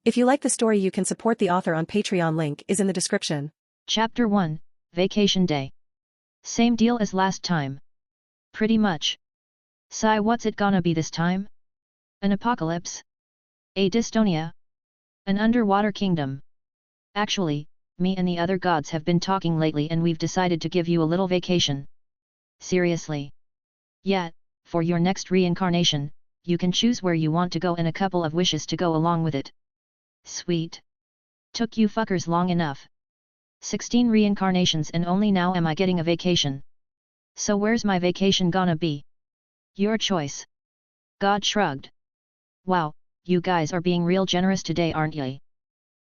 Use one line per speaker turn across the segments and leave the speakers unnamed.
If you like the story, you can support the author on Patreon. Link is in the description.
Chapter 1, Vacation Day. Same deal as last time. Pretty much. Sigh, what's it gonna be this time? An apocalypse? A dystonia? An underwater kingdom? Actually, me and the other gods have been talking lately and we've decided to give you a little vacation. Seriously? Yeah, for your next reincarnation, you can choose where you want to go and a couple of wishes to go along with it. Sweet. Took you fuckers long enough. 16 reincarnations and only now am I getting a vacation. So where's my vacation gonna be? Your choice. God shrugged. Wow, you guys are being real generous today, aren't ye?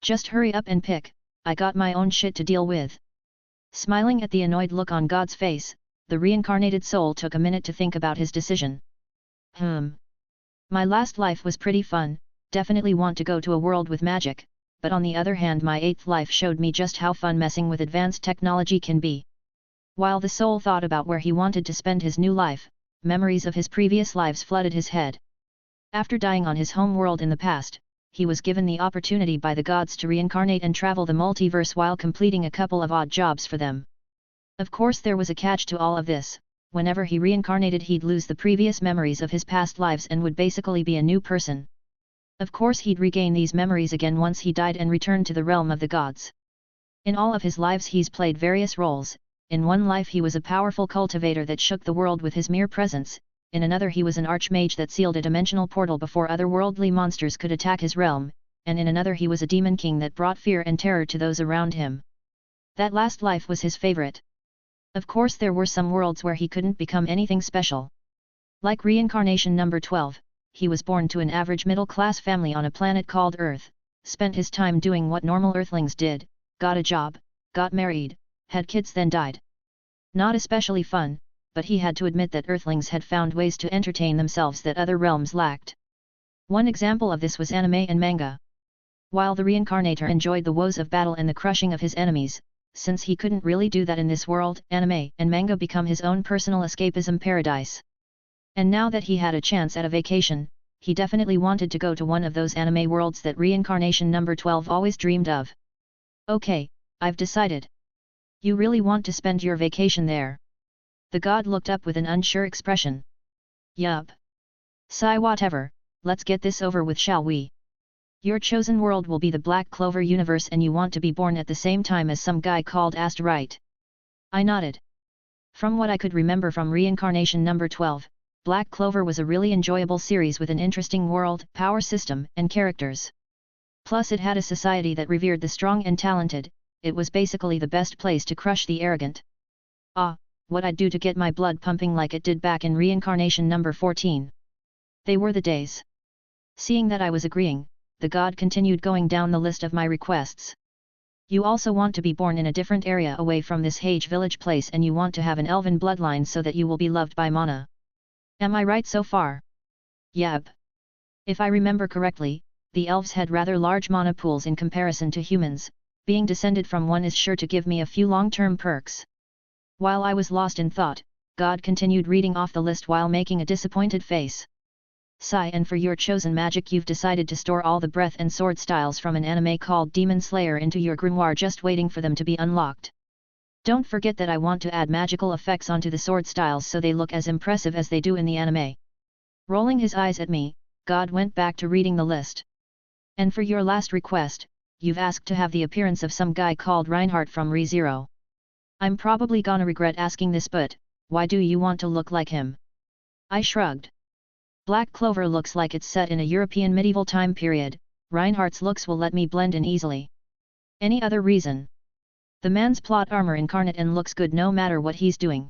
Just hurry up and pick, I got my own shit to deal with. Smiling at the annoyed look on God's face, the reincarnated soul took a minute to think about his decision. My last life was pretty fun, definitely want to go to a world with magic, but on the other hand my 8th life showed me just how fun messing with advanced technology can be. While the soul thought about where he wanted to spend his new life, memories of his previous lives flooded his head. After dying on his home world in the past, he was given the opportunity by the gods to reincarnate and travel the multiverse while completing a couple of odd jobs for them. Of course there was a catch to all of this. Whenever he reincarnated he'd lose the previous memories of his past lives and would basically be a new person. Of course he'd regain these memories again once he died and returned to the realm of the gods. In all of his lives he's played various roles. In one life he was a powerful cultivator that shook the world with his mere presence, in another he was an archmage that sealed a dimensional portal before otherworldly monsters could attack his realm, and in another he was a demon king that brought fear and terror to those around him. That last life was his favorite. Of course there were some worlds where he couldn't become anything special. Like reincarnation number 12, he was born to an average middle-class family on a planet called Earth, spent his time doing what normal Earthlings did, got a job, got married, had kids then died. Not especially fun, but he had to admit that Earthlings had found ways to entertain themselves that other realms lacked. One example of this was anime and manga. While the reincarnator enjoyed the woes of battle and the crushing of his enemies, since he couldn't really do that in this world, anime and manga become his own personal escapism paradise. And now that he had a chance at a vacation, he definitely wanted to go to one of those anime worlds that reincarnation number 12 always dreamed of. Okay, I've decided. You really want to spend your vacation there? The god looked up with an unsure expression. Yup. Sigh, whatever, let's get this over with, shall we? Your chosen world will be the Black Clover universe and you want to be born at the same time as some guy called Ast, right? I nodded. From what I could remember from reincarnation number 12, Black Clover was a really enjoyable series with an interesting world, power system, and characters. Plus it had a society that revered the strong and talented. It was basically the best place to crush the arrogant. Ah, what I'd do to get my blood pumping like it did back in reincarnation number 14. They were the days. Seeing that I was agreeing, the god continued going down the list of my requests. You also want to be born in a different area away from this Hage village place and you want to have an elven bloodline so that you will be loved by Mana. Am I right so far? Yep. If I remember correctly, the elves had rather large mana pools in comparison to humans. Being descended from one is sure to give me a few long-term perks. While I was lost in thought, God continued reading off the list while making a disappointed face. Sigh, and for your chosen magic you've decided to store all the breath and sword styles from an anime called Demon Slayer into your grimoire, just waiting for them to be unlocked. Don't forget that I want to add magical effects onto the sword styles so they look as impressive as they do in the anime. Rolling his eyes at me, God went back to reading the list. And for your last request, you've asked to have the appearance of some guy called Reinhardt from ReZero. I'm probably gonna regret asking this, but why do you want to look like him? I shrugged. Black Clover looks like it's set in a European medieval time period. Reinhardt's looks will let me blend in easily. Any other reason? The man's plot armor incarnate and looks good no matter what he's doing.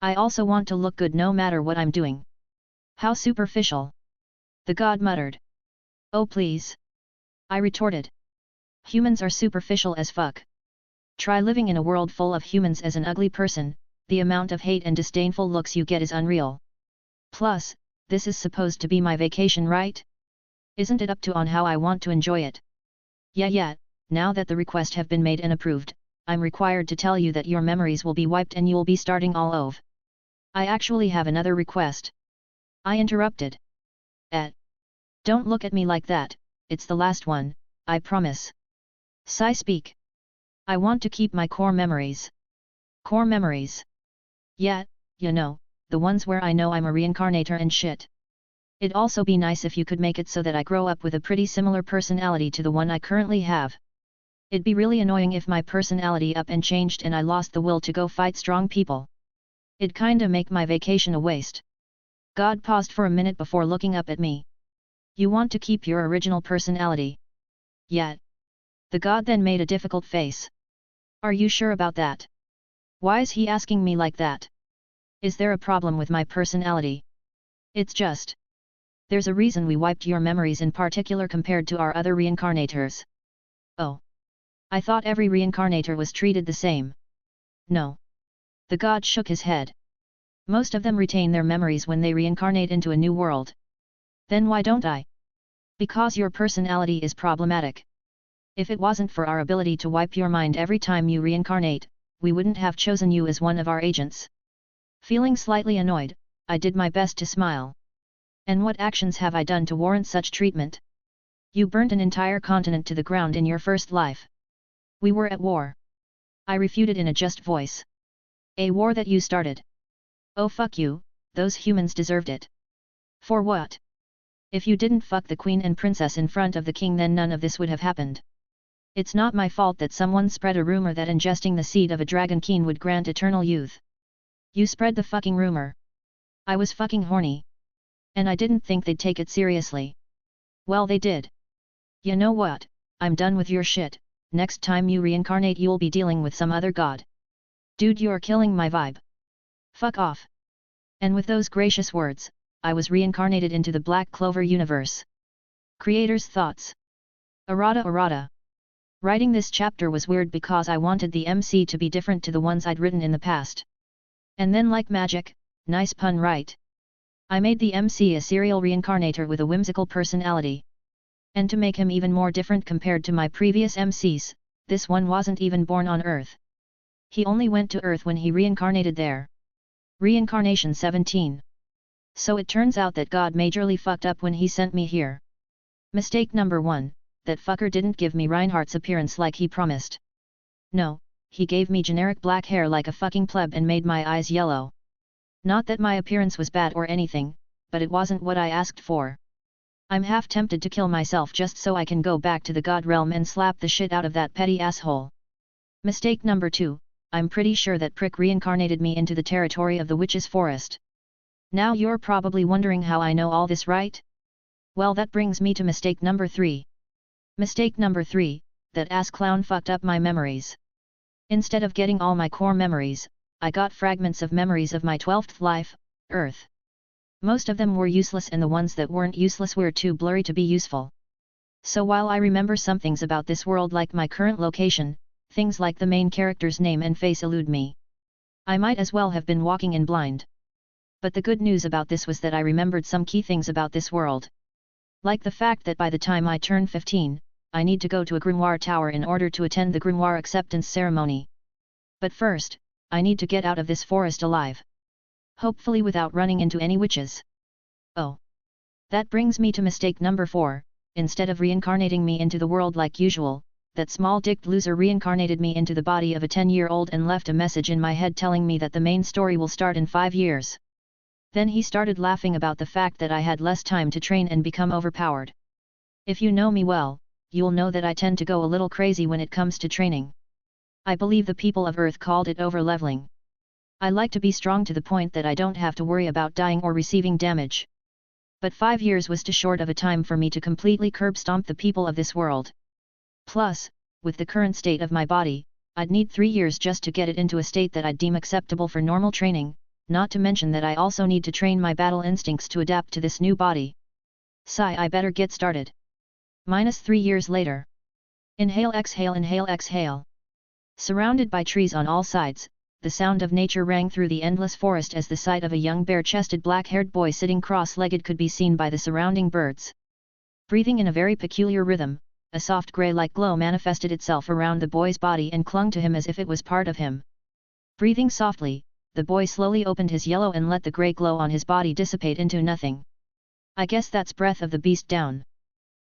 I also want to look good no matter what I'm doing. How superficial. The god muttered. Oh please. I retorted. Humans are superficial as fuck. Try living in a world full of humans as an ugly person, the amount of hate and disdainful looks you get is unreal. Plus, this is supposed to be my vacation, right? Isn't it up to on how I want to enjoy it? Yeah, now that the request have been made and approved, I'm required to tell you that your memories will be wiped and you'll be starting all over. I actually have another request. I interrupted. Don't look at me like that, it's the last one, I promise. Sai speak. I want to keep my core memories. Core memories. Yeah, you know, the ones where I know I'm a reincarnator and shit. It'd also be nice if you could make it so that I grow up with a pretty similar personality to the one I currently have. It'd be really annoying if my personality up and changed and I lost the will to go fight strong people. It'd kinda make my vacation a waste. God paused for a minute before looking up at me. You want to keep your original personality? Yeah. The god then made a difficult face. Are you sure about that? Why is he asking me like that? Is there a problem with my personality? It's just. There's a reason we wiped your memories in particular compared to our other reincarnators. Oh. I thought every reincarnator was treated the same. No. The god shook his head. Most of them retain their memories when they reincarnate into a new world. Then why don't I? Because your personality is problematic. If it wasn't for our ability to wipe your mind every time you reincarnate, we wouldn't have chosen you as one of our agents. Feeling slightly annoyed, I did my best to smile. And what actions have I done to warrant such treatment? You burnt an entire continent to the ground in your first life. We were at war. I refuted in a just voice. A war that you started. Oh fuck you, those humans deserved it. For what? If you didn't fuck the queen and princess in front of the king, then none of this would have happened. It's not my fault that someone spread a rumor that ingesting the seed of a dragon king would grant eternal youth. You spread the fucking rumor. I was fucking horny. And I didn't think they'd take it seriously. Well, they did. You know what, I'm done with your shit, next time you reincarnate you'll be dealing with some other god. Dude, you're killing my vibe. Fuck off. And with those gracious words, I was reincarnated into the Black Clover universe. Creator's thoughts. Errata. Writing this chapter was weird because I wanted the MC to be different to the ones I'd written in the past. And then like magic, nice pun right? I made the MC a serial reincarnator with a whimsical personality. And to make him even more different compared to my previous MCs, this one wasn't even born on Earth. He only went to Earth when he reincarnated there. Reincarnation 17. So it turns out that God majorly fucked up when he sent me here. Mistake number 1, that fucker didn't give me Reinhardt's appearance like he promised. No, he gave me generic black hair like a fucking pleb and made my eyes yellow. Not that my appearance was bad or anything, but it wasn't what I asked for. I'm half tempted to kill myself just so I can go back to the god realm and slap the shit out of that petty asshole. Mistake number 2, I'm pretty sure that prick reincarnated me into the territory of the witch's forest. Now you're probably wondering how I know all this, right? Well, that brings me to mistake number 3. Mistake number 3, that ass clown fucked up my memories. Instead of getting all my core memories, I got fragments of memories of my 12th life, Earth. Most of them were useless and the ones that weren't useless were too blurry to be useful. So while I remember some things about this world like my current location, things like the main character's name and face elude me. I might as well have been walking in blind. But the good news about this was that I remembered some key things about this world. Like the fact that by the time I turn 15, I need to go to a grimoire tower in order to attend the grimoire acceptance ceremony. But first, I need to get out of this forest alive. Hopefully without running into any witches. Oh. That brings me to mistake number 4, instead of reincarnating me into the world like usual, that small-dicked loser reincarnated me into the body of a 10-year-old and left a message in my head telling me that the main story will start in 5 years. Then he started laughing about the fact that I had less time to train and become overpowered. If you know me well, you'll know that I tend to go a little crazy when it comes to training. I believe the people of Earth called it over-leveling. I like to be strong to the point that I don't have to worry about dying or receiving damage. But 5 years was too short of a time for me to completely curb-stomp the people of this world. Plus, with the current state of my body, I'd need 3 years just to get it into a state that I'd deem acceptable for normal training, not to mention that I also need to train my battle instincts to adapt to this new body. Sigh, I better get started. -3 years later. Inhale, exhale. Surrounded by trees on all sides, the sound of nature rang through the endless forest as the sight of a young bare-chested black-haired boy sitting cross-legged could be seen by the surrounding birds. Breathing in a very peculiar rhythm, a soft grey-like glow manifested itself around the boy's body and clung to him as if it was part of him. Breathing softly, the boy slowly opened his yellow and let the grey glow on his body dissipate into nothing. I guess that's breath of the beast down.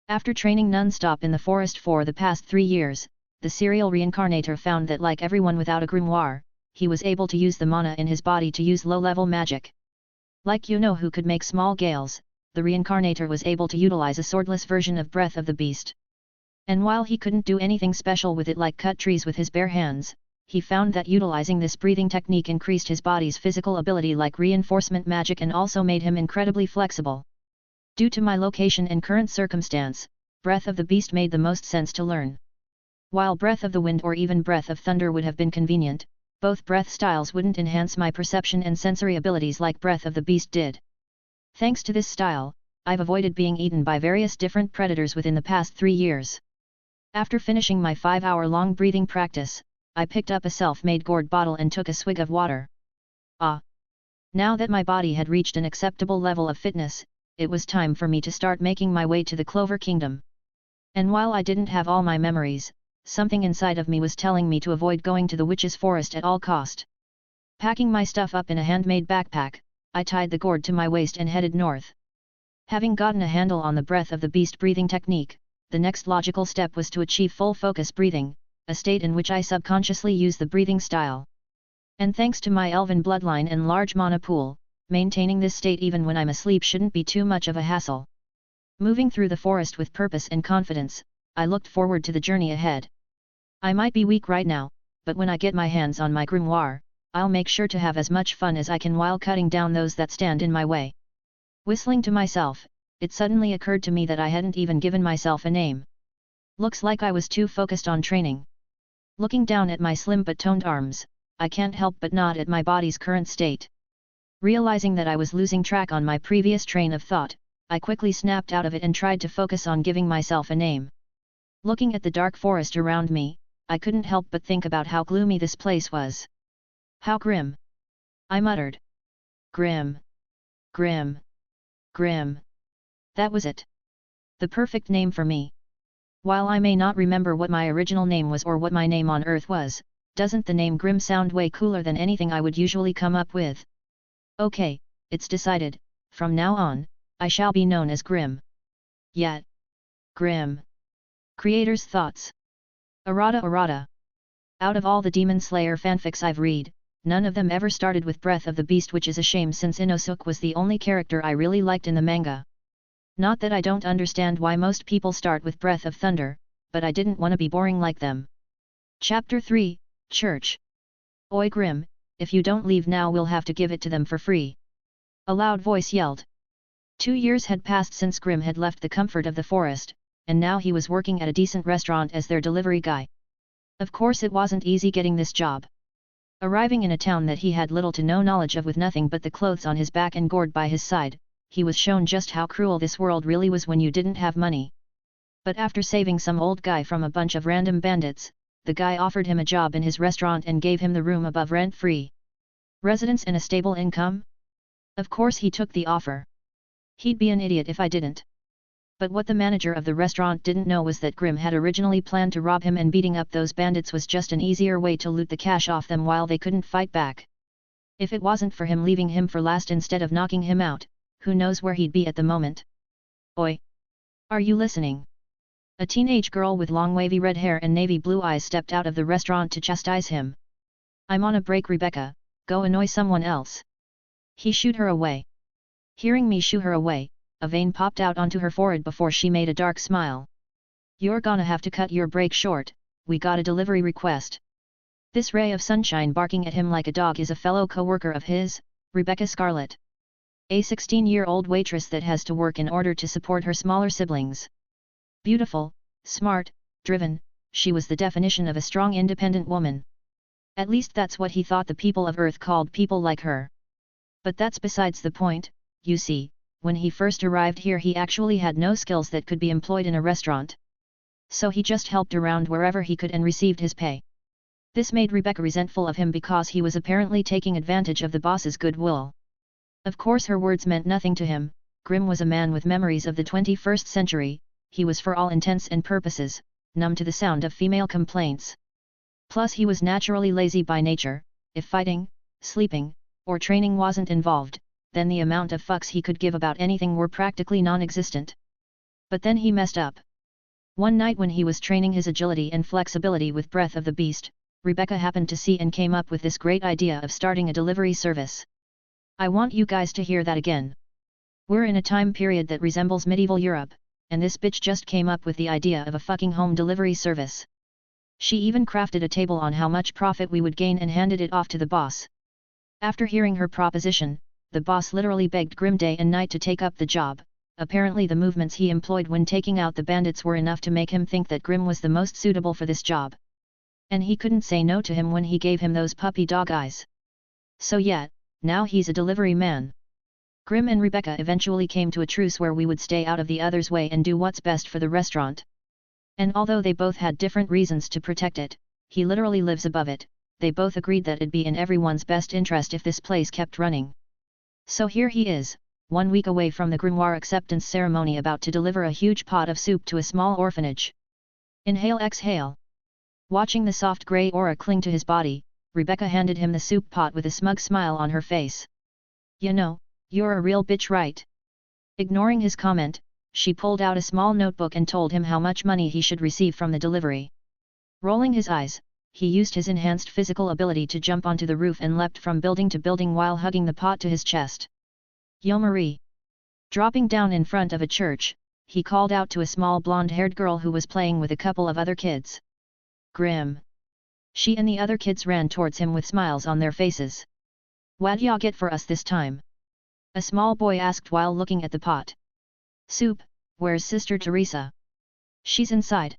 After training non-stop in the forest for the past 3 years, the serial reincarnator found that like everyone without a grimoire, he was able to use the mana in his body to use low-level magic. Like who could make small gales, the reincarnator was able to utilize a swordless version of breath of the beast. And while he couldn't do anything special with it like cut trees with his bare hands, he found that utilizing this breathing technique increased his body's physical ability like reinforcement magic and also made him incredibly flexible. Due to my location and current circumstance, Breath of the Beast made the most sense to learn. While Breath of the Wind or even Breath of Thunder would have been convenient, both breath styles wouldn't enhance my perception and sensory abilities like Breath of the Beast did. Thanks to this style, I've avoided being eaten by various different predators within the past 3 years. After finishing my 5-hour-long breathing practice, I picked up a self-made gourd bottle and took a swig of water. Now that my body had reached an acceptable level of fitness, it was time for me to start making my way to the Clover Kingdom. And while I didn't have all my memories, something inside of me was telling me to avoid going to the witch's forest at all cost. Packing my stuff up in a handmade backpack, I tied the gourd to my waist and headed north. Having gotten a handle on the Breath of the Beast breathing technique, the next logical step was to achieve full focus breathing, a state in which I subconsciously use the breathing style. And thanks to my elven bloodline and large mana pool, maintaining this state even when I'm asleep shouldn't be too much of a hassle. Moving through the forest with purpose and confidence, I looked forward to the journey ahead. I might be weak right now, but when I get my hands on my grimoire, I'll make sure to have as much fun as I can while cutting down those that stand in my way. Whistling to myself, it suddenly occurred to me that I hadn't even given myself a name. Looks like I was too focused on training. Looking down at my slim but toned arms, I can't help but nod at my body's current state. Realizing that I was losing track on my previous train of thought, I quickly snapped out of it and tried to focus on giving myself a name. Looking at the dark forest around me, I couldn't help but think about how gloomy this place was. How grim! I muttered. Grim. Grim. Grim. That was it. The perfect name for me. While I may not remember what my original name was or what my name on Earth was, doesn't the name Grim sound way cooler than anything I would usually come up with? Okay, it's decided, from now on, I shall be known as Grim. Yet. Grim. Creator's thoughts. Errata. Out of all the Demon Slayer fanfics I've read, none of them ever started with Breath of the Beast, which is a shame since Inosuke was the only character I really liked in the manga. Not that I don't understand why most people start with Breath of Thunder, but I didn't want to be boring like them. Chapter 3, Church. Oi Grim, if you don't leave now we'll have to give it to them for free. A loud voice yelled. 2 years had passed since Grim had left the comfort of the forest, and now he was working at a decent restaurant as their delivery guy. Of course it wasn't easy getting this job. Arriving in a town that he had little to no knowledge of with nothing but the clothes on his back and gourd by his side, he was shown just how cruel this world really was when you didn't have money. But after saving some old guy from a bunch of random bandits, the guy offered him a job in his restaurant and gave him the room above rent-free. Residence and a stable income? Of course he took the offer. He'd be an idiot if I didn't. But what the manager of the restaurant didn't know was that Grim had originally planned to rob him, and beating up those bandits was just an easier way to loot the cash off them while they couldn't fight back. If it wasn't for him leaving him for last instead of knocking him out, who knows where he'd be at the moment. Oi! Are you listening? A teenage girl with long wavy red hair and navy blue eyes stepped out of the restaurant to chastise him. I'm on a break, Rebecca, go annoy someone else. He shooed her away. Hearing me shoo her away, a vein popped out onto her forehead before she made a dark smile. You're gonna have to cut your break short, we got a delivery request. This ray of sunshine barking at him like a dog is a fellow co-worker of his, Rebecca Scarlett. A 16-year-old waitress that has to work in order to support her smaller siblings. Beautiful, smart, driven, she was the definition of a strong independent woman. At least that's what he thought the people of Earth called people like her. But that's besides the point, you see, when he first arrived here he actually had no skills that could be employed in a restaurant. So he just helped around wherever he could and received his pay. This made Rebecca resentful of him because he was apparently taking advantage of the boss's goodwill. Of course her words meant nothing to him. Grim was a man with memories of the 21st century, he was for all intents and purposes, numb to the sound of female complaints. Plus he was naturally lazy by nature. If fighting, sleeping, or training wasn't involved, then the amount of fucks he could give about anything were practically non-existent. But then he messed up. One night when he was training his agility and flexibility with Breath of the Beast, Rebecca happened to see and came up with this great idea of starting a delivery service. I want you guys to hear that again. We're in a time period that resembles medieval Europe, and this bitch just came up with the idea of a fucking home delivery service. She even crafted a table on how much profit we would gain and handed it off to the boss. After hearing her proposition, the boss literally begged Grimm day and night to take up the job. Apparently the movements he employed when taking out the bandits were enough to make him think that Grimm was the most suitable for this job. And he couldn't say no to him when he gave him those puppy dog eyes. So yeah, now he's a delivery man. Grimm and Rebecca eventually came to a truce where we would stay out of the other's way and do what's best for the restaurant. And although they both had different reasons to protect it, he literally lives above it, they both agreed that it'd be in everyone's best interest if this place kept running. So here he is, 1 week away from the grimoire acceptance ceremony, about to deliver a huge pot of soup to a small orphanage. Inhale, exhale. Watching the soft grey aura cling to his body, Rebecca handed him the soup pot with a smug smile on her face. You know, you're a real bitch, right? Ignoring his comment, she pulled out a small notebook and told him how much money he should receive from the delivery. Rolling his eyes, he used his enhanced physical ability to jump onto the roof and leapt from building to building while hugging the pot to his chest. Yo Marie! Dropping down in front of a church, he called out to a small blonde-haired girl who was playing with a couple of other kids. Grimm! She and the other kids ran towards him with smiles on their faces. What'd ya get for us this time? A small boy asked while looking at the pot. Soup. Where's Sister Teresa? She's inside.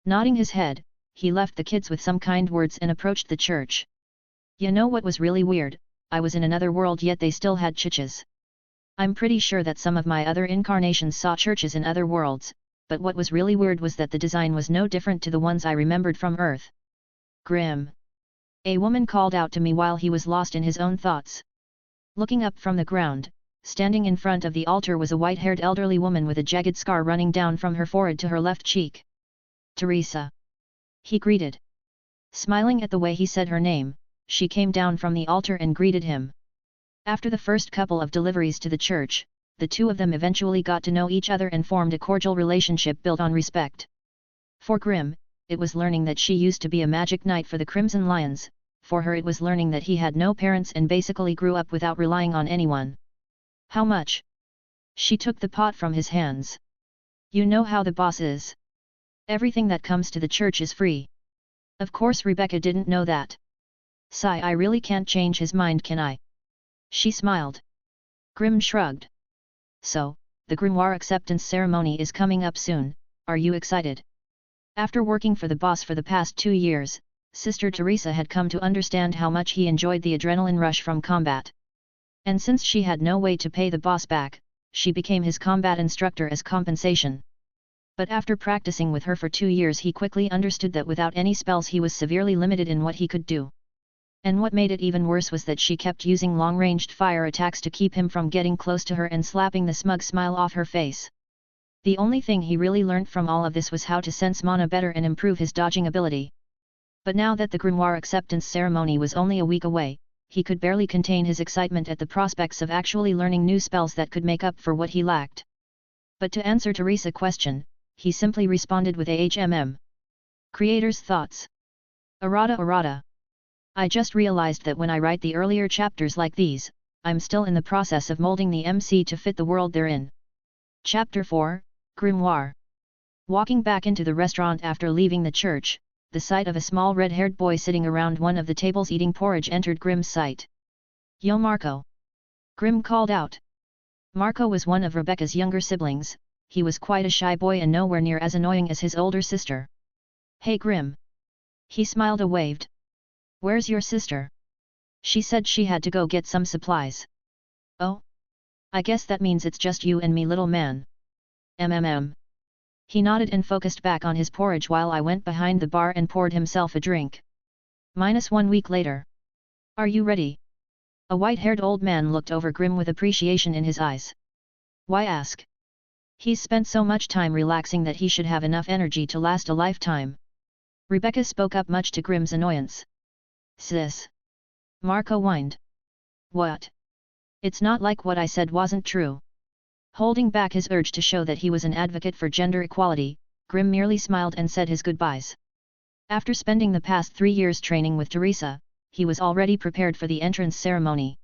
Nodding his head, he left the kids with some kind words and approached the church. You know what was really weird? I was in another world yet they still had churches. I'm pretty sure that some of my other incarnations saw churches in other worlds, but what was really weird was that the design was no different to the ones I remembered from Earth. Grimm! A woman called out to me while he was lost in his own thoughts. Looking up from the ground, standing in front of the altar was a white-haired elderly woman with a jagged scar running down from her forehead to her left cheek. Teresa! He greeted. Smiling at the way he said her name, she came down from the altar and greeted him. After the first couple of deliveries to the church, the two of them eventually got to know each other and formed a cordial relationship built on respect. For Grimm, it was learning that she used to be a magic knight for the Crimson Lions, for her it was learning that he had no parents and basically grew up without relying on anyone. How much? She took the pot from his hands. You know how the boss is. Everything that comes to the church is free. Of course Rebecca didn't know that. Sigh, I really can't change his mind, can I? She smiled. Grimm shrugged. So, the grimoire acceptance ceremony is coming up soon, are you excited? After working for the boss for the past 2 years, Sister Teresa had come to understand how much he enjoyed the adrenaline rush from combat. And since she had no way to pay the boss back, she became his combat instructor as compensation. But after practicing with her for 2 years he quickly understood that without any spells he was severely limited in what he could do. And what made it even worse was that she kept using long-ranged fire attacks to keep him from getting close to her and slapping the smug smile off her face. The only thing he really learned from all of this was how to sense mana better and improve his dodging ability. But now that the grimoire acceptance ceremony was only a week away, he could barely contain his excitement at the prospects of actually learning new spells that could make up for what he lacked. But to answer Teresa's question, he simply responded with AHMM. Creator's thoughts. Errata. I just realized that when I write the earlier chapters like these, I'm still in the process of molding the MC to fit the world they're in. Chapter 4, Grimoire. Walking back into the restaurant after leaving the church, the sight of a small red-haired boy sitting around one of the tables eating porridge entered Grimm's sight. Yo Marco! Grimm called out. Marco was one of Rebecca's younger siblings. He was quite a shy boy and nowhere near as annoying as his older sister. Hey Grimm! He smiled and waved. Where's your sister? She said she had to go get some supplies. Oh? I guess that means it's just you and me, little man. MMM. He nodded and focused back on his porridge while I went behind the bar and poured himself a drink. -1 week later. Are you ready? A white-haired old man looked over Grimm with appreciation in his eyes. Why ask? He's spent so much time relaxing that he should have enough energy to last a lifetime. Rebecca spoke up much to Grimm's annoyance. Sis. Marco whined. What? It's not like what I said wasn't true. Holding back his urge to show that he was an advocate for gender equality, Grimm merely smiled and said his goodbyes. After spending the past 3 years training with Teresa, he was already prepared for the entrance ceremony.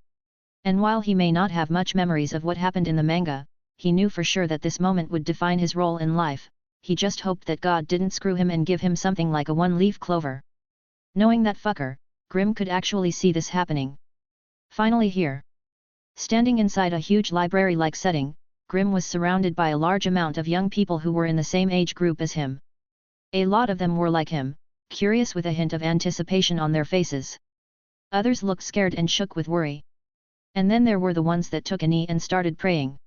And while he may not have much memories of what happened in the manga, he knew for sure that this moment would define his role in life. He just hoped that God didn't screw him and give him something like a one-leaf clover. Knowing that fucker, Grimm could actually see this happening. Finally here. Standing inside a huge library-like setting, Grimm was surrounded by a large amount of young people who were in the same age group as him. A lot of them were like him, curious with a hint of anticipation on their faces. Others looked scared and shook with worry. And then there were the ones that took a knee and started praying.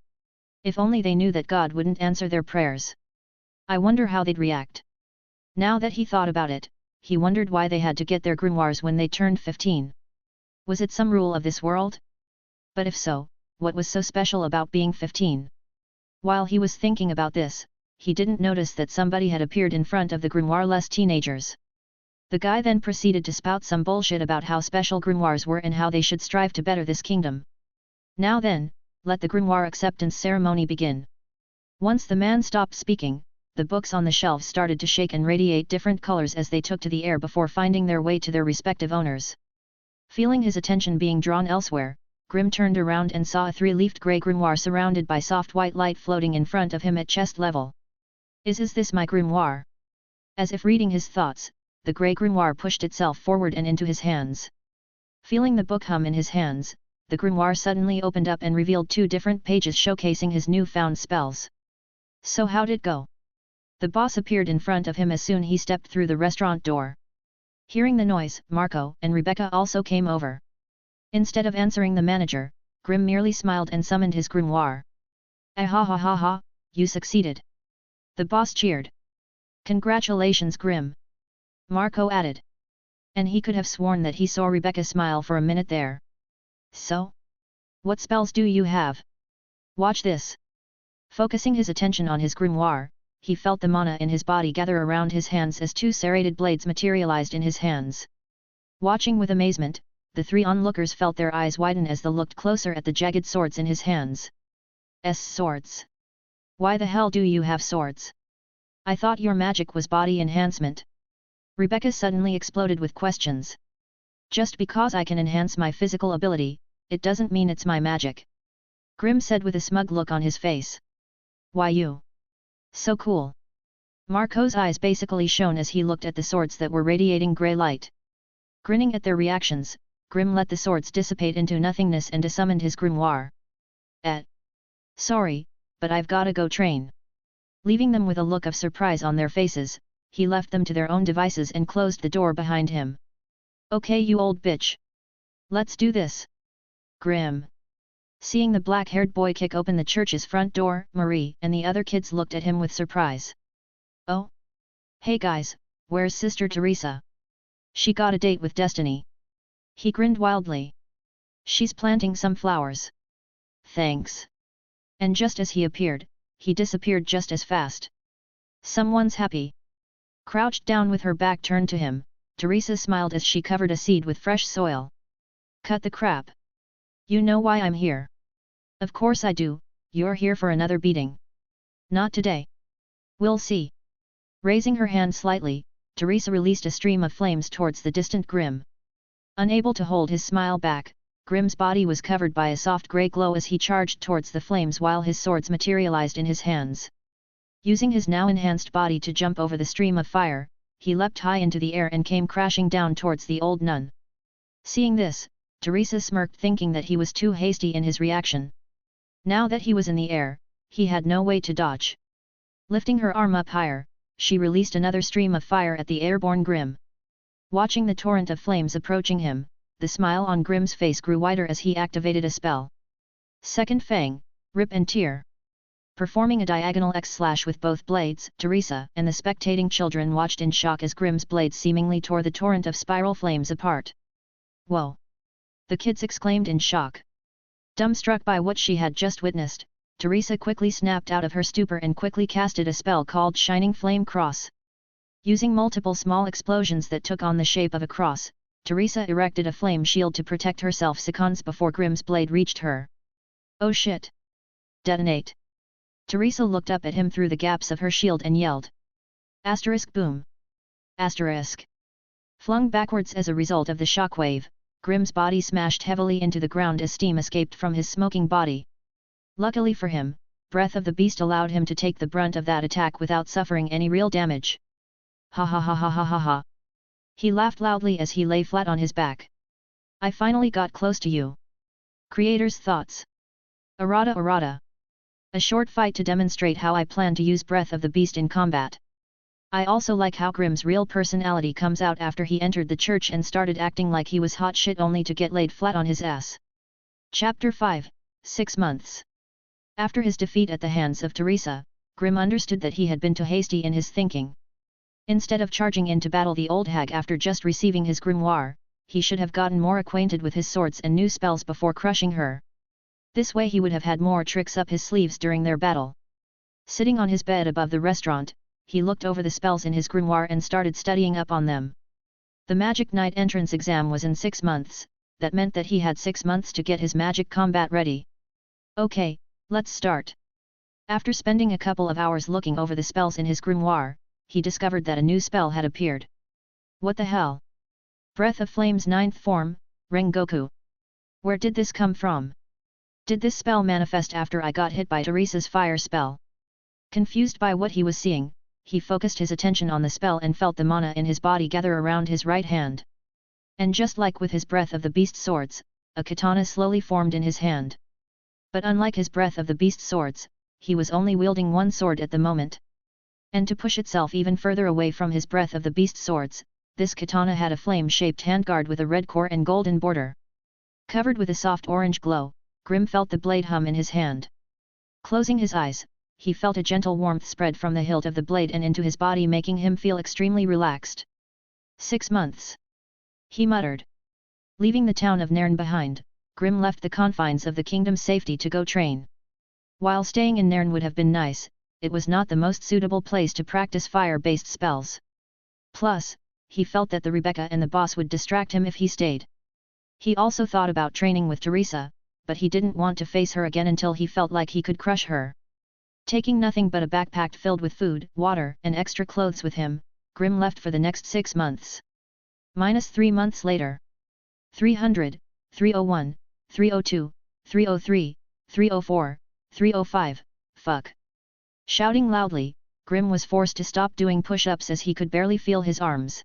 If only they knew that God wouldn't answer their prayers. I wonder how they'd react. Now that he thought about it, he wondered why they had to get their grimoires when they turned 15. Was it some rule of this world? But if so, what was so special about being 15? While he was thinking about this, he didn't notice that somebody had appeared in front of the grimoire-less teenagers. The guy then proceeded to spout some bullshit about how special grimoires were and how they should strive to better this kingdom. Now then, let the grimoire acceptance ceremony begin. Once the man stopped speaking, the books on the shelves started to shake and radiate different colors as they took to the air before finding their way to their respective owners. Feeling his attention being drawn elsewhere, Grimm turned around and saw a 3-leafed grey grimoire surrounded by soft white light floating in front of him at chest level. Is this my grimoire? As if reading his thoughts, the grey grimoire pushed itself forward and into his hands. Feeling the book hum in his hands, the grimoire suddenly opened up and revealed 2 different pages showcasing his newfound spells. So how'd it go? The boss appeared in front of him as soon he stepped through the restaurant door. Hearing the noise, Marco and Rebecca also came over. Instead of answering the manager, Grimm merely smiled and summoned his grimoire. Ah ha ha ha ha, you succeeded. The boss cheered. Congratulations Grimm. Marco added. And he could have sworn that he saw Rebecca smile for a minute there. So? What spells do you have? Watch this. Focusing his attention on his grimoire, he felt the mana in his body gather around his hands as 2 serrated blades materialized in his hands. Watching with amazement, the 3 onlookers felt their eyes widen as they looked closer at the jagged swords in his hands. Swords. Why the hell do you have swords? I thought your magic was body enhancement. Rebecca suddenly exploded with questions. Just because I can enhance my physical ability, it doesn't mean it's my magic. Grimm said with a smug look on his face. Why you? So cool. Marco's eyes basically shone as he looked at the swords that were radiating grey light. Grinning at their reactions, Grimm let the swords dissipate into nothingness and summoned his grimoire. Sorry, but I've gotta go train. Leaving them with a look of surprise on their faces, he left them to their own devices and closed the door behind him. Okay you old bitch. Let's do this. Grimm. Seeing the black-haired boy kick open the church's front door, Marie and the other kids looked at him with surprise. Oh? Hey guys, where's Sister Teresa? She got a date with Destiny. He grinned wildly. She's planting some flowers. Thanks. And just as he appeared, he disappeared just as fast. Someone's happy. Crouched down with her back turned to him, Teresa smiled as she covered a seed with fresh soil. Cut the crap. You know why I'm here. Of course I do, you're here for another beating. Not today. We'll see. Raising her hand slightly, Teresa released a stream of flames towards the distant Grimm. Unable to hold his smile back, Grimm's body was covered by a soft grey glow as he charged towards the flames while his swords materialized in his hands. Using his now enhanced body to jump over the stream of fire, he leapt high into the air and came crashing down towards the old nun. Seeing this, Teresa smirked thinking that he was too hasty in his reaction. Now that he was in the air, he had no way to dodge. Lifting her arm up higher, she released another stream of fire at the airborne Grimm. Watching the torrent of flames approaching him, the smile on Grimm's face grew wider as he activated a spell. Second Fang, Rip and Tear. Performing a diagonal X-slash with both blades, Teresa and the spectating children watched in shock as Grimm's blades seemingly tore the torrent of spiral flames apart. Whoa! The kids exclaimed in shock. Dumbstruck by what she had just witnessed, Teresa quickly snapped out of her stupor and quickly casted a spell called Shining Flame Cross. Using multiple small explosions that took on the shape of a cross, Teresa erected a flame shield to protect herself seconds before Grimm's blade reached her. Oh shit! Detonate! Teresa looked up at him through the gaps of her shield and yelled. Asterisk boom! Asterisk! Flung backwards as a result of the shockwave, Grimm's body smashed heavily into the ground as steam escaped from his smoking body. Luckily for him, Breath of the Beast allowed him to take the brunt of that attack without suffering any real damage. Ha ha ha ha ha ha ha! He laughed loudly as he lay flat on his back. I finally got close to you. Creator's thoughts. Errata errata. A short fight to demonstrate how I plan to use Breath of the Beast in combat. I also like how Grimm's real personality comes out after he entered the church and started acting like he was hot shit only to get laid flat on his ass. Chapter 5, 6 months. After his defeat at the hands of Teresa, Grimm understood that he had been too hasty in his thinking. Instead of charging into battle the old hag after just receiving his grimoire, he should have gotten more acquainted with his swords and new spells before crushing her. This way he would have had more tricks up his sleeves during their battle. Sitting on his bed above the restaurant, he looked over the spells in his grimoire and started studying up on them. The Magic Knight entrance exam was in 6 months, that meant that he had 6 months to get his magic combat ready. Okay, let's start. After spending a couple of hours looking over the spells in his grimoire, he discovered that a new spell had appeared. What the hell? Breath of Flame's 9th form, Rengoku. Where did this come from? Did this spell manifest after I got hit by Teresa's fire spell? Confused by what he was seeing, he focused his attention on the spell and felt the mana in his body gather around his right hand. And just like with his Breath of the Beast swords, a katana slowly formed in his hand. But unlike his Breath of the Beast swords, he was only wielding one sword at the moment. And to push itself even further away from his Breath of the Beast swords, this katana had a flame-shaped handguard with a red core and golden border. Covered with a soft orange glow, Grimm felt the blade hum in his hand. Closing his eyes, he felt a gentle warmth spread from the hilt of the blade and into his body, making him feel extremely relaxed. 6 months. He muttered. Leaving the town of Nairn behind, Grimm left the confines of the kingdom's safety to go train. While staying in Nairn would have been nice, it was not the most suitable place to practice fire-based spells. Plus, he felt that the Rebecca and the boss would distract him if he stayed. He also thought about training with Teresa, but he didn't want to face her again until he felt like he could crush her. Taking nothing but a backpack filled with food, water, and extra clothes with him, Grimm left for the next 6 months. -3 months later. 300, 301, 302, 303, 304, 305, fuck. Shouting loudly, Grimm was forced to stop doing push-ups as he could barely feel his arms.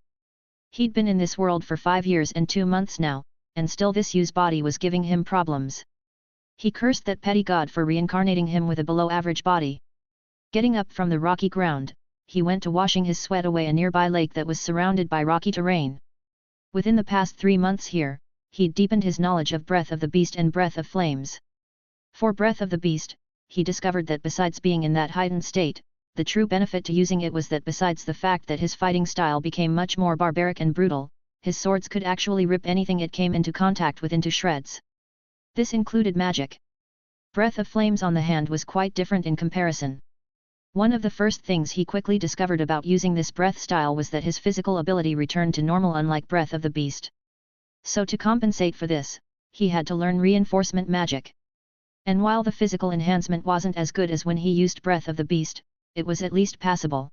He'd been in this world for 5 years and 2 months now, and still this used body was giving him problems. He cursed that petty god for reincarnating him with a below-average body. Getting up from the rocky ground, he went to washing his sweat away a nearby lake that was surrounded by rocky terrain. Within the past 3 months here, he'd deepened his knowledge of Breath of the Beast and Breath of Flames. For Breath of the Beast, he discovered that besides being in that heightened state, the true benefit to using it was that besides the fact that his fighting style became much more barbaric and brutal, his swords could actually rip anything it came into contact with into shreds. This included magic. Breath of Flames on the hand was quite different in comparison. One of the first things he quickly discovered about using this breath style was that his physical ability returned to normal, unlike Breath of the Beast. So to compensate for this, he had to learn reinforcement magic. And while the physical enhancement wasn't as good as when he used Breath of the Beast, it was at least passable.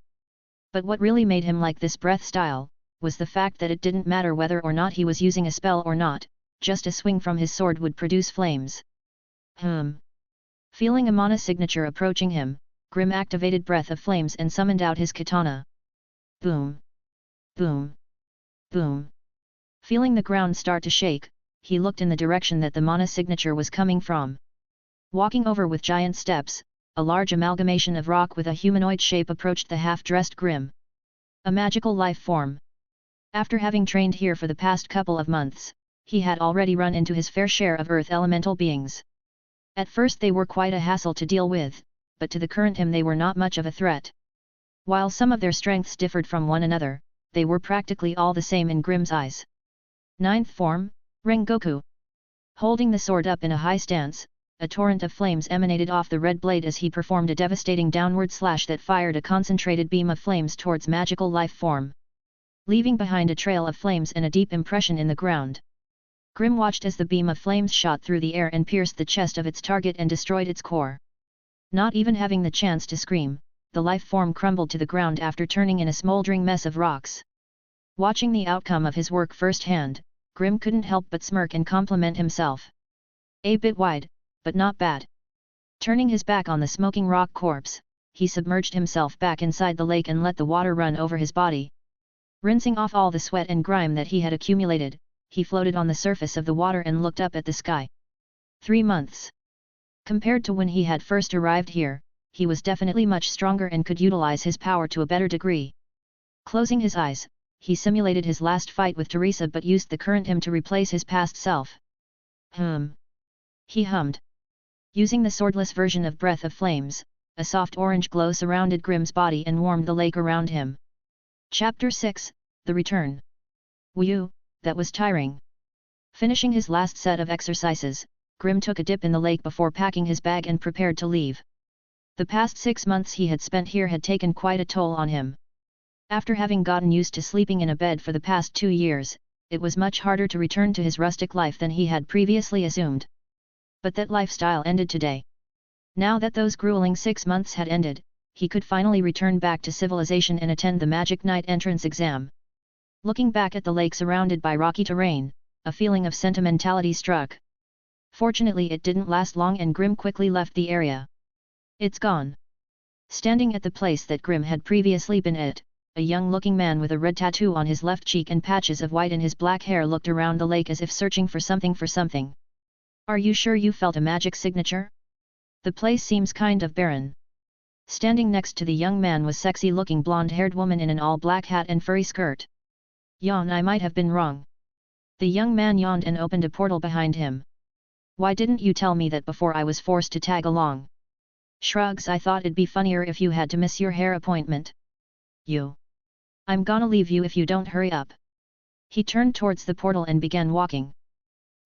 But what really made him like this breath style, was the fact that it didn't matter whether or not he was using a spell or not, just a swing from his sword would produce flames. Feeling a mana signature approaching him, Grimm activated Breath of Flames and summoned out his katana. Boom! Boom! Boom! Feeling the ground start to shake, he looked in the direction that the mana signature was coming from. Walking over with giant steps, a large amalgamation of rock with a humanoid shape approached the half-dressed Grimm. A magical life form. After having trained here for the past couple of months, he had already run into his fair share of earth elemental beings. At first they were quite a hassle to deal with, but to the current him they were not much of a threat. While some of their strengths differed from one another, they were practically all the same in Grimm's eyes. 9th form, Rengoku. Holding the sword up in a high stance, a torrent of flames emanated off the red blade as he performed a devastating downward slash that fired a concentrated beam of flames towards magical life form, leaving behind a trail of flames and a deep impression in the ground. Grim watched as the beam of flames shot through the air and pierced the chest of its target and destroyed its core. Not even having the chance to scream, the life form crumbled to the ground after turning in a smoldering mess of rocks. Watching the outcome of his work firsthand, Grim couldn't help but smirk and compliment himself. A bit wide, but not bad. Turning his back on the smoking rock corpse, he submerged himself back inside the lake and let the water run over his body. Rinsing off all the sweat and grime that he had accumulated, he floated on the surface of the water and looked up at the sky. 3 months. Compared to when he had first arrived here, he was definitely much stronger and could utilize his power to a better degree. Closing his eyes, he simulated his last fight with Teresa but used the current him to replace his past self. He hummed. Using the swordless version of Breath of Flames, a soft orange glow surrounded Grim's body and warmed the lake around him. Chapter 6, The Return. Whew, that was tiring. Finishing his last set of exercises, Grim took a dip in the lake before packing his bag and prepared to leave. The past 6 months he had spent here had taken quite a toll on him. After having gotten used to sleeping in a bed for the past 2 years, it was much harder to return to his rustic life than he had previously assumed. But that lifestyle ended today. Now that those grueling 6 months had ended, he could finally return back to civilization and attend the Magic Knight entrance exam. Looking back at the lake surrounded by rocky terrain, a feeling of sentimentality struck. Fortunately it didn't last long and Grim quickly left the area. It's gone. Standing at the place that Grim had previously been at, a young-looking man with a red tattoo on his left cheek and patches of white in his black hair looked around the lake as if searching for something. Are you sure you felt a magic signature? The place seems kind of barren. Standing next to the young man was sexy-looking blonde-haired woman in an all-black hat and furry skirt. Yawn, I might have been wrong. The young man yawned and opened a portal behind him. Why didn't you tell me that before I was forced to tag along? Shrugs, I thought it'd be funnier if you had to miss your hair appointment. I'm gonna leave you if you don't hurry up. He turned towards the portal and began walking.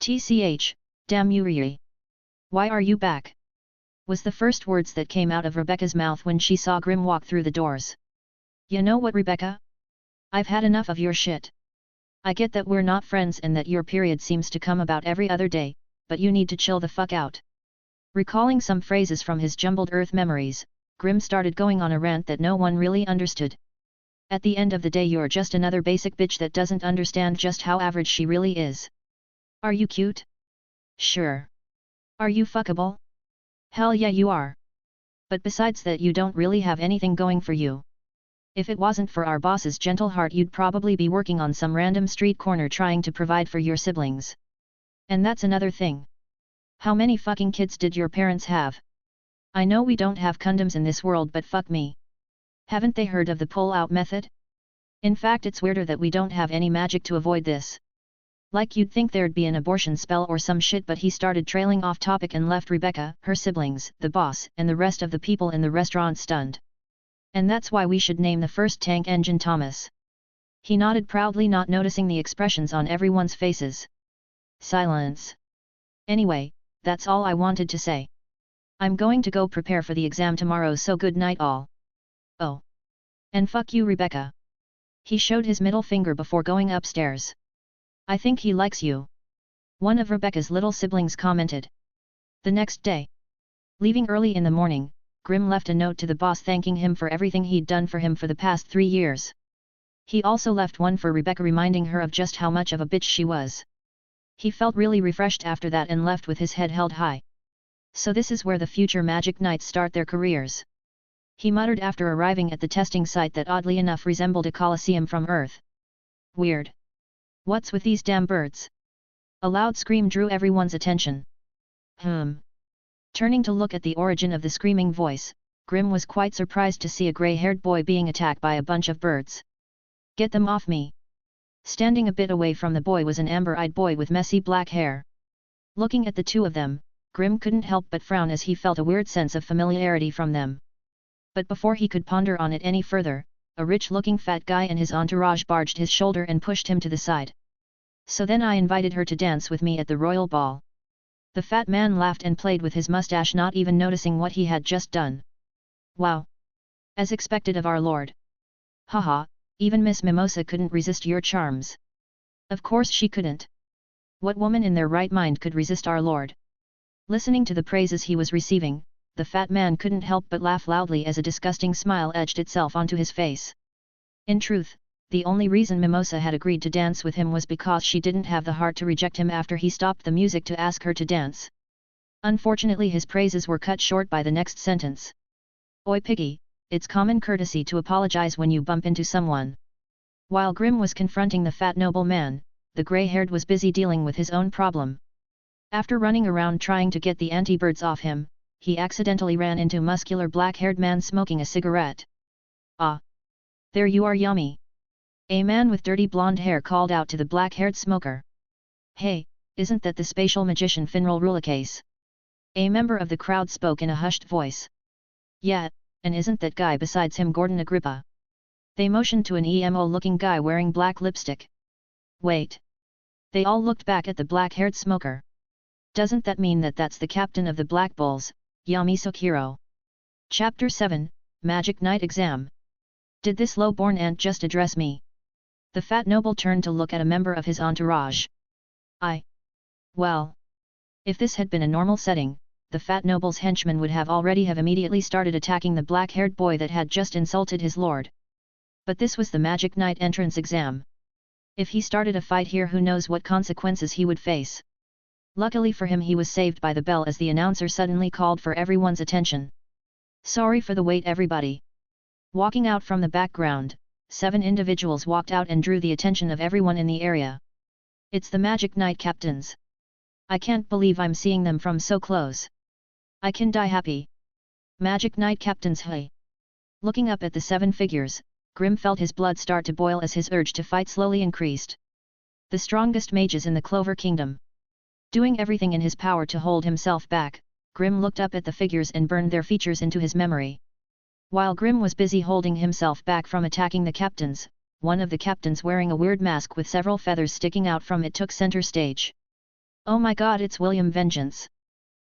TCH, damn you Riri. Why are you back? Was the first words that came out of Rebecca's mouth when she saw Grim walk through the doors. You know what, Rebecca? I've had enough of your shit. I get that we're not friends and that your period seems to come about every other day, but you need to chill the fuck out. Recalling some phrases from his jumbled Earth memories, Grim started going on a rant that no one really understood. At the end of the day you're just another basic bitch that doesn't understand just how average she really is. Are you cute? Sure. Are you fuckable? Hell yeah you are. But besides that you don't really have anything going for you. If it wasn't for our boss's gentle heart you'd probably be working on some random street corner trying to provide for your siblings. And that's another thing. How many fucking kids did your parents have? I know we don't have condoms in this world but fuck me. Haven't they heard of the pull-out method? In fact it's weirder that we don't have any magic to avoid this. Like you'd think there'd be an abortion spell or some shit but he started trailing off topic and left Rebecca, her siblings, the boss, and the rest of the people in the restaurant stunned. And that's why we should name the first tank engine Thomas. He nodded proudly not noticing the expressions on everyone's faces. Silence. Anyway, that's all I wanted to say. I'm going to go prepare for the exam tomorrow so good night all. Oh. And fuck you Rebecca. He showed his middle finger before going upstairs. I think he likes you. One of Rebecca's little siblings commented. The next day. Leaving early in the morning, Grim left a note to the boss thanking him for everything he'd done for him for the past 3 years. He also left one for Rebecca reminding her of just how much of a bitch she was. He felt really refreshed after that and left with his head held high. So this is where the future Magic Knights start their careers. He muttered after arriving at the testing site that oddly enough resembled a coliseum from Earth. Weird. What's with these damn birds? A loud scream drew everyone's attention. Turning to look at the origin of the screaming voice, Grim was quite surprised to see a grey-haired boy being attacked by a bunch of birds. Get them off me! Standing a bit away from the boy was an amber-eyed boy with messy black hair. Looking at the two of them, Grim couldn't help but frown as he felt a weird sense of familiarity from them. But before he could ponder on it any further, a rich-looking fat guy and his entourage barged his shoulder and pushed him to the side. So then I invited her to dance with me at the royal ball. The fat man laughed and played with his mustache, not even noticing what he had just done. Wow! As expected of our lord. Haha, even Miss Mimosa couldn't resist your charms. Of course she couldn't. What woman in their right mind could resist our Lord? Listening to the praises he was receiving, the fat man couldn't help but laugh loudly as a disgusting smile edged itself onto his face. In truth, the only reason Mimosa had agreed to dance with him was because she didn't have the heart to reject him after he stopped the music to ask her to dance. Unfortunately, his praises were cut short by the next sentence. Oi piggy, it's common courtesy to apologize when you bump into someone. While Grim was confronting the fat nobleman, the grey-haired was busy dealing with his own problem. After running around trying to get the anti-birds off him, he accidentally ran into a muscular black-haired man smoking a cigarette. Ah! There you are, yummy! A man with dirty blonde hair called out to the black-haired smoker. Hey, isn't that the spatial magician Finral Rulacase? A member of the crowd spoke in a hushed voice. Yeah, and isn't that guy besides him Gordon Agrippa? They motioned to an emo-looking guy wearing black lipstick. Wait! They all looked back at the black-haired smoker. Doesn't that mean that that's the captain of the Black Bulls, Yami Sukiro? Chapter 7, Magic Night Exam. Did this low-born ant just address me? The fat noble turned to look at a member of his entourage. Well. If this had been a normal setting, the fat noble's henchmen would have immediately started attacking the black-haired boy that had just insulted his lord. But this was the Magic Night entrance exam. If he started a fight here, who knows what consequences he would face. Luckily for him, he was saved by the bell as the announcer suddenly called for everyone's attention. Sorry for the wait, everybody. Walking out from the background, 7 individuals walked out and drew the attention of everyone in the area. It's the Magic Night captains. I can't believe I'm seeing them from so close. I can die happy. Magic Night captains, hey! Looking up at the 7 figures, Grim felt his blood start to boil as his urge to fight slowly increased. The strongest mages in the Clover Kingdom. Doing everything in his power to hold himself back, Grim looked up at the figures and burned their features into his memory. While Grim was busy holding himself back from attacking the captains, one of the captains wearing a weird mask with several feathers sticking out from it took center stage. Oh my god, it's William Vengeance!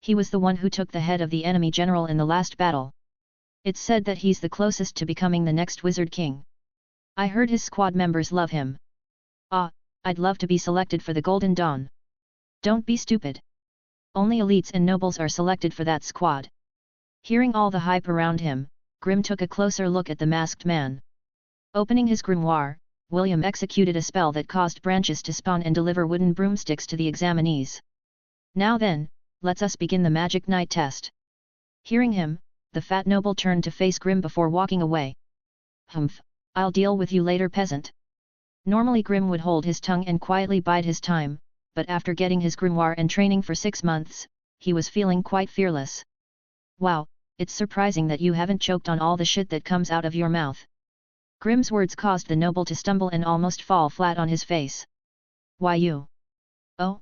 He was the one who took the head of the enemy general in the last battle. It's said that he's the closest to becoming the next Wizard King. I heard his squad members love him. Ah, I'd love to be selected for the Golden Dawn. Don't be stupid. Only elites and nobles are selected for that squad. Hearing all the hype around him, Grim took a closer look at the masked man. Opening his grimoire, William executed a spell that caused branches to spawn and deliver wooden broomsticks to the examinees. Now then, let us begin the Magic Night test. Hearing him, the fat noble turned to face Grim before walking away. Humph, I'll deal with you later, peasant. Normally Grim would hold his tongue and quietly bide his time, but after getting his grimoire and training for 6 months, he was feeling quite fearless. Wow, it's surprising that you haven't choked on all the shit that comes out of your mouth. Grim's words caused the noble to stumble and almost fall flat on his face. Why you? Oh?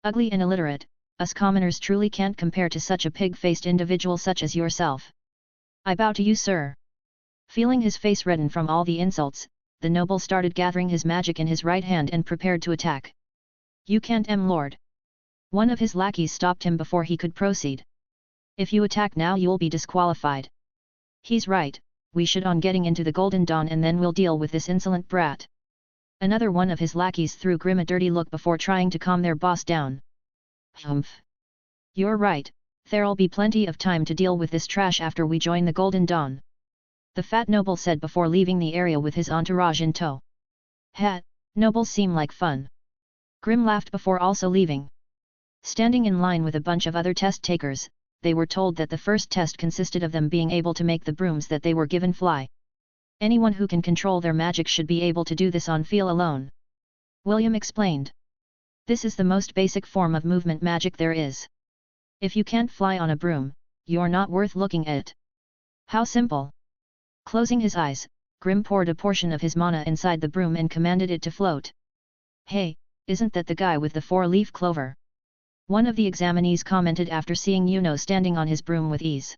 Ugly and illiterate, us commoners truly can't compare to such a pig-faced individual such as yourself. I bow to you, sir. Feeling his face redden from all the insults, the noble started gathering his magic in his right hand and prepared to attack. You can't, lord. One of his lackeys stopped him before he could proceed. If you attack now, you'll be disqualified. He's right, we should on getting into the Golden Dawn and then we'll deal with this insolent brat. Another one of his lackeys threw Grim a dirty look before trying to calm their boss down. Humph. You're right, there'll be plenty of time to deal with this trash after we join the Golden Dawn. The fat noble said before leaving the area with his entourage in tow. Ha, nobles seem like fun. Grim laughed before also leaving. Standing in line with a bunch of other test takers, they were told that the first test consisted of them being able to make the brooms that they were given fly. Anyone who can control their magic should be able to do this on feel alone. William explained. This is the most basic form of movement magic there is. If you can't fly on a broom, you're not worth looking at. How simple. Closing his eyes, Grim poured a portion of his mana inside the broom and commanded it to float. Hey, isn't that the guy with the 4-leaf clover? One of the examinees commented after seeing Yuno standing on his broom with ease.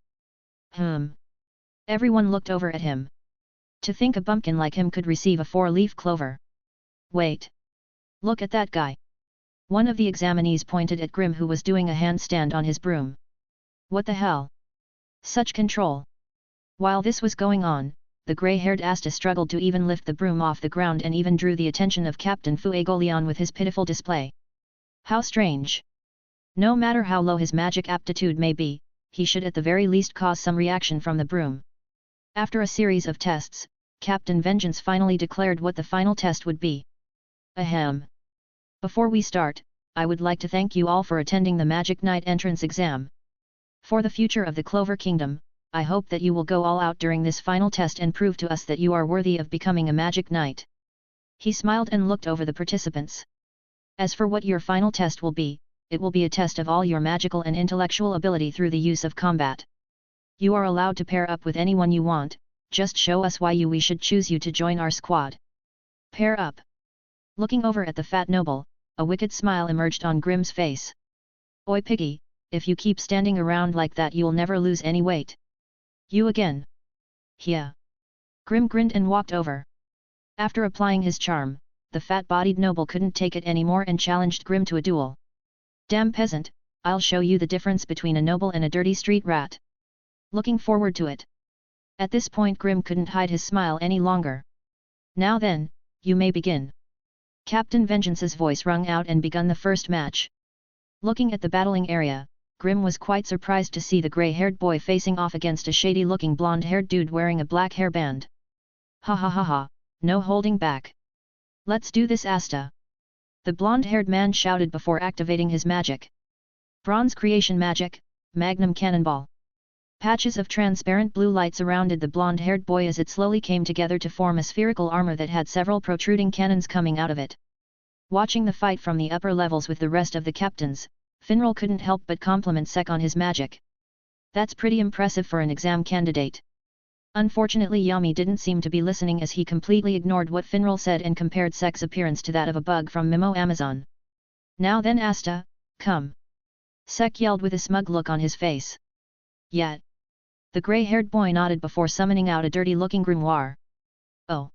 Everyone looked over at him. To think a bumpkin like him could receive a 4-leaf clover. Wait. Look at that guy. One of the examinees pointed at Grim, who was doing a handstand on his broom. What the hell? Such control. While this was going on, the grey-haired Asta struggled to even lift the broom off the ground and even drew the attention of Captain Fuegoleon with his pitiful display. How strange. No matter how low his magic aptitude may be, he should at the very least cause some reaction from the broom. After a series of tests, Captain Vengeance finally declared what the final test would be. Ahem. Before we start, I would like to thank you all for attending the Magic Knight entrance exam. For the future of the Clover Kingdom, I hope that you will go all out during this final test and prove to us that you are worthy of becoming a Magic Knight. He smiled and looked over the participants. As for what your final test will be, it will be a test of all your magical and intellectual ability through the use of combat. You are allowed to pair up with anyone you want, just show us why we should choose you to join our squad. Pair up. Looking over at the fat noble, a wicked smile emerged on Grimm's face. Oi piggy, if you keep standing around like that you'll never lose any weight. You again. Yeah. Grimm grinned and walked over. After applying his charm, the fat-bodied noble couldn't take it anymore and challenged Grimm to a duel. Damn peasant, I'll show you the difference between a noble and a dirty street rat. Looking forward to it. At this point Grimm couldn't hide his smile any longer. Now then, you may begin. Captain Vengeance's voice rung out and begun the first match. Looking at the battling area, Grimm was quite surprised to see the grey-haired boy facing off against a shady-looking blonde-haired dude wearing a black hairband. Ha ha ha ha, no holding back. Let's do this, Asta. The blonde-haired man shouted before activating his magic. Bronze creation magic, Magnum Cannonball. Patches of transparent blue light surrounded the blonde-haired boy as it slowly came together to form a spherical armor that had several protruding cannons coming out of it. Watching the fight from the upper levels with the rest of the captains, Finral couldn't help but compliment Sek on his magic. That's pretty impressive for an exam candidate. Unfortunately Yami didn't seem to be listening as he completely ignored what Finral said and compared Sek's appearance to that of a bug from Mimo Amazon. Now then Asta, come. Sek yelled with a smug look on his face. Yet. The grey-haired boy nodded before summoning out a dirty-looking grimoire. Oh.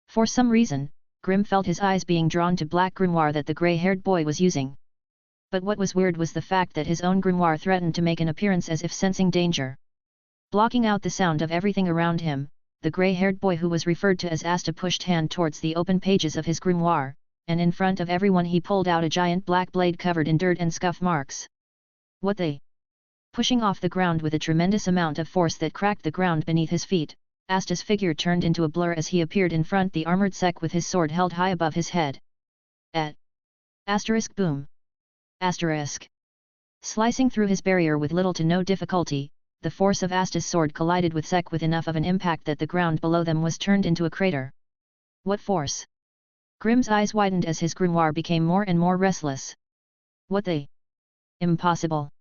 For some reason, Grimm felt his eyes being drawn to black grimoire that the grey-haired boy was using. But what was weird was the fact that his own grimoire threatened to make an appearance as if sensing danger. Blocking out the sound of everything around him, the grey-haired boy who was referred to as Asta pushed hand towards the open pages of his grimoire, and in front of everyone he pulled out a giant black blade covered in dirt and scuff marks. What the? Pushing off the ground with a tremendous amount of force that cracked the ground beneath his feet, Asta's figure turned into a blur as he appeared in front the armored Sek with his sword held high above his head. Asterisk boom. Asterisk. Slicing through his barrier with little to no difficulty, the force of Asta's sword collided with Sek with enough of an impact that the ground below them was turned into a crater. What force? Grimm's eyes widened as his grimoire became more and more restless. What the? Impossible.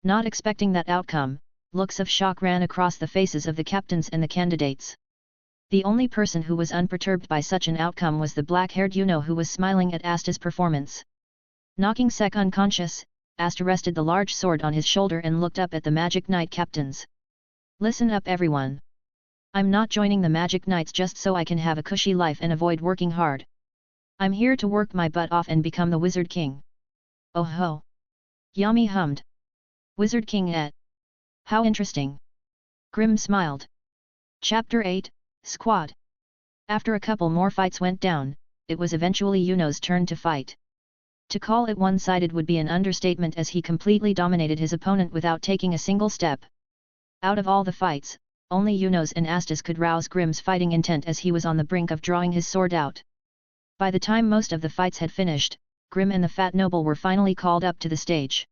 Not expecting that outcome, looks of shock ran across the faces of the captains and the candidates. The only person who was unperturbed by such an outcome was the black-haired Yuno who was smiling at Asta's performance. Knocking Sek unconscious, Asta rested the large sword on his shoulder and looked up at the Magic Knight captains. Listen up everyone. I'm not joining the Magic Knights just so I can have a cushy life and avoid working hard. I'm here to work my butt off and become the Wizard King. Oh ho! Yami hummed. Wizard King How interesting. Grimm smiled. Chapter 8, Squad. After a couple more fights went down, it was eventually Yuno's turn to fight. To call it one-sided would be an understatement as he completely dominated his opponent without taking a single step. Out of all the fights, only Yuno's and Asta's could rouse Grimm's fighting intent as he was on the brink of drawing his sword out. By the time most of the fights had finished, Grimm and the fat noble were finally called up to the stage.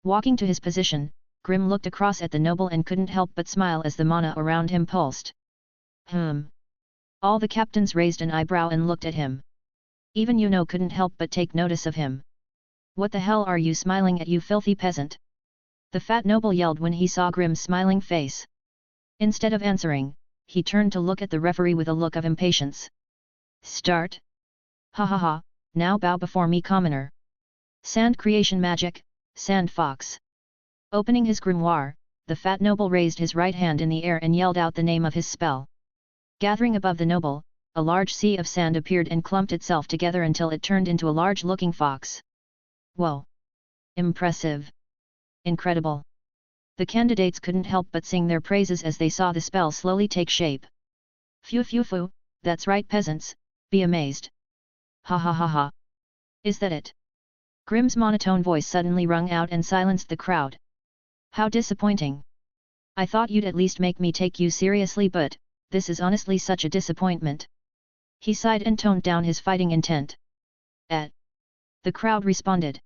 Walking to his position, Grimm looked across at the noble and couldn't help but smile as the mana around him pulsed. All the captains raised an eyebrow and looked at him. Even Yuno couldn't help but take notice of him. What the hell are you smiling at, you filthy peasant? The fat noble yelled when he saw Grimm's smiling face. Instead of answering, he turned to look at the referee with a look of impatience. Start? Ha ha ha, now bow before me, commoner. Sand creation magic, Sand Fox. Opening his grimoire, the fat noble raised his right hand in the air and yelled out the name of his spell. Gathering above the noble, a large sea of sand appeared and clumped itself together until it turned into a large-looking fox. Whoa! Impressive! Incredible! The candidates couldn't help but sing their praises as they saw the spell slowly take shape. Phew phew phew, that's right peasants, be amazed. Ha ha ha ha! Is that it? Grimm's monotone voice suddenly rung out and silenced the crowd. How disappointing. I thought you'd at least make me take you seriously, but this is honestly such a disappointment. He sighed and toned down his fighting intent. The crowd responded.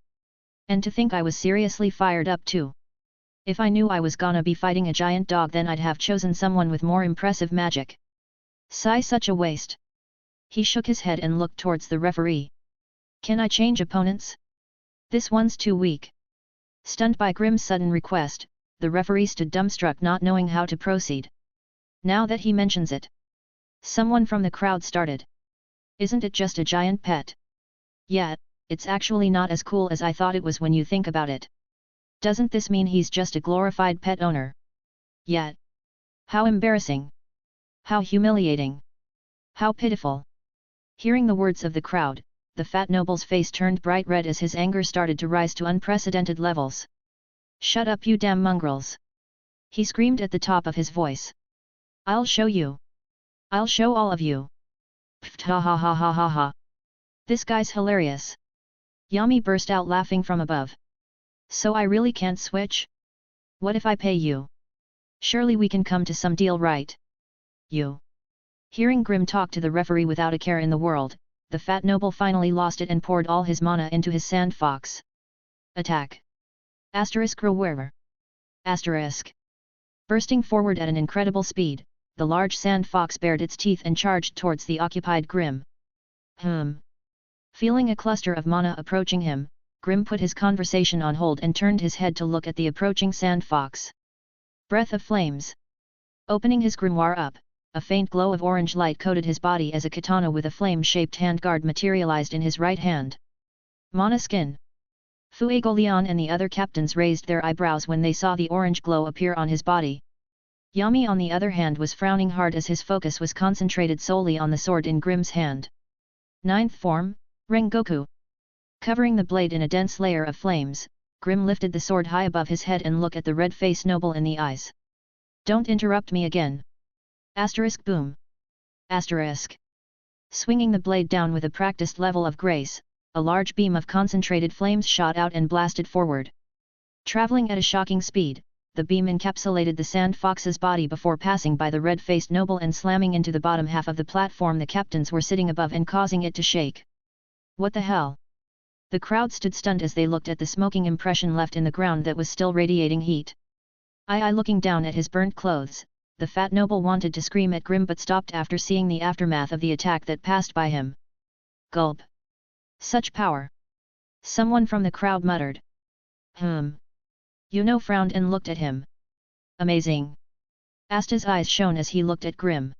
And to think I was seriously fired up too. If I knew I was gonna be fighting a giant dog, then I'd have chosen someone with more impressive magic. Sigh, such a waste. He shook his head and looked towards the referee. Can I change opponents? This one's too weak. Stunned by Grimm's sudden request, the referee stood dumbstruck, not knowing how to proceed. Now that he mentions it. Someone from the crowd started. Isn't it just a giant pet? Yeah, it's actually not as cool as I thought it was when you think about it. Doesn't this mean he's just a glorified pet owner? Yeah. How embarrassing. How humiliating. How pitiful. Hearing the words of the crowd, the fat noble's face turned bright red as his anger started to rise to unprecedented levels. Shut up, you damn mongrels! He screamed at the top of his voice. I'll show you. I'll show all of you. Pfft, ha ha ha ha ha ha. This guy's hilarious. Yami burst out laughing from above. So I really can't switch? What if I pay you? Surely we can come to some deal, right? You. Hearing Grimm talk to the referee without a care in the world, the fat noble finally lost it and poured all his mana into his sand fox. Attack! Rower! Asterisk. Bursting forward at an incredible speed, the large sand fox bared its teeth and charged towards the occupied Grimm. Feeling a cluster of mana approaching him, Grimm put his conversation on hold and turned his head to look at the approaching sand fox. Breath of flames. Opening his grimoire up, a faint glow of orange light coated his body as a katana with a flame-shaped handguard materialized in his right hand. Mana skin. Fuegoleon and the other captains raised their eyebrows when they saw the orange glow appear on his body. Yami on the other hand was frowning hard as his focus was concentrated solely on the sword in Grimm's hand. Ninth form, Rengoku. Covering the blade in a dense layer of flames, Grimm lifted the sword high above his head and looked at the red-faced noble in the eyes. Don't interrupt me again. Asterisk boom. Asterisk. Swinging the blade down with a practiced level of grace, a large beam of concentrated flames shot out and blasted forward. Traveling at a shocking speed, the beam encapsulated the sand fox's body before passing by the red-faced noble and slamming into the bottom half of the platform the captains were sitting above and causing it to shake. What the hell? The crowd stood stunned as they looked at the smoking impression left in the ground that was still radiating heat. Looking down at his burnt clothes, the fat noble wanted to scream at Grimm but stopped after seeing the aftermath of the attack that passed by him. Gulp. Such power. Someone from the crowd muttered. Yuno frowned and looked at him. Amazing. Asta's eyes shone as he looked at Grimm.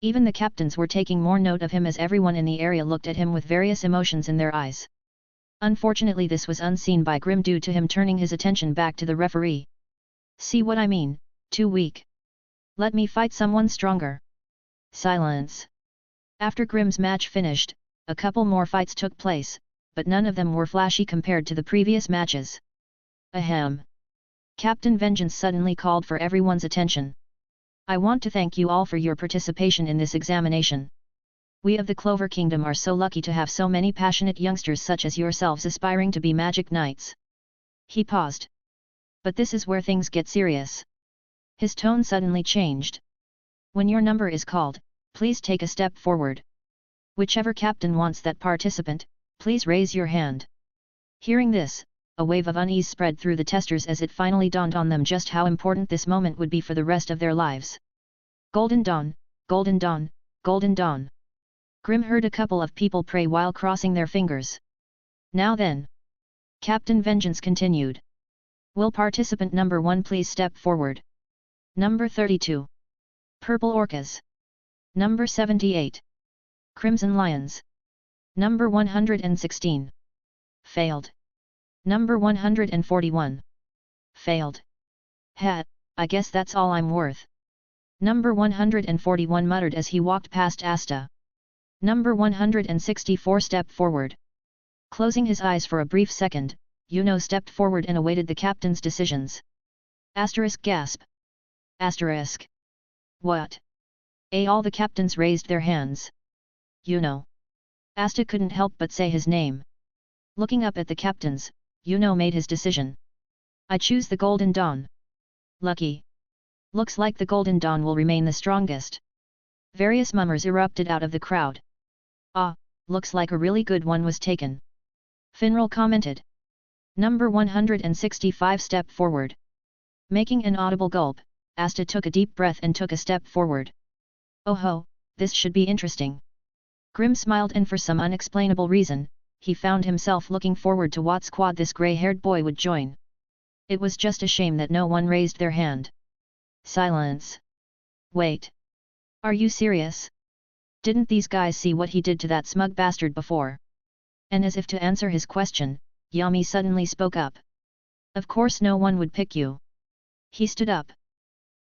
Even the captains were taking more note of him as everyone in the area looked at him with various emotions in their eyes. Unfortunately, this was unseen by Grimm due to him turning his attention back to the referee. See what I mean? Too weak. Let me fight someone stronger. Silence. After Grimm's match finished, a couple more fights took place, but none of them were flashy compared to the previous matches. Ahem. Captain Vengeance suddenly called for everyone's attention. I want to thank you all for your participation in this examination. We of the Clover Kingdom are so lucky to have so many passionate youngsters such as yourselves aspiring to be magic knights. He paused. But this is where things get serious. His tone suddenly changed. When your number is called, please take a step forward. Whichever captain wants that participant, please raise your hand. Hearing this, a wave of unease spread through the testers as it finally dawned on them just how important this moment would be for the rest of their lives. Golden Dawn, Golden Dawn, Golden Dawn. Grimm heard a couple of people pray while crossing their fingers. Now then. Captain Vengeance continued. Will participant number 1 please step forward? Number 32. Purple Orcas. Number 78. Crimson Lions. Number 116. Failed. Number 141. Failed. I guess that's all I'm worth. Number 141 muttered as he walked past Asta. Number 164 stepped forward. Closing his eyes for a brief second, Yuno stepped forward and awaited the captain's decisions. Asterisk gasp. Asterisk. What? All the captains raised their hands. Yuno. Asta couldn't help but say his name. Looking up at the captains, Yuno made his decision. I choose the Golden Dawn. Lucky. Looks like the Golden Dawn will remain the strongest. Various mummers erupted out of the crowd. Ah, looks like a really good one was taken. Finral commented. Number 165 Step forward. Making an audible gulp, Asta took a deep breath and took a step forward. Oh ho, this should be interesting. Grimm smiled, and for some unexplainable reason, he found himself looking forward to what squad this grey-haired boy would join. It was just a shame that no one raised their hand. Silence. Wait. Are you serious? Didn't these guys see what he did to that smug bastard before? And as if to answer his question, Yami suddenly spoke up. Of course no one would pick you. He stood up.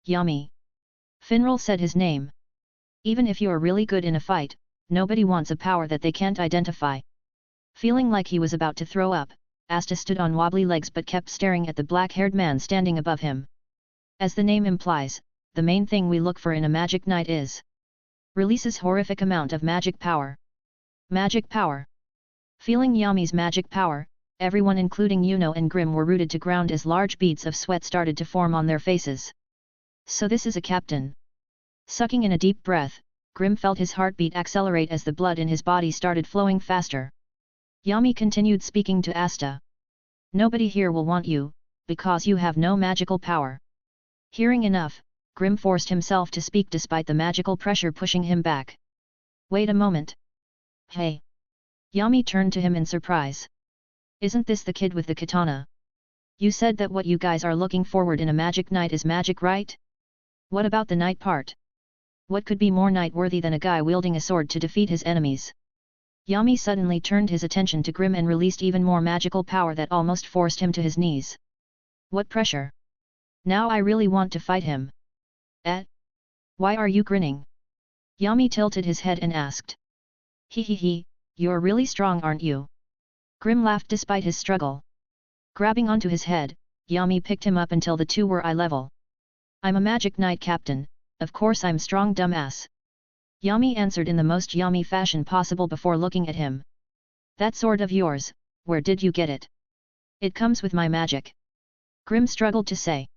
Yami. Finral said his name. Even if you're really good in a fight, nobody wants a power that they can't identify. Feeling like he was about to throw up, Asta stood on wobbly legs but kept staring at the black-haired man standing above him. As the name implies, the main thing we look for in a magic knight is releases horrific amount of magic power. Magic power. Feeling Yami's magic power, everyone including Yuno and Grimm were rooted to ground as large beads of sweat started to form on their faces. So this is a captain. Sucking in a deep breath, Grimm felt his heartbeat accelerate as the blood in his body started flowing faster. Yami continued speaking to Asta. Nobody here will want you, because you have no magical power. Hearing enough, Grimm forced himself to speak despite the magical pressure pushing him back. Wait a moment. Hey. Yami turned to him in surprise. Isn't this the kid with the katana? You said that what you guys are looking forward in a magic knight is magic, right? What about the knight part? What could be more knight-worthy than a guy wielding a sword to defeat his enemies? Yami suddenly turned his attention to Grimm and released even more magical power that almost forced him to his knees. What pressure! Now I really want to fight him. Why are you grinning? Yami tilted his head and asked. He, you're really strong, aren't you? Grimm laughed despite his struggle. Grabbing onto his head, Yami picked him up until the two were eye level. I'm a magic knight, captain, of course I'm strong, dumbass. Yami answered in the most Yami fashion possible before looking at him. That sword of yours, where did you get it? It comes with my magic. Grimm struggled to say.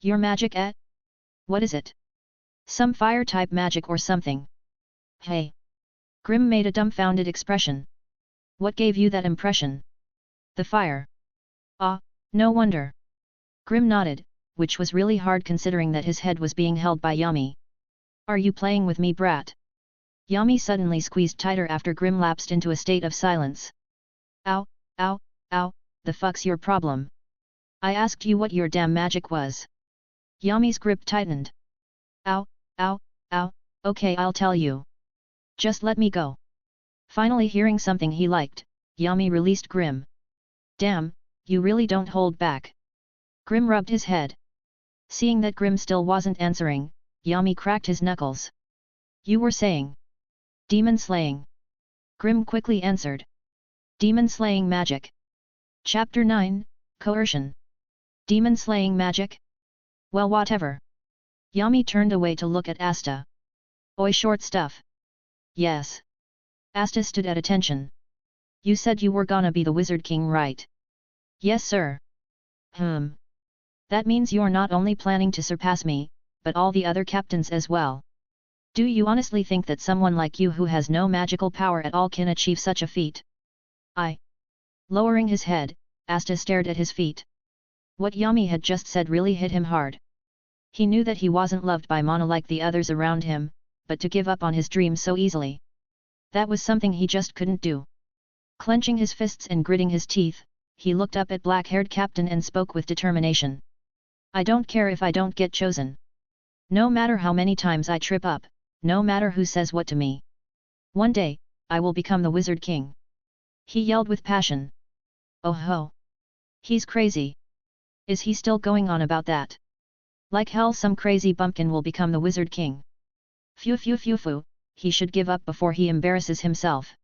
Your magic, What is it? Some fire-type magic or something? Hey. Grimm made a dumbfounded expression. What gave you that impression? The fire. Ah, no wonder. Grimm nodded, which was really hard considering that his head was being held by Yami. Are you playing with me, brat? Yami suddenly squeezed tighter after Grimm lapsed into a state of silence. Ow, the fuck's your problem? I asked you what your damn magic was. Yami's grip tightened. Ow, okay, I'll tell you. Just let me go. Finally hearing something he liked, Yami released Grimm. Damn, you really don't hold back. Grimm rubbed his head. Seeing that Grimm still wasn't answering, Yami cracked his knuckles. You were saying? Demon slaying. Grimm quickly answered. Demon slaying magic. Chapter 9, Coercion. Demon slaying magic? Well, whatever. Yami turned away to look at Asta. Oi, short stuff. Yes. Asta stood at attention. You said you were gonna be the Wizard King, right? Yes, sir. That means you're not only planning to surpass me, but all the other captains as well. Do you honestly think that someone like you who has no magical power at all can achieve such a feat? Lowering his head, Asta stared at his feet. What Yami had just said really hit him hard. He knew that he wasn't loved by Mana like the others around him, but to give up on his dream so easily. That was something he just couldn't do. Clenching his fists and gritting his teeth, he looked up at black-haired captain and spoke with determination. I don't care if I don't get chosen. No matter how many times I trip up, no matter who says what to me. One day, I will become the Wizard King. He yelled with passion. Oh ho! He's crazy. Is he still going on about that? Like hell some crazy bumpkin will become the Wizard King. Phew, he should give up before he embarrasses himself.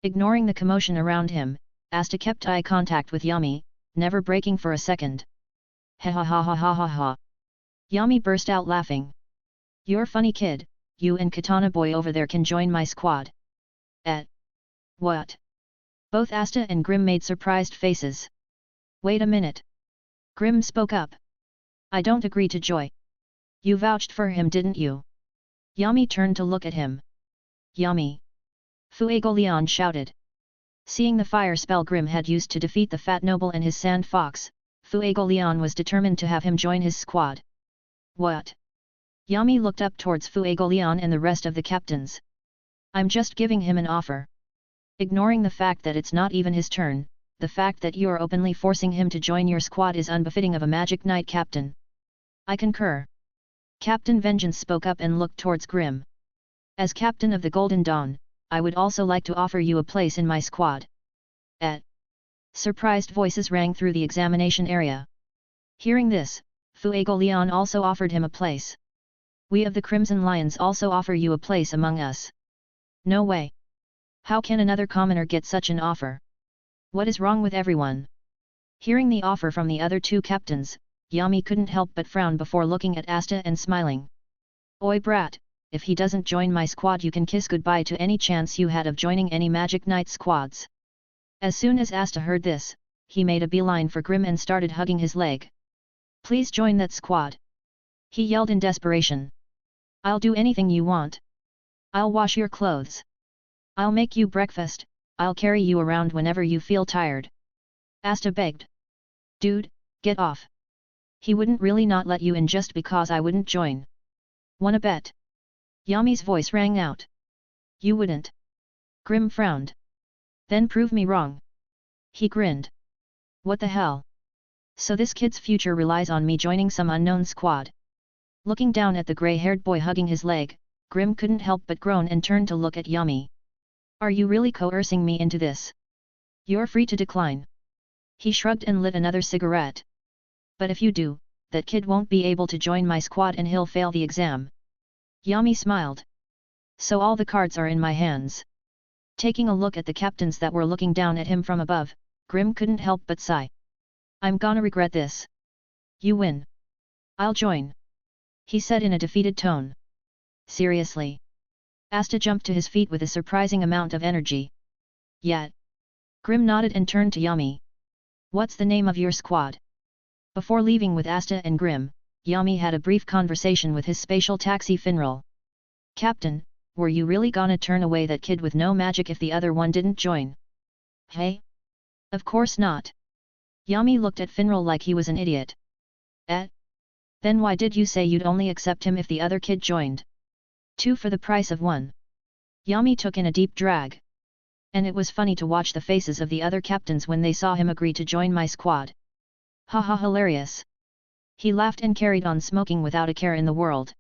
Ignoring the commotion around him, Asta kept eye contact with Yami, never breaking for a second. Ha ha ha ha ha ha ha. Yami burst out laughing. You're funny, kid, you and Katana Boy over there can join my squad. What? Both Asta and Grim made surprised faces. Wait a minute. Grim spoke up. I don't agree to Joy. You vouched for him, didn't you? Yami turned to look at him. Yami! Fuegoleon shouted. Seeing the fire spell Grim had used to defeat the fat noble and his sand fox, Fuegoleon was determined to have him join his squad. What? Yami looked up towards Fuegoleon and the rest of the captains. I'm just giving him an offer. Ignoring the fact that it's not even his turn, the fact that you're openly forcing him to join your squad is unbefitting of a Magic Knight captain. I concur. Captain Vengeance spoke up and looked towards Grim. As captain of the Golden Dawn, I would also like to offer you a place in my squad. Surprised voices rang through the examination area. Hearing this, Fuegoleon also offered him a place. We of the Crimson Lions also offer you a place among us. No way. How can another commoner get such an offer? What is wrong with everyone? Hearing the offer from the other two captains, Yami couldn't help but frown before looking at Asta and smiling. Oi brat, if he doesn't join my squad you can kiss goodbye to any chance you had of joining any Magic Knight squads. As soon as Asta heard this, he made a beeline for Grim and started hugging his leg. Please join that squad. He yelled in desperation. I'll do anything you want. I'll wash your clothes. I'll make you breakfast, I'll carry you around whenever you feel tired. Asta begged. Dude, get off. He wouldn't really not let you in just because I wouldn't join. Wanna bet? Yami's voice rang out. You wouldn't. Grim frowned. Then prove me wrong. He grinned. What the hell? So this kid's future relies on me joining some unknown squad. Looking down at the grey-haired boy hugging his leg, Grim couldn't help but groan and turned to look at Yami. Are you really coercing me into this? You're free to decline. He shrugged and lit another cigarette. But if you do, that kid won't be able to join my squad and he'll fail the exam. Yami smiled. So all the cards are in my hands. Taking a look at the captains that were looking down at him from above, Grim couldn't help but sigh. I'm gonna regret this. You win. I'll join. He said in a defeated tone. Seriously? Asta jumped to his feet with a surprising amount of energy. Yet. Grim nodded and turned to Yami. What's the name of your squad? Before leaving with Asta and Grim, Yami had a brief conversation with his spatial taxi Finral. Captain, were you really gonna turn away that kid with no magic if the other one didn't join? Hey? Of course not. Yami looked at Finral like he was an idiot. Then why did you say you'd only accept him if the other kid joined? 2 for the price of 1. Yami took in a deep drag. And it was funny to watch the faces of the other captains when they saw him agree to join my squad. Haha, hilarious. He laughed and carried on smoking without a care in the world.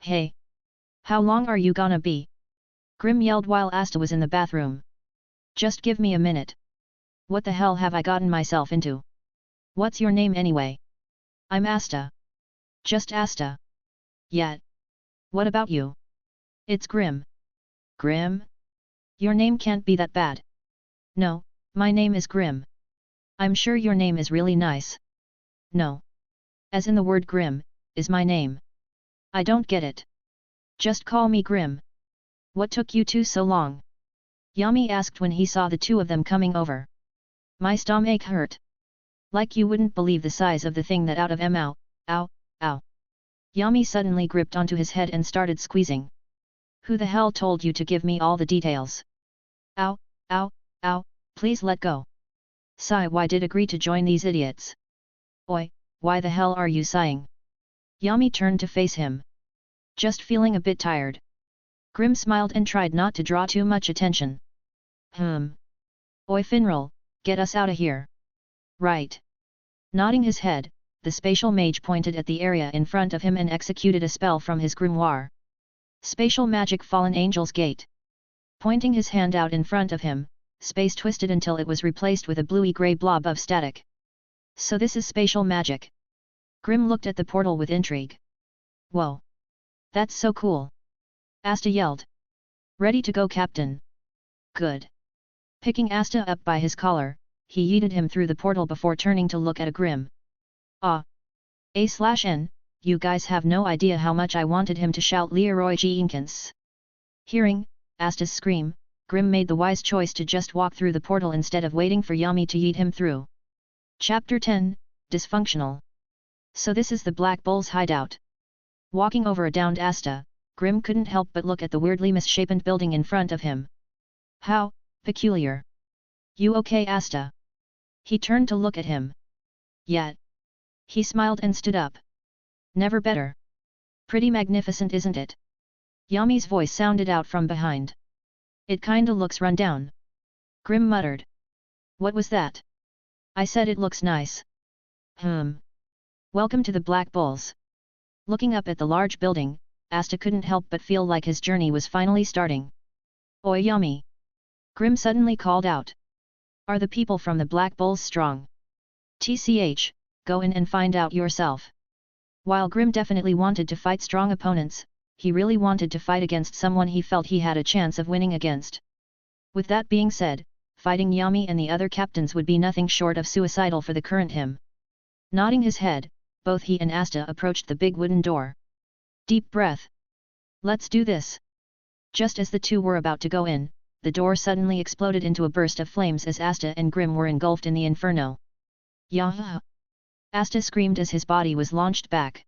Hey! How long are you gonna be? Grim yelled while Asta was in the bathroom. Just give me a minute. What the hell have I gotten myself into? What's your name anyway? I'm Asta. Just Asta. Yet. What about you? It's Grim. Grim? Your name can't be that bad. No, my name is Grim. I'm sure your name is really nice. No. As in the word Grim, is my name. I don't get it. Just call me Grim. What took you two so long? Yami asked when he saw the two of them coming over. My stomach hurt. Like you wouldn't believe the size of the thing that out of ow, ow, ow. Yami suddenly gripped onto his head and started squeezing. Who the hell told you to give me all the details? Ow, ow, ow, please let go. Sigh, why did agree to join these idiots? Oi, why the hell are you sighing? Yami turned to face him. Just feeling a bit tired. Grim smiled and tried not to draw too much attention. Oi Finral, get us out of here. Right. Nodding his head, the spatial mage pointed at the area in front of him and executed a spell from his grimoire. Spatial magic Fallen Angel's Gate. Pointing his hand out in front of him, space twisted until it was replaced with a bluey-grey blob of static. So this is spatial magic. Grim looked at the portal with intrigue. Whoa! That's so cool! Asta yelled. Ready to go, Captain. Good. Picking Asta up by his collar, he yeeted him through the portal before turning to look at a Grim. A/N, you guys have no idea how much I wanted him to shout Leroy Jenkins. Hearing Asta's scream, Grim made the wise choice to just walk through the portal instead of waiting for Yami to yeet him through. Chapter 10, Dysfunctional. So this is the Black Bull's hideout. Walking over a downed Asta, Grim couldn't help but look at the weirdly misshapen building in front of him. How peculiar. You okay, Asta? He turned to look at him. Yeah. He smiled and stood up. Never better. Pretty magnificent, isn't it? Yami's voice sounded out from behind. It kinda looks run down. Grim muttered. What was that? I said it looks nice. Welcome to the Black Bulls. Looking up at the large building, Asta couldn't help but feel like his journey was finally starting. Oi Yami! Grim suddenly called out. Are the people from the Black Bulls strong? TCH, go in and find out yourself. While Grim definitely wanted to fight strong opponents, he really wanted to fight against someone he felt he had a chance of winning against. With that being said, fighting Yami and the other captains would be nothing short of suicidal for the current him. Nodding his head, both he and Asta approached the big wooden door. Deep breath. Let's do this. Just as the two were about to go in, the door suddenly exploded into a burst of flames as Asta and Grim were engulfed in the inferno. Yah! Asta screamed as his body was launched back.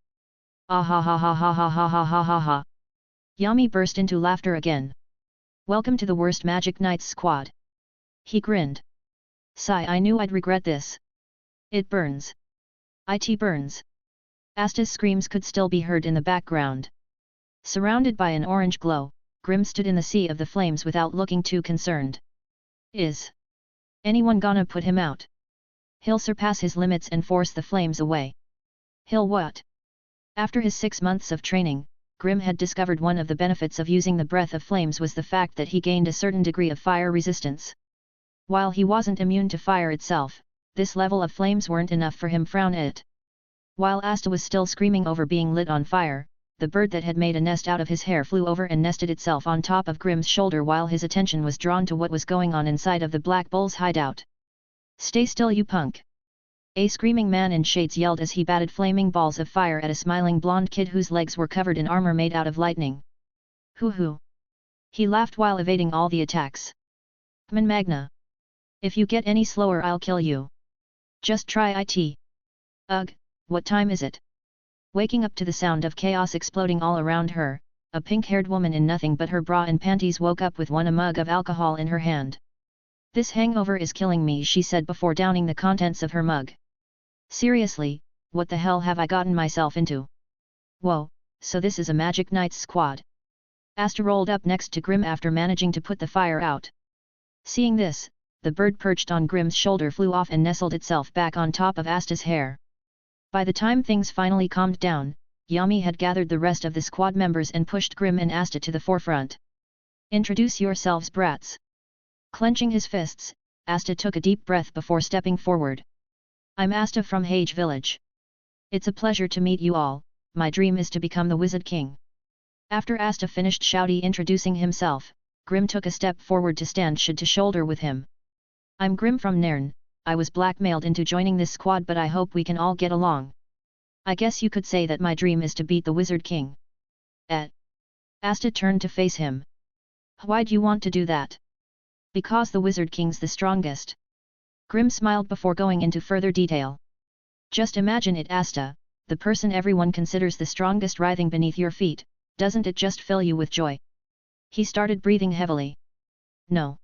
Ah ha ha ha ha ha ha ha ha ha ha. Yami burst into laughter again. Welcome to the worst Magic Knights squad. He grinned. Sigh, I knew I'd regret this. It burns. It burns. Asta's screams could still be heard in the background. Surrounded by an orange glow, Grim stood in the sea of the flames without looking too concerned. Is anyone gonna put him out? He'll surpass his limits and force the flames away. He'll what? After his 6 months of training, Grim had discovered one of the benefits of using the breath of flames was the fact that he gained a certain degree of fire resistance. While he wasn't immune to fire itself, this level of flames weren't enough for him. Frown it. While Asta was still screaming over being lit on fire, the bird that had made a nest out of his hair flew over and nested itself on top of Grim's shoulder while his attention was drawn to what was going on inside of the Black Bull's hideout. Stay still, you punk! A screaming man in shades yelled as he batted flaming balls of fire at a smiling blonde kid whose legs were covered in armor made out of lightning. Hoo! He laughed while evading all the attacks. Kman Magna! If you get any slower I'll kill you. Just try it. Ugh, what time is it? Waking up to the sound of chaos exploding all around her, a pink-haired woman in nothing but her bra and panties woke up with a mug of alcohol in her hand. This hangover is killing me, she said before downing the contents of her mug. Seriously, what the hell have I gotten myself into? Whoa, so this is a Magic Knights squad. Asta rolled up next to Grim after managing to put the fire out. Seeing this, the bird perched on Grim's shoulder flew off and nestled itself back on top of Asta's hair. By the time things finally calmed down, Yami had gathered the rest of the squad members and pushed Grim and Asta to the forefront. Introduce yourselves, brats. Clenching his fists, Asta took a deep breath before stepping forward. I'm Asta from Hage Village. It's a pleasure to meet you all, my dream is to become the Wizard King. After Asta finished shouty introducing himself, Grim took a step forward to stand shoulder to shoulder with him. I'm Grim from Nairn. I was blackmailed into joining this squad, but I hope we can all get along. I guess you could say that my dream is to beat the Wizard King. Asta turned to face him. Why'd you want to do that? Because the Wizard King's the strongest. Grim smiled before going into further detail. Just imagine it, Asta, the person everyone considers the strongest writhing beneath your feet, doesn't it just fill you with joy? He started breathing heavily. No.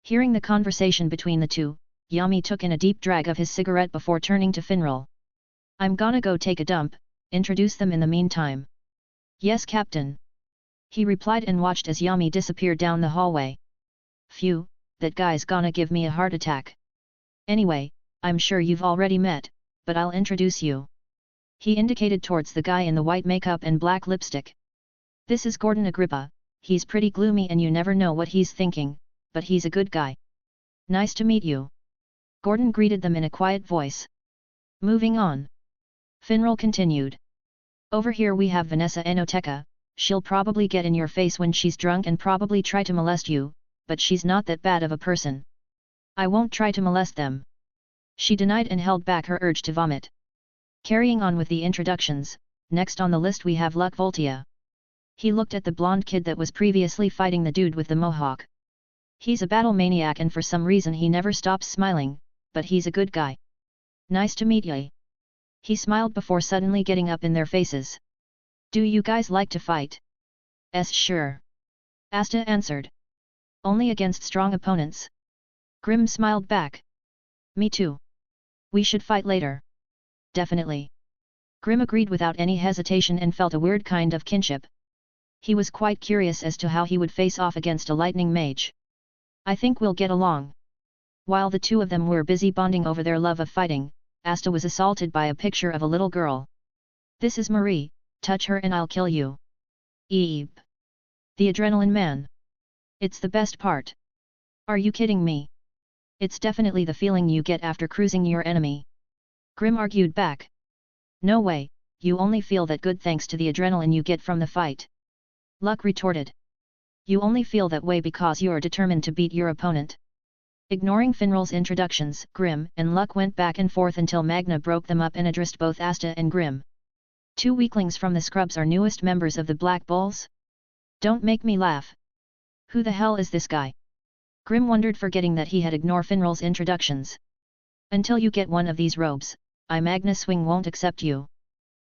Hearing the conversation between the two, Yami took in a deep drag of his cigarette before turning to Finral. I'm gonna go take a dump, introduce them in the meantime. Yes, Captain. He replied and watched as Yami disappeared down the hallway. Phew, that guy's gonna give me a heart attack. Anyway, I'm sure you've already met, but I'll introduce you. He indicated towards the guy in the white makeup and black lipstick. This is Gordon Agrippa. He's pretty gloomy and you never know what he's thinking, but he's a good guy. Nice to meet you. Gordon greeted them in a quiet voice. Moving on. Finral continued. Over here we have Vanessa Enoteca. She'll probably get in your face when she's drunk and probably try to molest you, but she's not that bad of a person. I won't try to molest them. She denied and held back her urge to vomit. Carrying on with the introductions, next on the list we have Luck Voltia. He looked at the blonde kid that was previously fighting the dude with the mohawk. He's a battle maniac and for some reason he never stops smiling, but he's a good guy. Nice to meet ya. He smiled before suddenly getting up in their faces. Do you guys like to fight? Sure. Asta answered. Only against strong opponents. Grimm smiled back. Me too. We should fight later. Definitely. Grimm agreed without any hesitation and felt a weird kind of kinship. He was quite curious as to how he would face off against a lightning mage. I think we'll get along. While the two of them were busy bonding over their love of fighting, Asta was assaulted by a picture of a little girl. This is Marie, touch her and I'll kill you. Eep. The adrenaline man. It's the best part. Are you kidding me? It's definitely the feeling you get after cruising your enemy. Grimm argued back. No way, you only feel that good thanks to the adrenaline you get from the fight. Luck retorted. You only feel that way because you're determined to beat your opponent. Ignoring Finral's introductions, Grimm and Luck went back and forth until Magna broke them up and addressed both Asta and Grimm. Two weaklings from the scrubs are newest members of the Black Bulls? Don't make me laugh. Who the hell is this guy? Grimm wondered, forgetting that he had ignored Finral's introductions. Until you get one of these robes, Magna Swing won't accept you.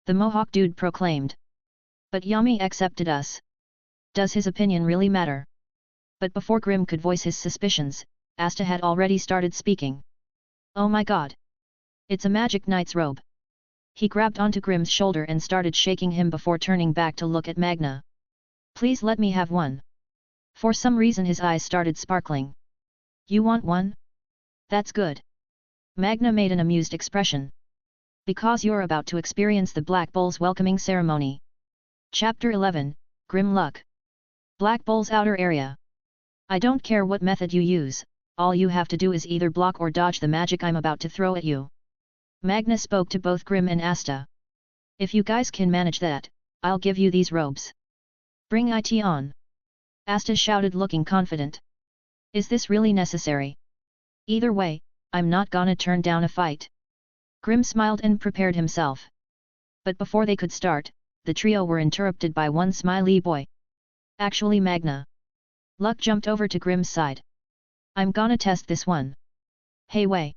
The Mohawk dude proclaimed. But Yami accepted us. Does his opinion really matter? But before Grimm could voice his suspicions, Asta had already started speaking. Oh my god! It's a Magic Knight's robe. He grabbed onto Grimm's shoulder and started shaking him before turning back to look at Magna. Please let me have one. For some reason his eyes started sparkling. You want one? That's good. Magna made an amused expression. Because you're about to experience the Black Bull's welcoming ceremony. Chapter 11, Grim Luck. Black Bull's outer area. I don't care what method you use, all you have to do is either block or dodge the magic I'm about to throw at you. Magna spoke to both Grimm and Asta. If you guys can manage that, I'll give you these robes. Bring it on. Asta shouted, looking confident. Is this really necessary? Either way, I'm not gonna turn down a fight. Grimm smiled and prepared himself. But before they could start, the trio were interrupted by one smiley boy. Actually Magna. Luck jumped over to Grimm's side. I'm gonna test this one. Hey way.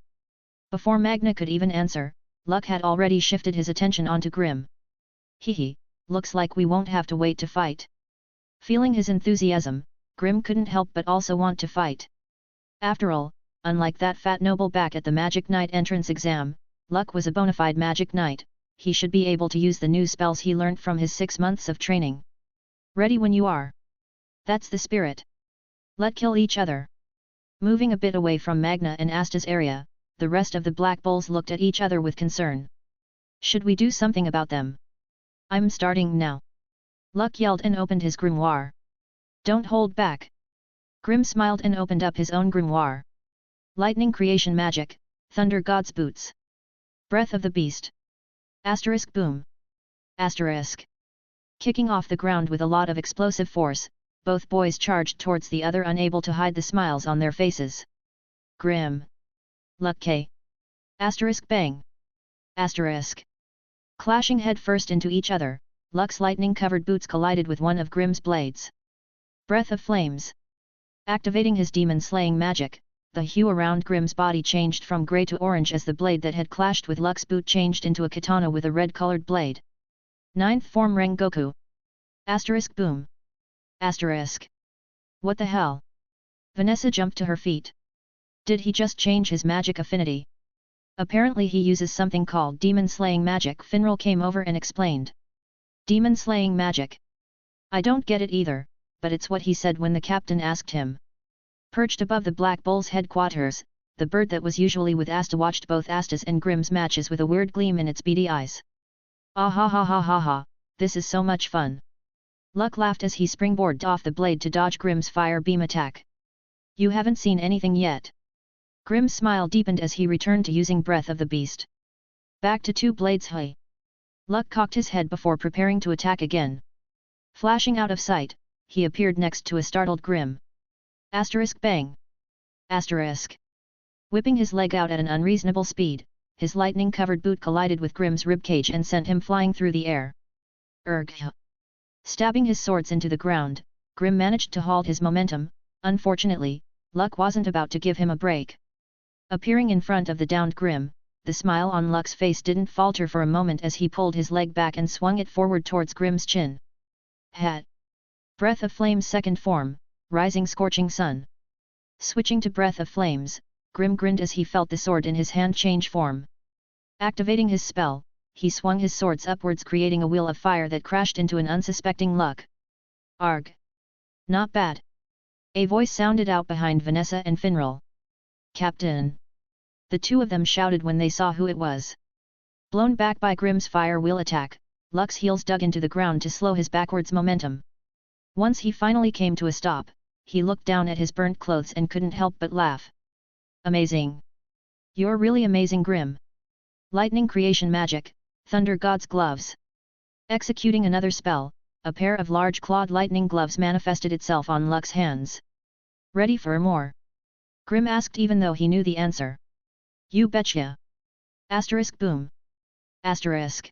Before Magna could even answer, Luck had already shifted his attention onto Grimm. Hehe, looks like we won't have to wait to fight. Feeling his enthusiasm, Grimm couldn't help but also want to fight. After all, unlike that fat noble back at the Magic Knight entrance exam, Luck was a bona fide Magic Knight, he should be able to use the new spells he learned from his 6 months of training. Ready when you are. That's the spirit. Let's kill each other. Moving a bit away from Magna and Asta's area, the rest of the Black Bulls looked at each other with concern. Should we do something about them? I'm starting now. Luck yelled and opened his grimoire. Don't hold back. Grimm smiled and opened up his own grimoire. Lightning creation magic, Thunder God's boots. Breath of the beast. Asterisk boom. Asterisk. Kicking off the ground with a lot of explosive force, both boys charged towards the other, unable to hide the smiles on their faces. Grimm. Luck K. Asterisk bang. Asterisk. Clashing head first into each other, Luck's lightning-covered boots collided with one of Grimm's blades. Breath of flames. Activating his demon-slaying magic, the hue around Grimm's body changed from grey to orange as the blade that had clashed with Luck's boot changed into a katana with a red-colored blade. Ninth form Rengoku. Asterisk boom. Asterisk. What the hell? Vanessa jumped to her feet. Did he just change his magic affinity? Apparently he uses something called demon-slaying magic. Finral came over and explained. Demon-slaying magic. I don't get it either, but it's what he said when the captain asked him. Perched above the Black Bull's headquarters, the bird that was usually with Asta watched both Asta's and Grimm's matches with a weird gleam in its beady eyes. Ah ha ha ha ha ha, this is so much fun. Luck laughed as he springboarded off the blade to dodge Grimm's fire beam attack. You haven't seen anything yet. Grimm's smile deepened as he returned to using Breath of the Beast. Back to two blades. Hey. Luck cocked his head before preparing to attack again. Flashing out of sight, he appeared next to a startled Grimm. Asterisk bang. Asterisk. Whipping his leg out at an unreasonable speed, his lightning-covered boot collided with Grimm's ribcage and sent him flying through the air. Erg. Stabbing his swords into the ground, Grimm managed to halt his momentum. Unfortunately, Luck wasn't about to give him a break. Appearing in front of the downed Grim, the smile on Luck's face didn't falter for a moment as he pulled his leg back and swung it forward towards Grim's chin. Het! Breath of Flame's second form, Rising Scorching Sun. Switching to Breath of Flames, Grim grinned as he felt the sword in his hand change form. Activating his spell, he swung his swords upwards, creating a wheel of fire that crashed into an unsuspecting Luck. Arg! Not bad. A voice sounded out behind Vanessa and Finral. Captain! The two of them shouted when they saw who it was. Blown back by Grim's fire wheel attack, Luck's heels dug into the ground to slow his backwards momentum. Once he finally came to a stop, he looked down at his burnt clothes and couldn't help but laugh. Amazing! You're really amazing, Grim! Lightning creation magic, Thunder God's gloves. Executing another spell, a pair of large clawed lightning gloves manifested itself on Luck's hands. Ready for more? Grim asked even though he knew the answer. You betcha! Asterisk boom! Asterisk!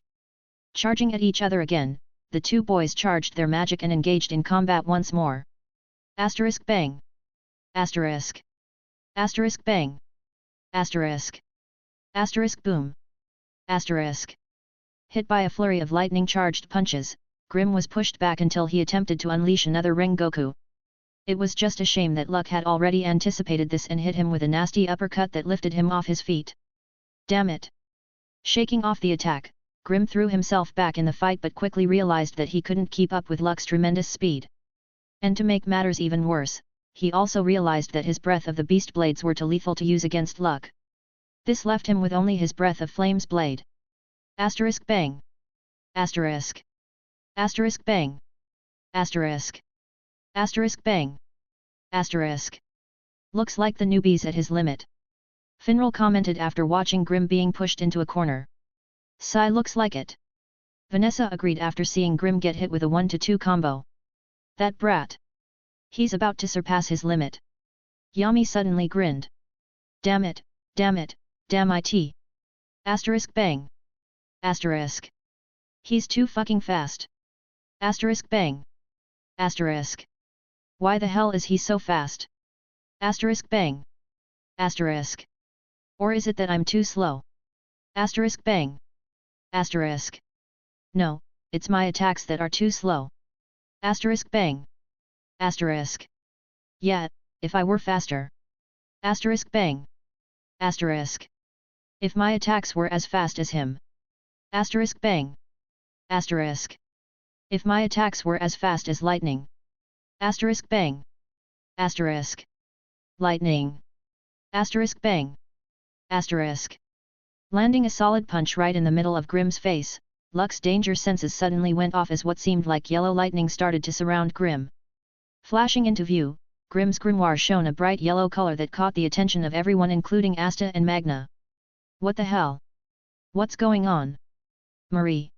Charging at each other again, the two boys charged their magic and engaged in combat once more. Asterisk bang! Asterisk! Asterisk bang! Asterisk! Asterisk boom! Asterisk! Hit by a flurry of lightning-charged punches, Grim was pushed back until he attempted to unleash another Rengoku. It was just a shame that Luck had already anticipated this and hit him with a nasty uppercut that lifted him off his feet. Damn it! Shaking off the attack, Grim threw himself back in the fight but quickly realized that he couldn't keep up with Luck's tremendous speed. And to make matters even worse, he also realized that his Breath of the Beast blades were too lethal to use against Luck. This left him with only his Breath of Flames blade. Asterisk bang! Asterisk! Asterisk bang! Asterisk! Asterisk bang! Asterisk! Looks like the newbie's at his limit. Finral commented after watching Grim being pushed into a corner. Sigh, looks like it. Vanessa agreed after seeing Grim get hit with a 1-2 combo. That brat! He's about to surpass his limit. Yami suddenly grinned. Damn it, damn it, damn it! Asterisk bang! Asterisk! He's too fucking fast! Asterisk bang! Asterisk! Why the hell is he so fast? Asterisk bang! Asterisk! Or is it that I'm too slow? Asterisk bang! Asterisk! No, it's my attacks that are too slow. Asterisk bang! Asterisk! Yeah, if I were faster. Asterisk bang! Asterisk! If my attacks were as fast as him. Asterisk bang! Asterisk! If my attacks were as fast as lightning. Asterisk bang! Asterisk! Lightning! Asterisk bang! Asterisk! Landing a solid punch right in the middle of Grim's face, Luck's danger senses suddenly went off as what seemed like yellow lightning started to surround Grim. Flashing into view, Grim's grimoire shone a bright yellow color that caught the attention of everyone including Asta and Magna. What the hell? What's going on? Marie!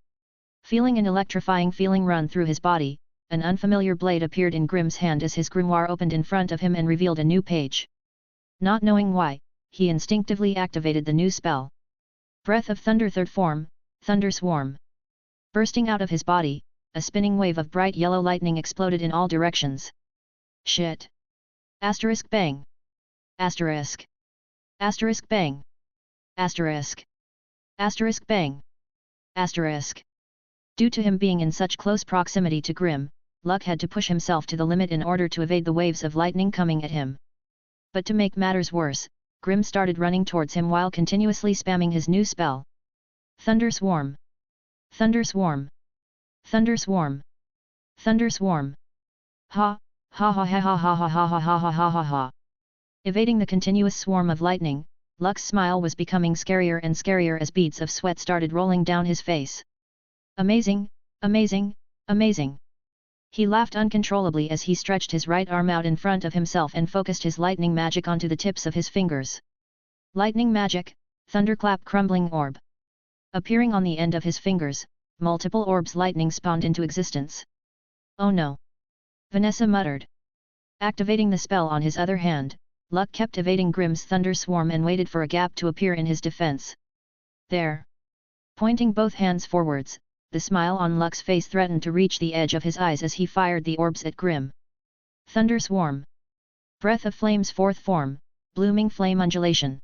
Feeling an electrifying feeling run through his body, an unfamiliar blade appeared in Grim's hand as his grimoire opened in front of him and revealed a new page. Not knowing why, he instinctively activated the new spell. Breath of Thunder third form, Thunder Swarm. Bursting out of his body, a spinning wave of bright yellow lightning exploded in all directions. Shit! Asterisk bang! Asterisk! Asterisk bang! Asterisk! Asterisk bang! Asterisk! Due to him being in such close proximity to Grim, Luck had to push himself to the limit in order to evade the waves of lightning coming at him. But to make matters worse, Grim started running towards him while continuously spamming his new spell. Thunder Swarm! Thunder Swarm! Thunder Swarm! Thunder Swarm! Ha! Ha ha ha ha ha ha ha ha ha ha ha ha! Evading the continuous swarm of lightning, Luck's smile was becoming scarier and scarier as beads of sweat started rolling down his face. Amazing! Amazing! Amazing! He laughed uncontrollably as he stretched his right arm out in front of himself and focused his lightning magic onto the tips of his fingers. Lightning magic, Thunderclap Crumbling Orb. Appearing on the end of his fingers, multiple orbs lightning spawned into existence. Oh no! Vanessa muttered. Activating the spell on his other hand, Luck kept evading Grim's Thunder Swarm and waited for a gap to appear in his defense. There! Pointing both hands forwards, the smile on Luck's face threatened to reach the edge of his eyes as he fired the orbs at Grim. Thunder Swarm! Breath of Flame's fourth form, Blooming Flame Undulation.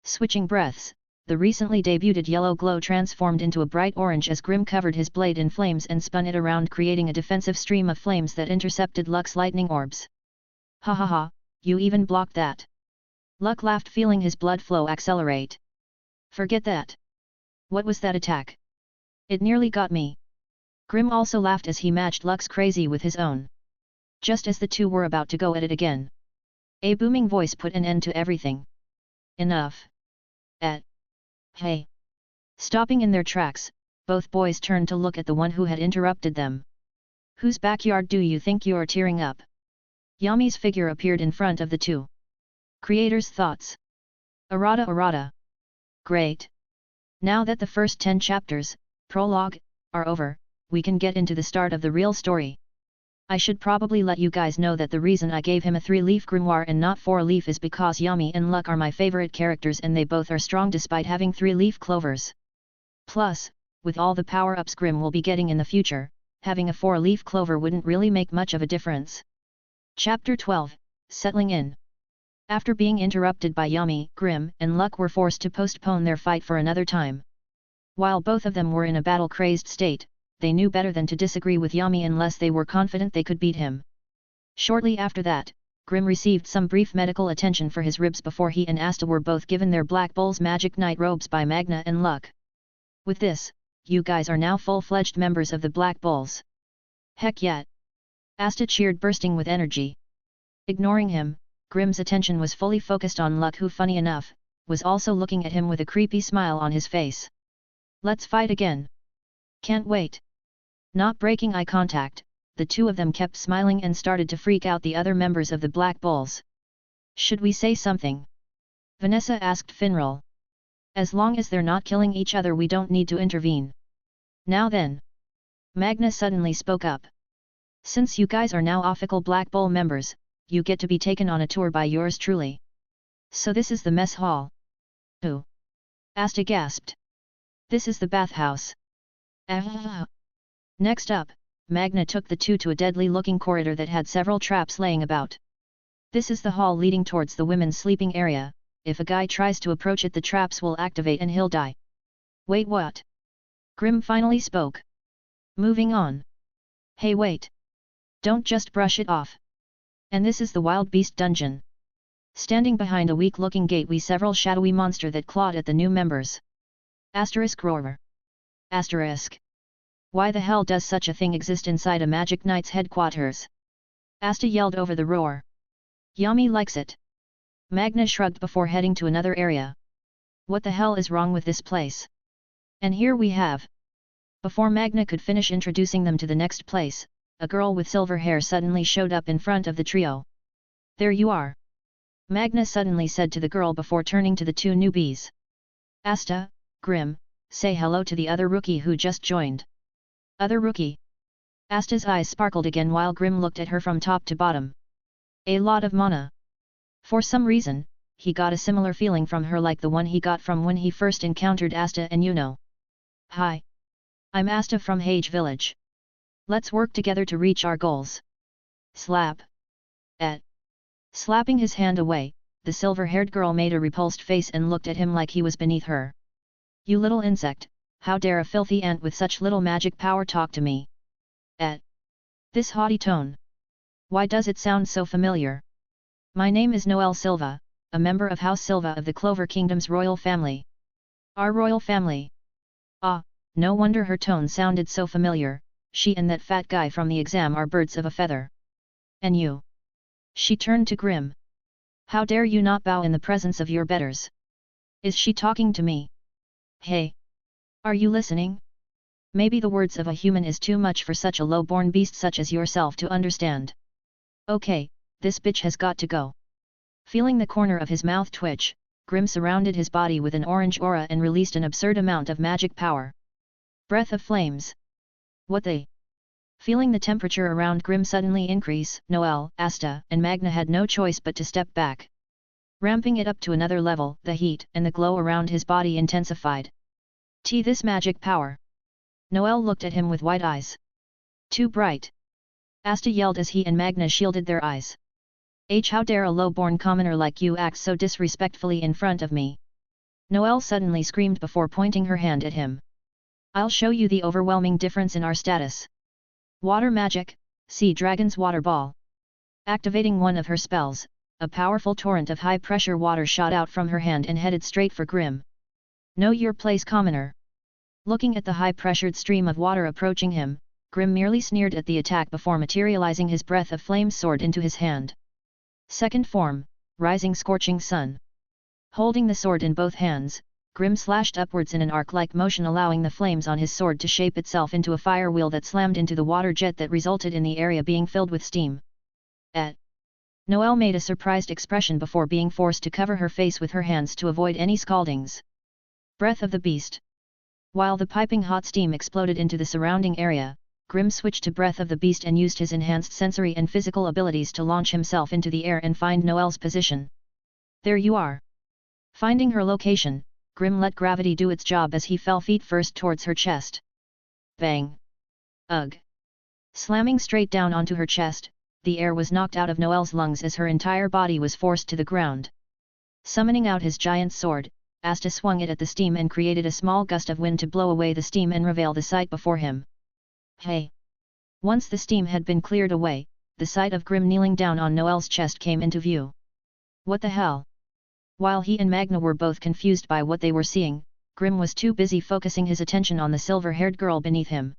Switching breaths, the recently debuted yellow glow transformed into a bright orange as Grim covered his blade in flames and spun it around, creating a defensive stream of flames that intercepted Luck's lightning orbs. Ha ha ha, you even blocked that. Luck laughed, feeling his blood flow accelerate. Forget that. What was that attack? It nearly got me. Grim also laughed as he matched Luck's crazy with his own. Just as the two were about to go at it again, a booming voice put an end to everything. Enough. Hey! Stopping in their tracks, both boys turned to look at the one who had interrupted them. Whose backyard do you think you're tearing up? Yami's figure appeared in front of the two. Creator's thoughts. Errata. Great. Now that the first 10 chapters, prologue, are over, we can get into the start of the real story. I should probably let you guys know that the reason I gave him a 3-leaf grimoire and not 4-leaf is because Yami and Luck are my favorite characters and they both are strong despite having 3-leaf clovers. Plus, with all the power-ups Grim will be getting in the future, having a 4-leaf clover wouldn't really make much of a difference. Chapter 12, Settling In. After being interrupted by Yami, Grim and Luck were forced to postpone their fight for another time. While both of them were in a battle-crazed state, they knew better than to disagree with Yami unless they were confident they could beat him. Shortly after that, Grim received some brief medical attention for his ribs before he and Asta were both given their Black Bull's Magic Knight robes by Magna and Luck. With this, you guys are now full-fledged members of the Black Bulls. Heck yeah! Asta cheered, bursting with energy. Ignoring him, Grim's attention was fully focused on Luck, who, funny enough, was also looking at him with a creepy smile on his face. Let's fight again. Can't wait. Not breaking eye contact, the two of them kept smiling and started to freak out the other members of the Black Bulls. Should we say something? Vanessa asked Finral. As long as they're not killing each other, we don't need to intervene. Now then. Magna suddenly spoke up. Since you guys are now official Black Bull members, you get to be taken on a tour by yours truly. So this is the mess hall. Who? Asta gasped. This is the bathhouse. Next up, Magna took the two to a deadly-looking corridor that had several traps laying about. This is the hall leading towards the women's sleeping area. If a guy tries to approach it, the traps will activate and he'll die. Wait, what? Grim finally spoke. Moving on. Hey, wait. Don't just brush it off. And this is the Wild Beast Dungeon. Standing behind a weak-looking gateway, several shadowy monster that clawed at the new members. Asterisk roar. Asterisk. Why the hell does such a thing exist inside a Magic Knight's headquarters? Asta yelled over the roar. Yami likes it. Magna shrugged before heading to another area. What the hell is wrong with this place? And here we have. Before Magna could finish introducing them to the next place, a girl with silver hair suddenly showed up in front of the trio. There you are. Magna suddenly said to the girl before turning to the two newbies. Asta, Grim, say hello to the other rookie who just joined. Other rookie. Asta's eyes sparkled again while Grim looked at her from top to bottom. A lot of mana. For some reason, he got a similar feeling from her, like the one he got from when he first encountered Asta and Yuno. Hi. I'm Asta from Hage Village. Let's work together to reach our goals. Slap. Slapping his hand away, the silver-haired girl made a repulsed face and looked at him like he was beneath her. You little insect, how dare a filthy ant with such little magic power talk to me? This haughty tone. Why does it sound so familiar? My name is Noelle Silva, a member of House Silva of the Clover Kingdom's royal family. Our royal family. Ah, no wonder her tone sounded so familiar. She and that fat guy from the exam are birds of a feather. And you? She turned to Grim. How dare you not bow in the presence of your betters? Is she talking to me? Hey! Are you listening? Maybe the words of a human is too much for such a low-born beast such as yourself to understand. Okay, this bitch has got to go. Feeling the corner of his mouth twitch, Grim surrounded his body with an orange aura and released an absurd amount of magic power. Breath of flames. What the? Feeling the temperature around Grim suddenly increase, Noelle, Asta, and Magna had no choice but to step back. Ramping it up to another level, the heat and the glow around his body intensified. This magic power. Noelle looked at him with wide eyes. Too bright. Asta yelled as he and Magna shielded their eyes. How dare a low-born commoner like you act so disrespectfully in front of me? Noelle suddenly screamed before pointing her hand at him. I'll show you the overwhelming difference in our status. Water magic, Sea Dragon's Water Ball. Activating one of her spells, a powerful torrent of high-pressure water shot out from her hand and headed straight for Grimm. Know your place, commoner. Looking at the high-pressured stream of water approaching him, Grimm merely sneered at the attack before materializing his breath of flame sword into his hand. Second form, Rising Scorching Sun. Holding the sword in both hands, Grimm slashed upwards in an arc-like motion, allowing the flames on his sword to shape itself into a fire wheel that slammed into the water jet that resulted in the area being filled with steam. Noelle made a surprised expression before being forced to cover her face with her hands to avoid any scaldings. Breath of the Beast. While the piping hot steam exploded into the surrounding area, Grimm switched to Breath of the Beast and used his enhanced sensory and physical abilities to launch himself into the air and find Noelle's position. There you are. Finding her location, Grimm let gravity do its job as he fell feet first towards her chest. Bang! Ugh! Slamming straight down onto her chest, the air was knocked out of Noelle's lungs as her entire body was forced to the ground. Summoning out his giant sword, Asta swung it at the steam and created a small gust of wind to blow away the steam and reveal the sight before him. Hey! Once the steam had been cleared away, the sight of Grimm kneeling down on Noelle's chest came into view. What the hell? While he and Magna were both confused by what they were seeing, Grimm was too busy focusing his attention on the silver-haired girl beneath him.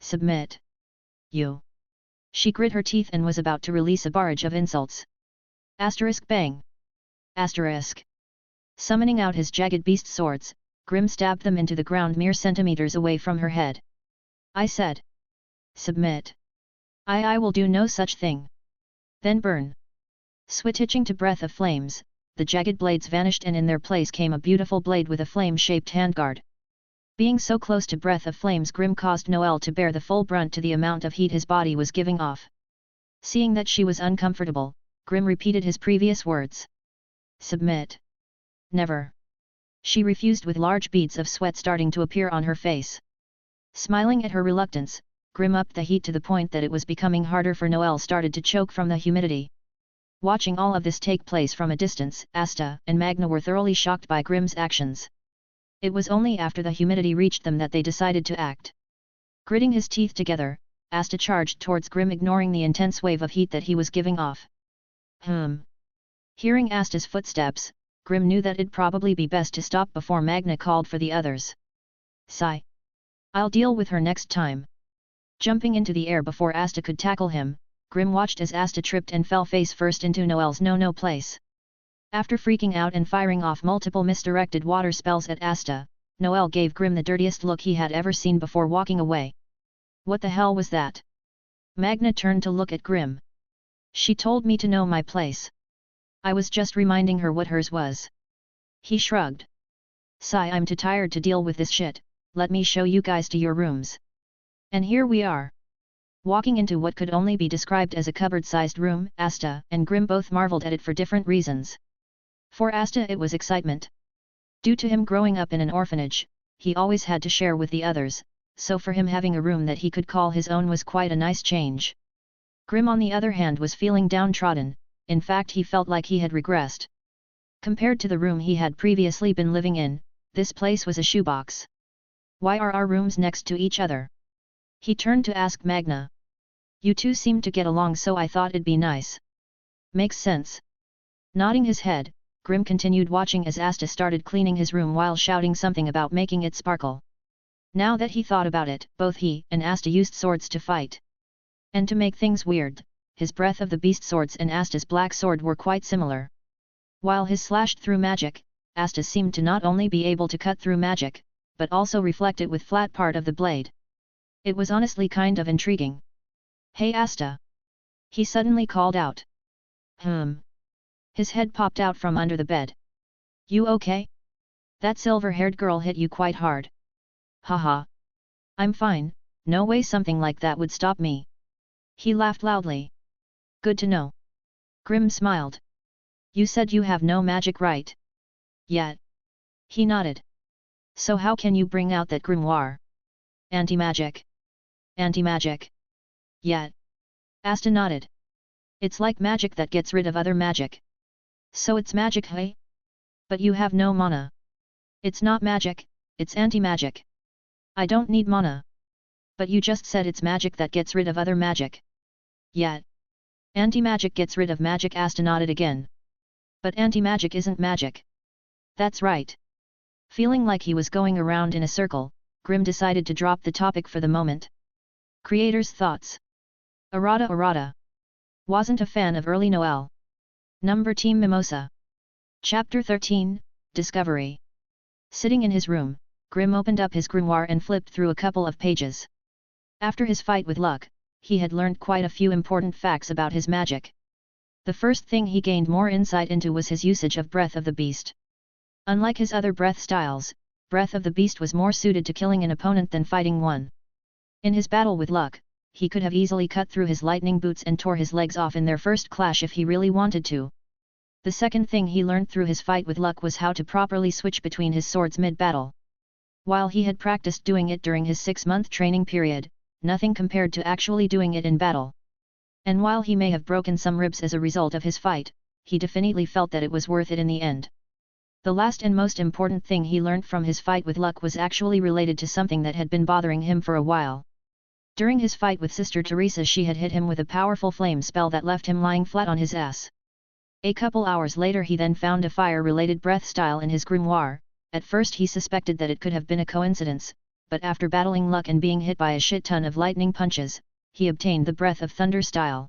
Submit. You. She grit her teeth and was about to release a barrage of insults. Asterisk bang. Asterisk. Summoning out his jagged beast swords, Grimm stabbed them into the ground mere centimeters away from her head. I said. Submit. I will do no such thing. Then burn. Switching to Breath of Flames, the jagged blades vanished and in their place came a beautiful blade with a flame-shaped handguard. Being so close to Breath of Flames, Grimm caused Noelle to bear the full brunt to the amount of heat his body was giving off. Seeing that she was uncomfortable, Grimm repeated his previous words. Submit. Never. She refused with large beads of sweat starting to appear on her face. Smiling at her reluctance, Grimm upped the heat to the point that it was becoming harder for Noelle started to choke from the humidity. Watching all of this take place from a distance, Asta and Magna were thoroughly shocked by Grimm's actions. It was only after the humidity reached them that they decided to act. Gritting his teeth together, Asta charged towards Grimm, ignoring the intense wave of heat that he was giving off. Hearing Asta's footsteps, Grimm knew that it'd probably be best to stop before Magna called for the others. Sigh. I'll deal with her next time. Jumping into the air before Asta could tackle him, Grimm watched as Asta tripped and fell face first into Noelle's no-no place. After freaking out and firing off multiple misdirected water spells at Asta, Noelle gave Grimm the dirtiest look he had ever seen before walking away. What the hell was that? Magna turned to look at Grimm. She told me to know my place. I was just reminding her what hers was. He shrugged. Sigh, I'm too tired to deal with this shit, let me show you guys to your rooms. And here we are. Walking into what could only be described as a cupboard-sized room, Asta and Grimm both marveled at it for different reasons. For Asta it was excitement. Due to him growing up in an orphanage, he always had to share with the others, so for him having a room that he could call his own was quite a nice change. Grimm on the other hand was feeling downtrodden, in fact he felt like he had regressed. Compared to the room he had previously been living in, this place was a shoebox. Why are our rooms next to each other? He turned to ask Magna. You two seem to get along, so I thought it'd be nice. Makes sense. Nodding his head, Grimm continued watching as Asta started cleaning his room while shouting something about making it sparkle. Now that he thought about it, both he and Asta used swords to fight. And to make things weird, his Breath of the Beast swords and Asta's black sword were quite similar. While his slashed through magic, Asta seemed to not only be able to cut through magic, but also reflect it with flat part of the blade. It was honestly kind of intriguing. Hey Asta! He suddenly called out. His head popped out from under the bed. You okay? That silver-haired girl hit you quite hard. Haha. I'm fine, no way something like that would stop me. He laughed loudly. Good to know. Grimm smiled. You said you have no magic, right? Yet. He nodded. So how can you bring out that grimoire? Anti-magic. Anti-magic. Yet. Asta nodded. It's like magic that gets rid of other magic. So it's magic, hey? But you have no mana. It's not magic, it's anti-magic. I don't need mana. But you just said it's magic that gets rid of other magic. Yet. Anti-magic gets rid of magic. Asta nodded again. But anti-magic isn't magic. That's right. Feeling like he was going around in a circle, Grimm decided to drop the topic for the moment. Creator's thoughts. Errata. Wasn't a fan of early Noel. Number Team Mimosa. Chapter 13, Discovery. Sitting in his room, Grimm opened up his grimoire and flipped through a couple of pages. After his fight with Luck, he had learned quite a few important facts about his magic. The first thing he gained more insight into was his usage of Breath of the Beast. Unlike his other breath styles, Breath of the Beast was more suited to killing an opponent than fighting one. In his battle with Luck, he could have easily cut through his lightning boots and tore his legs off in their first clash if he really wanted to. The second thing he learned through his fight with Luck was how to properly switch between his swords mid-battle. While he had practiced doing it during his 6-month training period, nothing compared to actually doing it in battle. And while he may have broken some ribs as a result of his fight, he definitely felt that it was worth it in the end. The last and most important thing he learned from his fight with Luck was actually related to something that had been bothering him for a while. During his fight with Sister Teresa, she had hit him with a powerful flame spell that left him lying flat on his ass. A couple hours later he then found a fire-related breath style in his grimoire. At first he suspected that it could have been a coincidence, but after battling Luck and being hit by a shit ton of lightning punches, he obtained the Breath of Thunder style.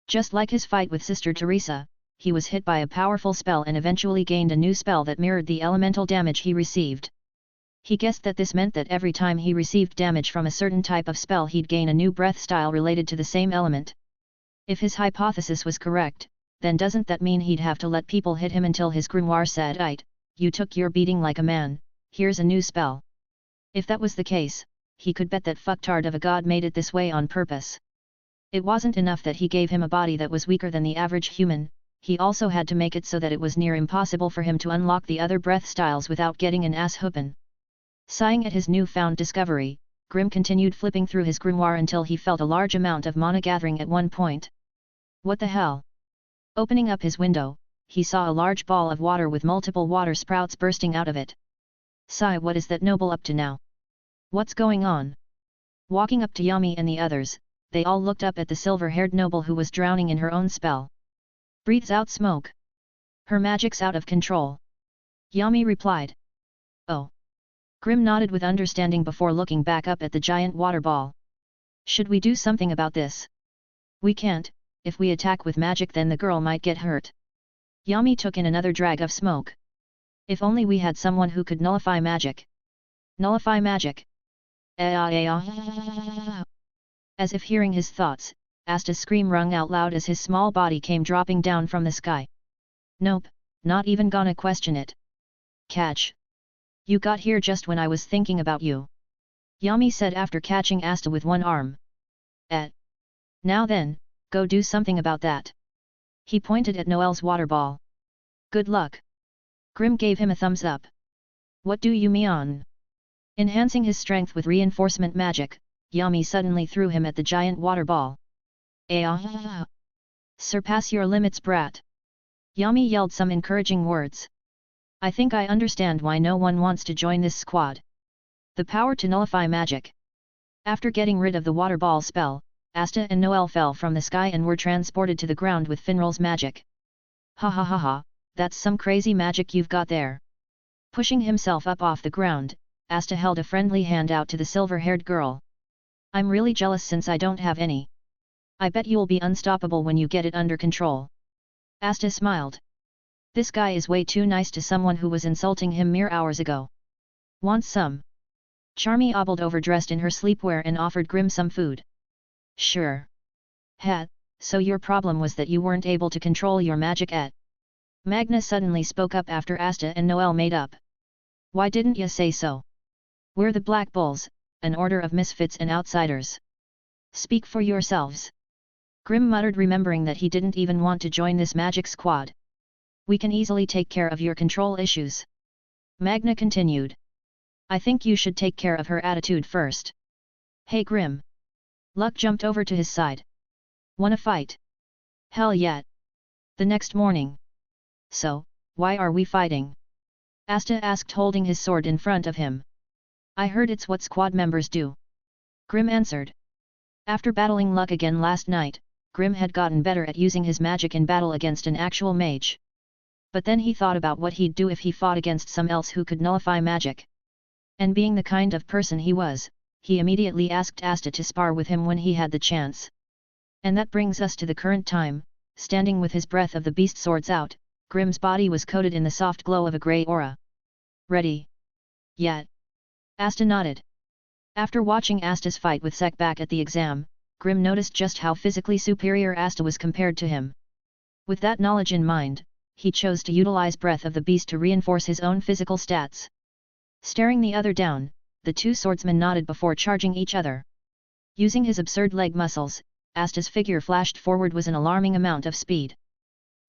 Just like his fight with Sister Teresa, he was hit by a powerful spell and eventually gained a new spell that mirrored the elemental damage he received. He guessed that this meant that every time he received damage from a certain type of spell he'd gain a new breath style related to the same element. If his hypothesis was correct, then doesn't that mean he'd have to let people hit him until his grimoire said, "Aight, you took your beating like a man, here's a new spell." If that was the case, he could bet that fucktard of a god made it this way on purpose. It wasn't enough that he gave him a body that was weaker than the average human, he also had to make it so that it was near impossible for him to unlock the other breath styles without getting an ass whoopin'. Sighing at his newfound discovery, Grimm continued flipping through his grimoire until he felt a large amount of mana gathering at one point. What the hell? Opening up his window, he saw a large ball of water with multiple water sprouts bursting out of it. Sigh, what is that noble up to now? What's going on? Walking up to Yami and the others, they all looked up at the silver-haired noble who was drowning in her own spell. Breathes out smoke. Her magic's out of control. Yami replied. Oh. Grimm nodded with understanding before looking back up at the giant water ball. Should we do something about this? We can't. If we attack with magic then the girl might get hurt. Yami took in another drag of smoke. If only we had someone who could nullify magic. Nullify magic. As if hearing his thoughts, Asta's scream rung out loud as his small body came dropping down from the sky. Nope, not even gonna question it. Catch. You got here just when I was thinking about you. Yami said after catching Asta with one arm. Now then, go do something about that. He pointed at Noel's water ball. Good luck. Grimm gave him a thumbs up. What do you mean? Enhancing his strength with reinforcement magic, Yami suddenly threw him at the giant water ball. Surpass your limits, brat. Yami yelled some encouraging words. I think I understand why no one wants to join this squad. The power to nullify magic. After getting rid of the water ball spell, Asta and Noel fell from the sky and were transported to the ground with Finral's magic. Ha ha ha ha, that's some crazy magic you've got there. Pushing himself up off the ground, Asta held a friendly hand out to the silver-haired girl. I'm really jealous since I don't have any. I bet you'll be unstoppable when you get it under control. Asta smiled. This guy is way too nice to someone who was insulting him mere hours ago. Want some? Charmy obbled over dressed in her sleepwear and offered Grimm some food. Sure. So your problem was that you weren't able to control your magic Magna suddenly spoke up after Asta and Noel made up. Why didn't ya say so? We're the Black Bulls, an order of misfits and outsiders. Speak for yourselves. Grimm muttered, remembering that he didn't even want to join this magic squad. We can easily take care of your control issues. Magna continued. I think you should take care of her attitude first. Hey Grimm. Luck jumped over to his side. Wanna fight? Hell yet. The next morning. So, why are we fighting? Asta asked, holding his sword in front of him. I heard it's what squad members do. Grim answered. After battling luck again last night, Grim had gotten better at using his magic in battle against an actual mage. But then he thought about what he'd do if he fought against some else who could nullify magic. And being the kind of person he was, he immediately asked Asta to spar with him when he had the chance. And that brings us to the current time. Standing with his breath of the beast swords out, Grim's body was coated in the soft glow of a grey aura. Ready? Yet? Asta nodded. After watching Asta's fight with Sek back at the exam, Grim noticed just how physically superior Asta was compared to him. With that knowledge in mind, he chose to utilize Breath of the Beast to reinforce his own physical stats. Staring the other down, the two swordsmen nodded before charging each other. Using his absurd leg muscles, Asta's figure flashed forward with an alarming amount of speed.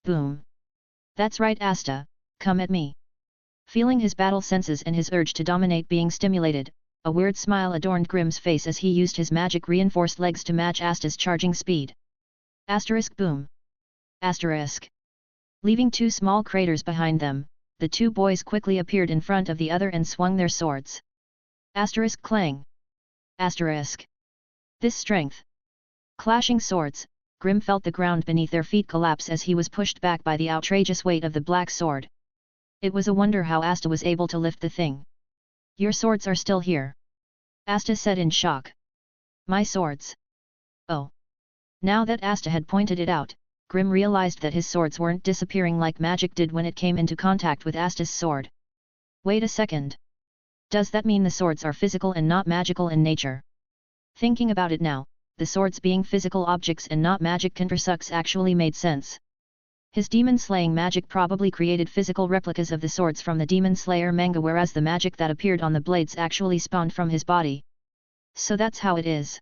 Boom! That's right, Asta, come at me. Feeling his battle senses and his urge to dominate being stimulated, a weird smile adorned Grim's face as he used his magic-reinforced legs to match Asta's charging speed. Asterisk boom! Asterisk! Leaving two small craters behind them, the two boys quickly appeared in front of the other and swung their swords. Asterisk clang! Asterisk! This strength! Clashing swords, Grim felt the ground beneath their feet collapse as he was pushed back by the outrageous weight of the black sword. It was a wonder how Asta was able to lift the thing. Your swords are still here. Asta said in shock. My swords. Oh. Now that Asta had pointed it out, Grim realized that his swords weren't disappearing like magic did when it came into contact with Asta's sword. Wait a second. Does that mean the swords are physical and not magical in nature? Thinking about it now, the swords being physical objects and not magic constructs actually made sense. His demon-slaying magic probably created physical replicas of the swords from the Demon Slayer manga, whereas the magic that appeared on the blades actually spawned from his body. So that's how it is.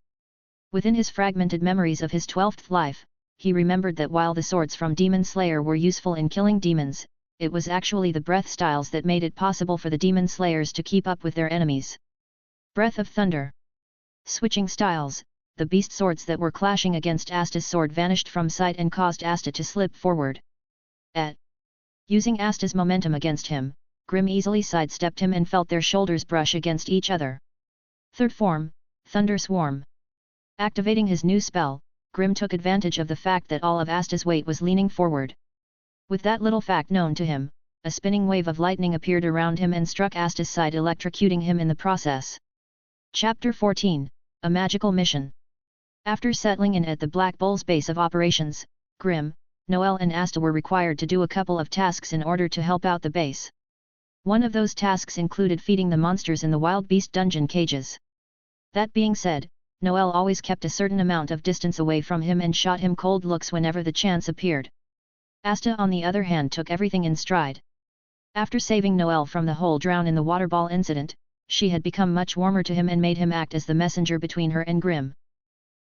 Within his fragmented memories of his 12th life, he remembered that while the swords from Demon Slayer were useful in killing demons, it was actually the breath styles that made it possible for the Demon Slayers to keep up with their enemies. Breath of Thunder. Switching styles, the beast swords that were clashing against Asta's sword vanished from sight and caused Asta to slip forward. Using Asta's momentum against him, Grim easily sidestepped him and felt their shoulders brush against each other. Third form, Thunder Swarm. Activating his new spell, Grim took advantage of the fact that all of Asta's weight was leaning forward. With that little fact known to him, a spinning wave of lightning appeared around him and struck Asta's side, electrocuting him in the process. Chapter 14, A Magical Mission. After settling in at the Black Bull's base of operations, Grim, Noel and Asta were required to do a couple of tasks in order to help out the base. One of those tasks included feeding the monsters in the wild beast dungeon cages. That being said, Noel always kept a certain amount of distance away from him and shot him cold looks whenever the chance appeared. Asta on the other hand took everything in stride. After saving Noel from the whole drown in the water ball incident, she had become much warmer to him and made him act as the messenger between her and Grim.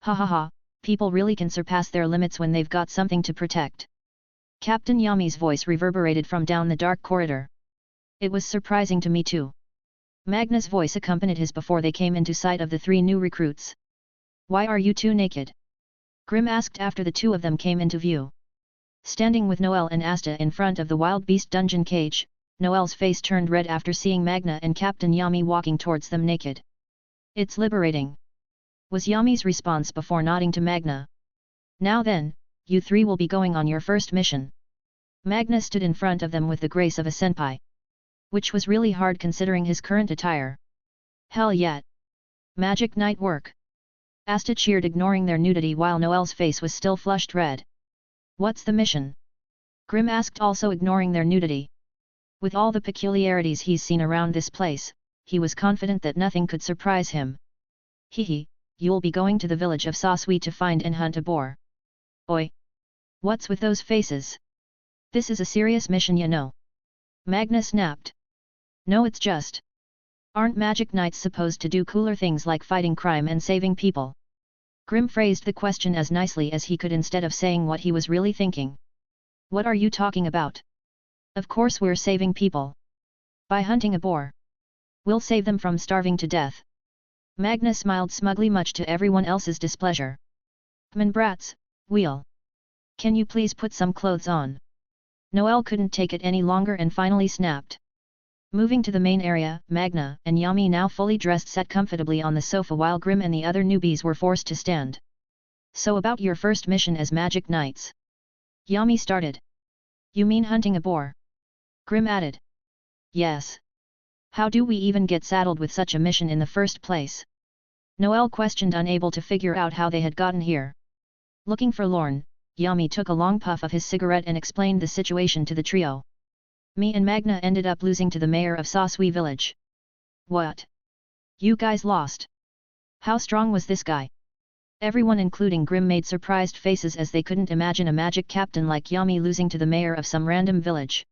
Ha ha ha, people really can surpass their limits when they've got something to protect. Captain Yami's voice reverberated from down the dark corridor. It was surprising to me too. Magna's voice accompanied his before they came into sight of the three new recruits. Why are you two naked? Grim asked after the two of them came into view. Standing with Noel and Asta in front of the wild beast dungeon cage, Noel's face turned red after seeing Magna and Captain Yami walking towards them naked. It's liberating, was Yami's response before nodding to Magna. Now then, you three will be going on your first mission. Magna stood in front of them with the grace of a senpai. Which was really hard considering his current attire. Hell yet! Magic night work! Asta cheered, ignoring their nudity while Noel's face was still flushed red. What's the mission? Grim asked, also ignoring their nudity. With all the peculiarities he's seen around this place, he was confident that nothing could surprise him. Hehe, you'll be going to the village of Sasui to find and hunt a boar. Oi! What's with those faces? This is a serious mission, you know. Magna snapped. No, it's just. Aren't magic knights supposed to do cooler things like fighting crime and saving people? Grim phrased the question as nicely as he could instead of saying what he was really thinking. What are you talking about? Of course we're saving people. By hunting a boar. We'll save them from starving to death. Magna smiled smugly, much to everyone else's displeasure. Kmen brats, we'll Can you please put some clothes on? Noelle couldn't take it any longer and finally snapped. Moving to the main area, Magna and Yami now fully dressed sat comfortably on the sofa while Grim and the other newbies were forced to stand. So about your first mission as Magic Knights? Yami started. You mean hunting a boar? Grim added. Yes. How do we even get saddled with such a mission in the first place? Noelle questioned, unable to figure out how they had gotten here. Looking forlorn, Yami took a long puff of his cigarette and explained the situation to the trio. Me and Magna ended up losing to the mayor of Sasui village. What? You guys lost? How strong was this guy? Everyone including Grim made surprised faces as they couldn't imagine a magic captain like Yami losing to the mayor of some random village.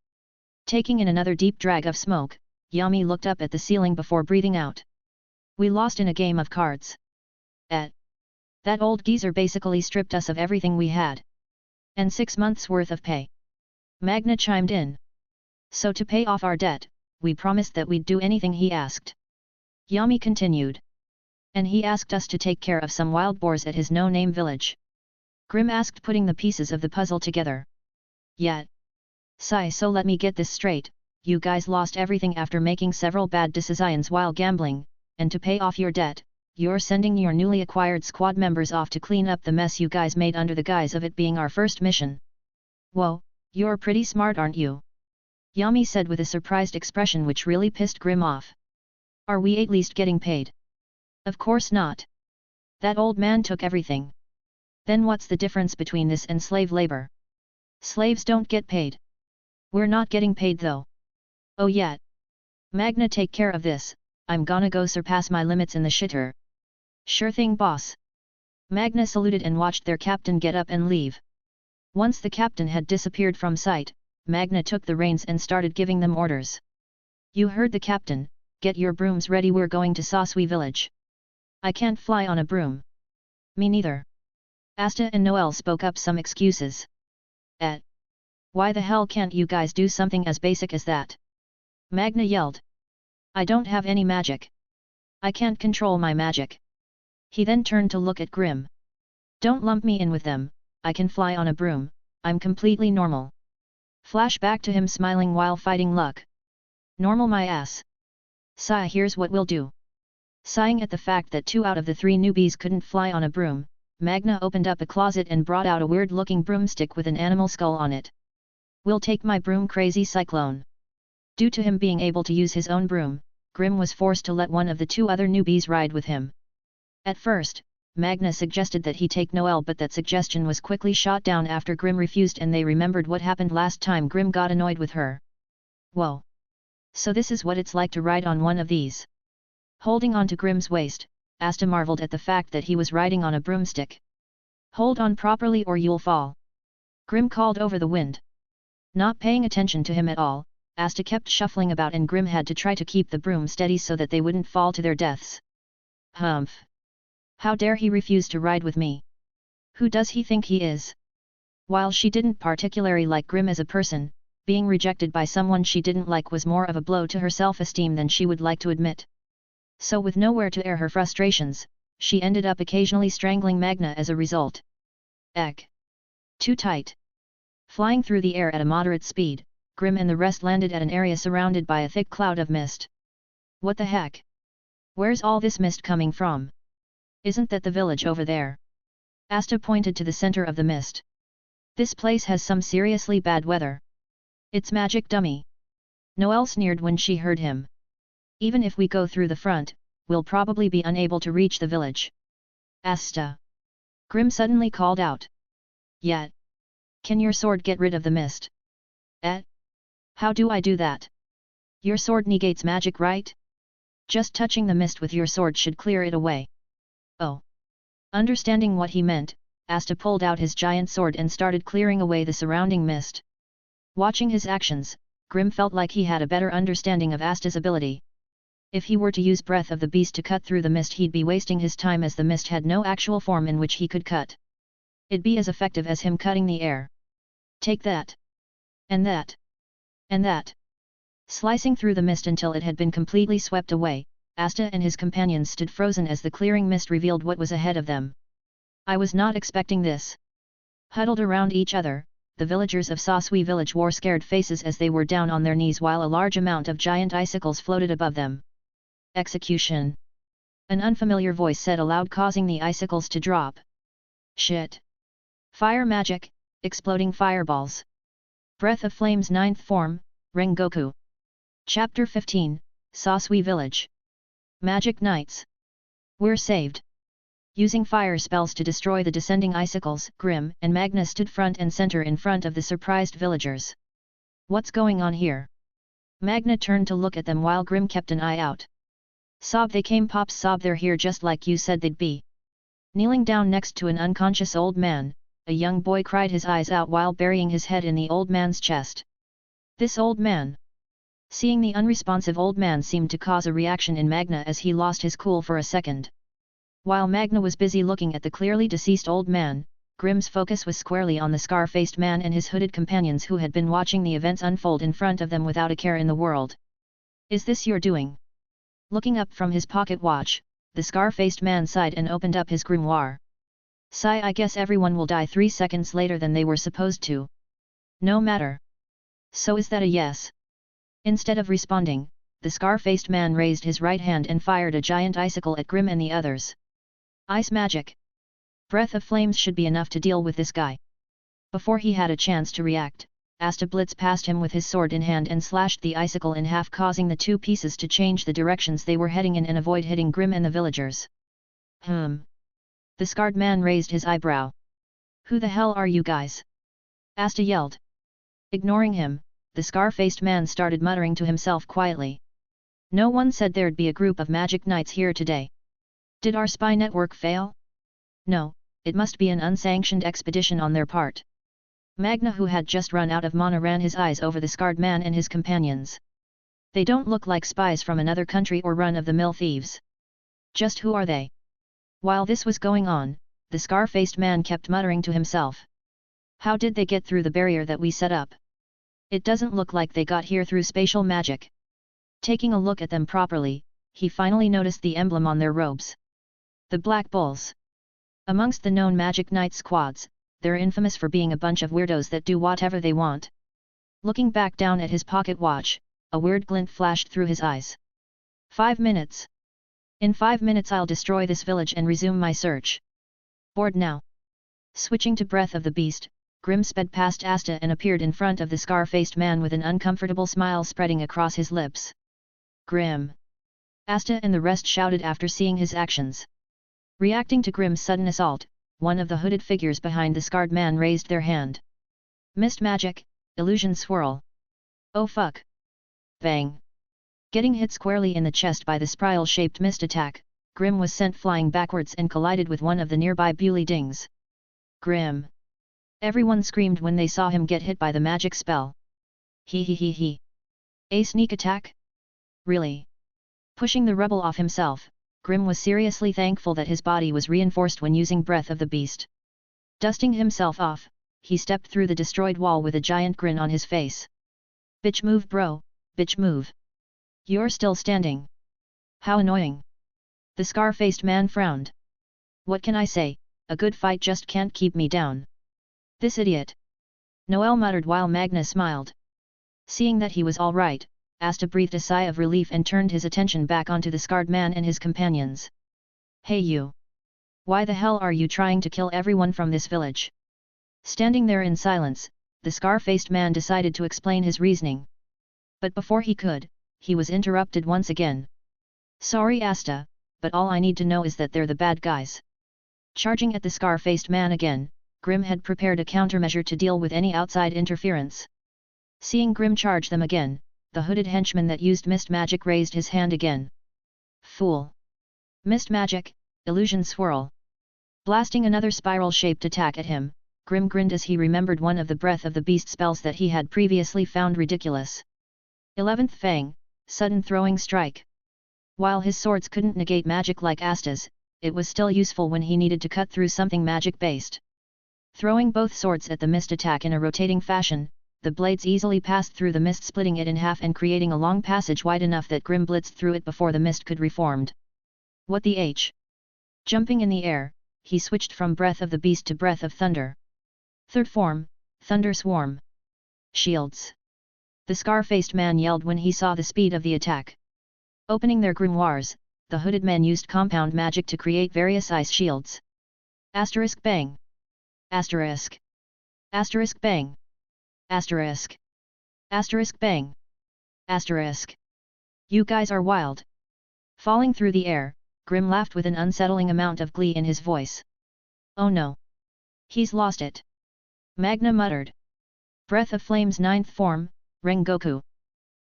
Taking in another deep drag of smoke, Yami looked up at the ceiling before breathing out. We lost in a game of cards. That old geezer basically stripped us of everything we had. And 6 months' worth of pay. Magna chimed in. So to pay off our debt, we promised that we'd do anything he asked. Yami continued. And he asked us to take care of some wild boars at his no-name village. Grim asked, putting the pieces of the puzzle together. Yeah. Sigh, so let me get this straight, you guys lost everything after making several bad decisions while gambling, and to pay off your debt, you're sending your newly acquired squad members off to clean up the mess you guys made under the guise of it being our first mission. Whoa, you're pretty smart, aren't you? Yami said with a surprised expression which really pissed Grim off. Are we at least getting paid? Of course not. That old man took everything. Then what's the difference between this and slave labor? Slaves don't get paid. We're not getting paid though. Oh yeah. Magna, take care of this, I'm gonna go surpass my limits in the shitter. Sure thing, boss. Magna saluted and watched their captain get up and leave. Once the captain had disappeared from sight, Magna took the reins and started giving them orders. You heard the captain, get your brooms ready, we're going to Sasui village. I can't fly on a broom. Me neither. Asta and Noelle spoke up some excuses. Why the hell can't you guys do something as basic as that? Magna yelled. I don't have any magic. I can't control my magic. He then turned to look at Grim. Don't lump me in with them, I can fly on a broom, I'm completely normal. Flash back to him smiling while fighting luck. Normal my ass. Sigh, here's what we'll do. Sighing at the fact that 2 out of the 3 newbies couldn't fly on a broom, Magna opened up a closet and brought out a weird-looking broomstick with an animal skull on it. We'll take my broom, Crazy Cyclone. Due to him being able to use his own broom, Grim was forced to let one of the 2 other newbies ride with him. At first, Magna suggested that he take Noelle, but that suggestion was quickly shot down after Grim refused and they remembered what happened last time Grim got annoyed with her. Whoa! So this is what it's like to ride on one of these. Holding on to Grim's waist, Asta marveled at the fact that he was riding on a broomstick. Hold on properly or you'll fall. Grim called over the wind. Not paying attention to him at all, Asta kept shuffling about and Grim had to try to keep the broom steady so that they wouldn't fall to their deaths. Humph! How dare he refuse to ride with me? Who does he think he is? While she didn't particularly like Grim as a person, being rejected by someone she didn't like was more of a blow to her self-esteem than she would like to admit. So with nowhere to air her frustrations, she ended up occasionally strangling Magna as a result. Eck! Too tight. Flying through the air at a moderate speed, Grim and the rest landed at an area surrounded by a thick cloud of mist. What the heck? Where's all this mist coming from? Isn't that the village over there? Asta pointed to the center of the mist. This place has some seriously bad weather. It's magic, dummy. Noelle sneered when she heard him. Even if we go through the front, we'll probably be unable to reach the village. Asta! Grim suddenly called out. Yeah. Can your sword get rid of the mist? How do I do that? Your sword negates magic, right? Just touching the mist with your sword should clear it away. Oh. Understanding what he meant, Asta pulled out his giant sword and started clearing away the surrounding mist. Watching his actions, Grim felt like he had a better understanding of Asta's ability. If he were to use Breath of the Beast to cut through the mist, he'd be wasting his time as the mist had no actual form in which he could cut. It'd be as effective as him cutting the air. Take that. And that. And that. Slicing through the mist until it had been completely swept away, Asta and his companions stood frozen as the clearing mist revealed what was ahead of them. I was not expecting this. Huddled around each other, the villagers of Sasui village wore scared faces as they were down on their knees while a large amount of giant icicles floated above them. Execution! An unfamiliar voice said aloud, causing the icicles to drop. Shit! Fire magic, exploding fireballs. Breath of Flame's 9th form, Rengoku. Chapter 15, Sasui Village. Magic Knights. We're saved. Using fire spells to destroy the descending icicles, Grim and Magna stood front and center in front of the surprised villagers. What's going on here? Magna turned to look at them while Grim kept an eye out. Sob they came pops sob they're here just like you said they'd be. Kneeling down next to an unconscious old man, a young boy cried his eyes out while burying his head in the old man's chest. This old man. Seeing the unresponsive old man seemed to cause a reaction in Magna as he lost his cool for a second. While Magna was busy looking at the clearly deceased old man, Grim's focus was squarely on the scar-faced man and his hooded companions who had been watching the events unfold in front of them without a care in the world. Is this your doing? Looking up from his pocket watch, the scar-faced man sighed and opened up his grimoire. Sigh, I guess everyone will die 3 seconds later than they were supposed to. No matter. So is that a yes? Instead of responding, the scar-faced man raised his right hand and fired a giant icicle at Grim and the others. Ice magic. Breath of Flames should be enough to deal with this guy. Before he had a chance to react, Asta blitzed past him with his sword in hand and slashed the icicle in half, causing the two pieces to change the directions they were heading in and avoid hitting Grim and the villagers. The scarred man raised his eyebrow. Who the hell are you guys? Asta yelled. Ignoring him, the scar-faced man started muttering to himself quietly. No one said there'd be a group of magic knights here today. Did our spy network fail? No, it must be an unsanctioned expedition on their part. Magna, who had just run out of mana, ran his eyes over the scarred man and his companions. They don't look like spies from another country or run-of-the-mill thieves. Just who are they? While this was going on, the scar-faced man kept muttering to himself. How did they get through the barrier that we set up? It doesn't look like they got here through spatial magic. Taking a look at them properly, he finally noticed the emblem on their robes. The Black Bulls. Amongst the known Magic Knight squads, they're infamous for being a bunch of weirdos that do whatever they want. Looking back down at his pocket watch, a weird glint flashed through his eyes. 5 minutes. In 5 minutes I'll destroy this village and resume my search. Bored now. Switching to Breath of the Beast, Grim sped past Asta and appeared in front of the scar-faced man with an uncomfortable smile spreading across his lips. Grim! Asta and the rest shouted after seeing his actions. Reacting to Grim's sudden assault, one of the hooded figures behind the scarred man raised their hand. Mist magic, illusion swirl. Oh fuck! Bang! Getting hit squarely in the chest by the spiral-shaped mist attack, Grim was sent flying backwards and collided with one of the nearby Bewley Dings. Grim! Everyone screamed when they saw him get hit by the magic spell. He. A sneak attack? Really? Pushing the rebel off himself, Grim was seriously thankful that his body was reinforced when using Breath of the Beast. Dusting himself off, he stepped through the destroyed wall with a giant grin on his face. Bitch move bro, bitch move. You're still standing. How annoying. The scar-faced man frowned. What can I say, a good fight just can't keep me down. This idiot. Noel muttered while Magna smiled. Seeing that he was all right, Asta breathed a sigh of relief and turned his attention back onto the scarred man and his companions. Hey you! Why the hell are you trying to kill everyone from this village? Standing there in silence, the scar-faced man decided to explain his reasoning. But before he could, he was interrupted once again. Sorry Asta, but all I need to know is that they're the bad guys. Charging at the scar-faced man again, Grim had prepared a countermeasure to deal with any outside interference. Seeing Grim charge them again, the hooded henchman that used mist magic raised his hand again. Fool! Mist magic, illusion swirl. Blasting another spiral-shaped attack at him, Grim grinned as he remembered one of the Breath of the Beast spells that he had previously found ridiculous. 11th Fang, sudden throwing strike. While his swords couldn't negate magic like Asta's, it was still useful when he needed to cut through something magic-based. Throwing both swords at the mist attack in a rotating fashion, the blades easily passed through the mist, splitting it in half and creating a long passage wide enough that Grim blitzed through it before the mist could reformed. What the H? Jumping in the air, he switched from Breath of the Beast to Breath of Thunder. Third form, Thunder Swarm. Shields. The scar-faced man yelled when he saw the speed of the attack. Opening their grimoires, the hooded men used compound magic to create various ice shields. Asterisk bang. Asterisk. Asterisk bang. Asterisk. Asterisk bang. Asterisk. You guys are wild. Falling through the air, Grim laughed with an unsettling amount of glee in his voice. Oh no. He's lost it. Magna muttered. Breath of Flame's ninth form, Rengoku.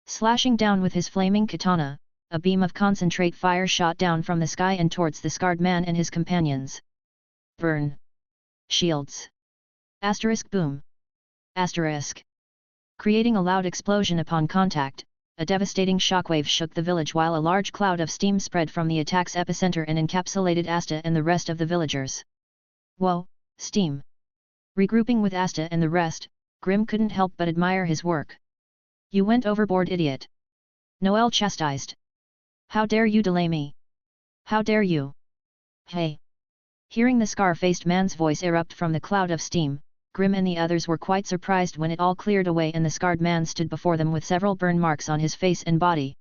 Slashing down with his flaming katana, a beam of concentrate fire shot down from the sky and towards the scarred man and his companions. Burn. Shields. Asterisk boom. Asterisk. Creating a loud explosion upon contact, a devastating shockwave shook the village while a large cloud of steam spread from the attack's epicenter and encapsulated Asta and the rest of the villagers. Whoa, steam! Regrouping with Asta and the rest, Grim couldn't help but admire his work. You went overboard, idiot! Noelle chastised. How dare you delay me? How dare you? Hey! Hearing the scar-faced man's voice erupt from the cloud of steam, Grim and the others were quite surprised when it all cleared away and the scarred man stood before them with several burn marks on his face and body.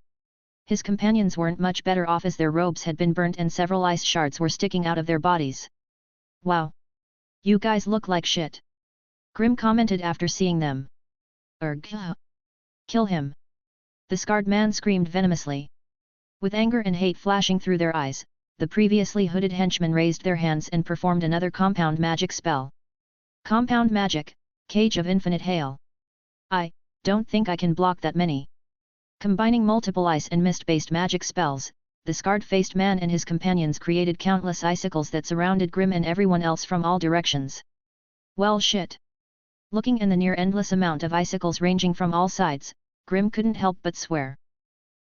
His companions weren't much better off as their robes had been burnt and several ice shards were sticking out of their bodies. Wow! You guys look like shit! Grim commented after seeing them. Urgh! Kill him! The scarred man screamed venomously. With anger and hate flashing through their eyes, the previously hooded henchmen raised their hands and performed another compound magic spell. Compound magic, Cage of Infinite Hail. I don't think I can block that many. Combining multiple ice and mist-based magic spells, the scarred-faced man and his companions created countless icicles that surrounded Grim and everyone else from all directions. Well shit! Looking in the near-endless amount of icicles ranging from all sides, Grim couldn't help but swear.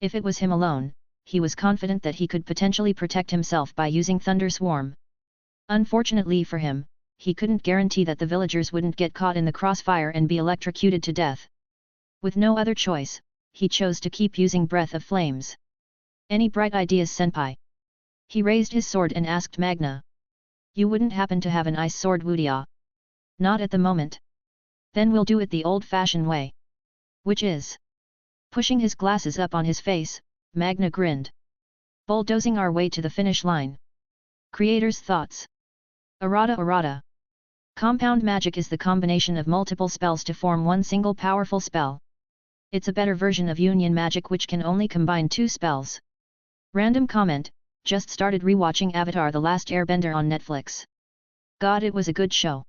If it was him alone, he was confident that he could potentially protect himself by using Thunder Swarm. Unfortunately for him, he couldn't guarantee that the villagers wouldn't get caught in the crossfire and be electrocuted to death. With no other choice, he chose to keep using Breath of Flames. Any bright ideas, senpai? He raised his sword and asked Magna. You wouldn't happen to have an ice sword, Wudia? Not at the moment. Then we'll do it the old-fashioned way. Which is? Pushing his glasses up on his face, Magna grinned. Bulldozing our way to the finish line. Creator's thoughts. Errata. Compound magic is the combination of multiple spells to form one single powerful spell. It's a better version of union magic which can only combine two spells. Random comment, just started rewatching Avatar: The Last Airbender on Netflix. God, it was a good show.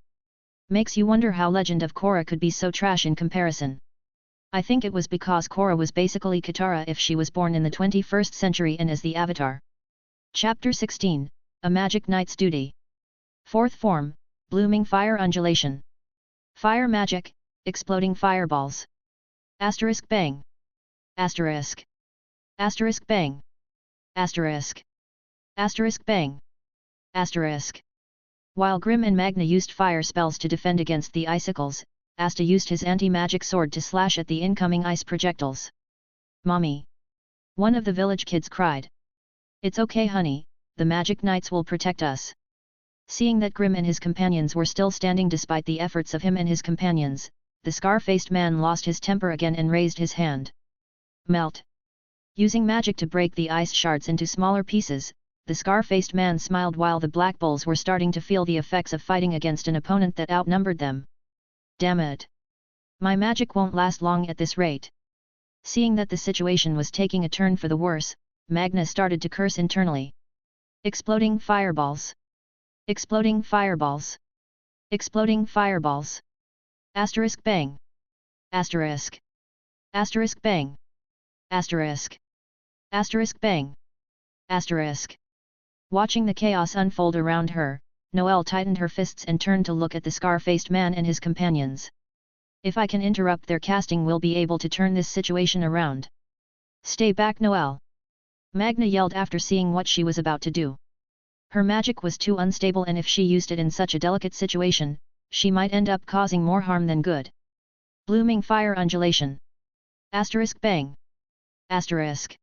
Makes you wonder how Legend of Korra could be so trash in comparison. I think it was because Korra was basically Katara if she was born in the 21st century and as the Avatar. Chapter 16, A Magic Knight's Duty. Fourth form, Blooming Fire Undulation. Fire magic, exploding fireballs. Asterisk bang. Asterisk. Asterisk bang. Asterisk. Asterisk bang. Asterisk. While Grim and Magna used fire spells to defend against the icicles, Asta used his anti-magic sword to slash at the incoming ice projectiles. Mommy! One of the village kids cried. It's okay, honey, the magic knights will protect us. Seeing that Grim and his companions were still standing despite the efforts of him and his companions, the scar-faced man lost his temper again and raised his hand. Melt! Using magic to break the ice shards into smaller pieces, the scar-faced man smiled while the Black Bulls were starting to feel the effects of fighting against an opponent that outnumbered them. Damn it! My magic won't last long at this rate. Seeing that the situation was taking a turn for the worse, Magna started to curse internally. Exploding fireballs! Exploding fireballs! Exploding fireballs! Asterisk bang! Asterisk! Asterisk bang! Asterisk! Asterisk bang! Asterisk! Watching the chaos unfold around her, Noelle tightened her fists and turned to look at the scar-faced man and his companions. If I can interrupt their casting, we'll be able to turn this situation around. Stay back, Noelle! Magna yelled after seeing what she was about to do. Her magic was too unstable, and if she used it in such a delicate situation, she might end up causing more harm than good. Blooming fire undulation. Asterisk bang. Asterisk.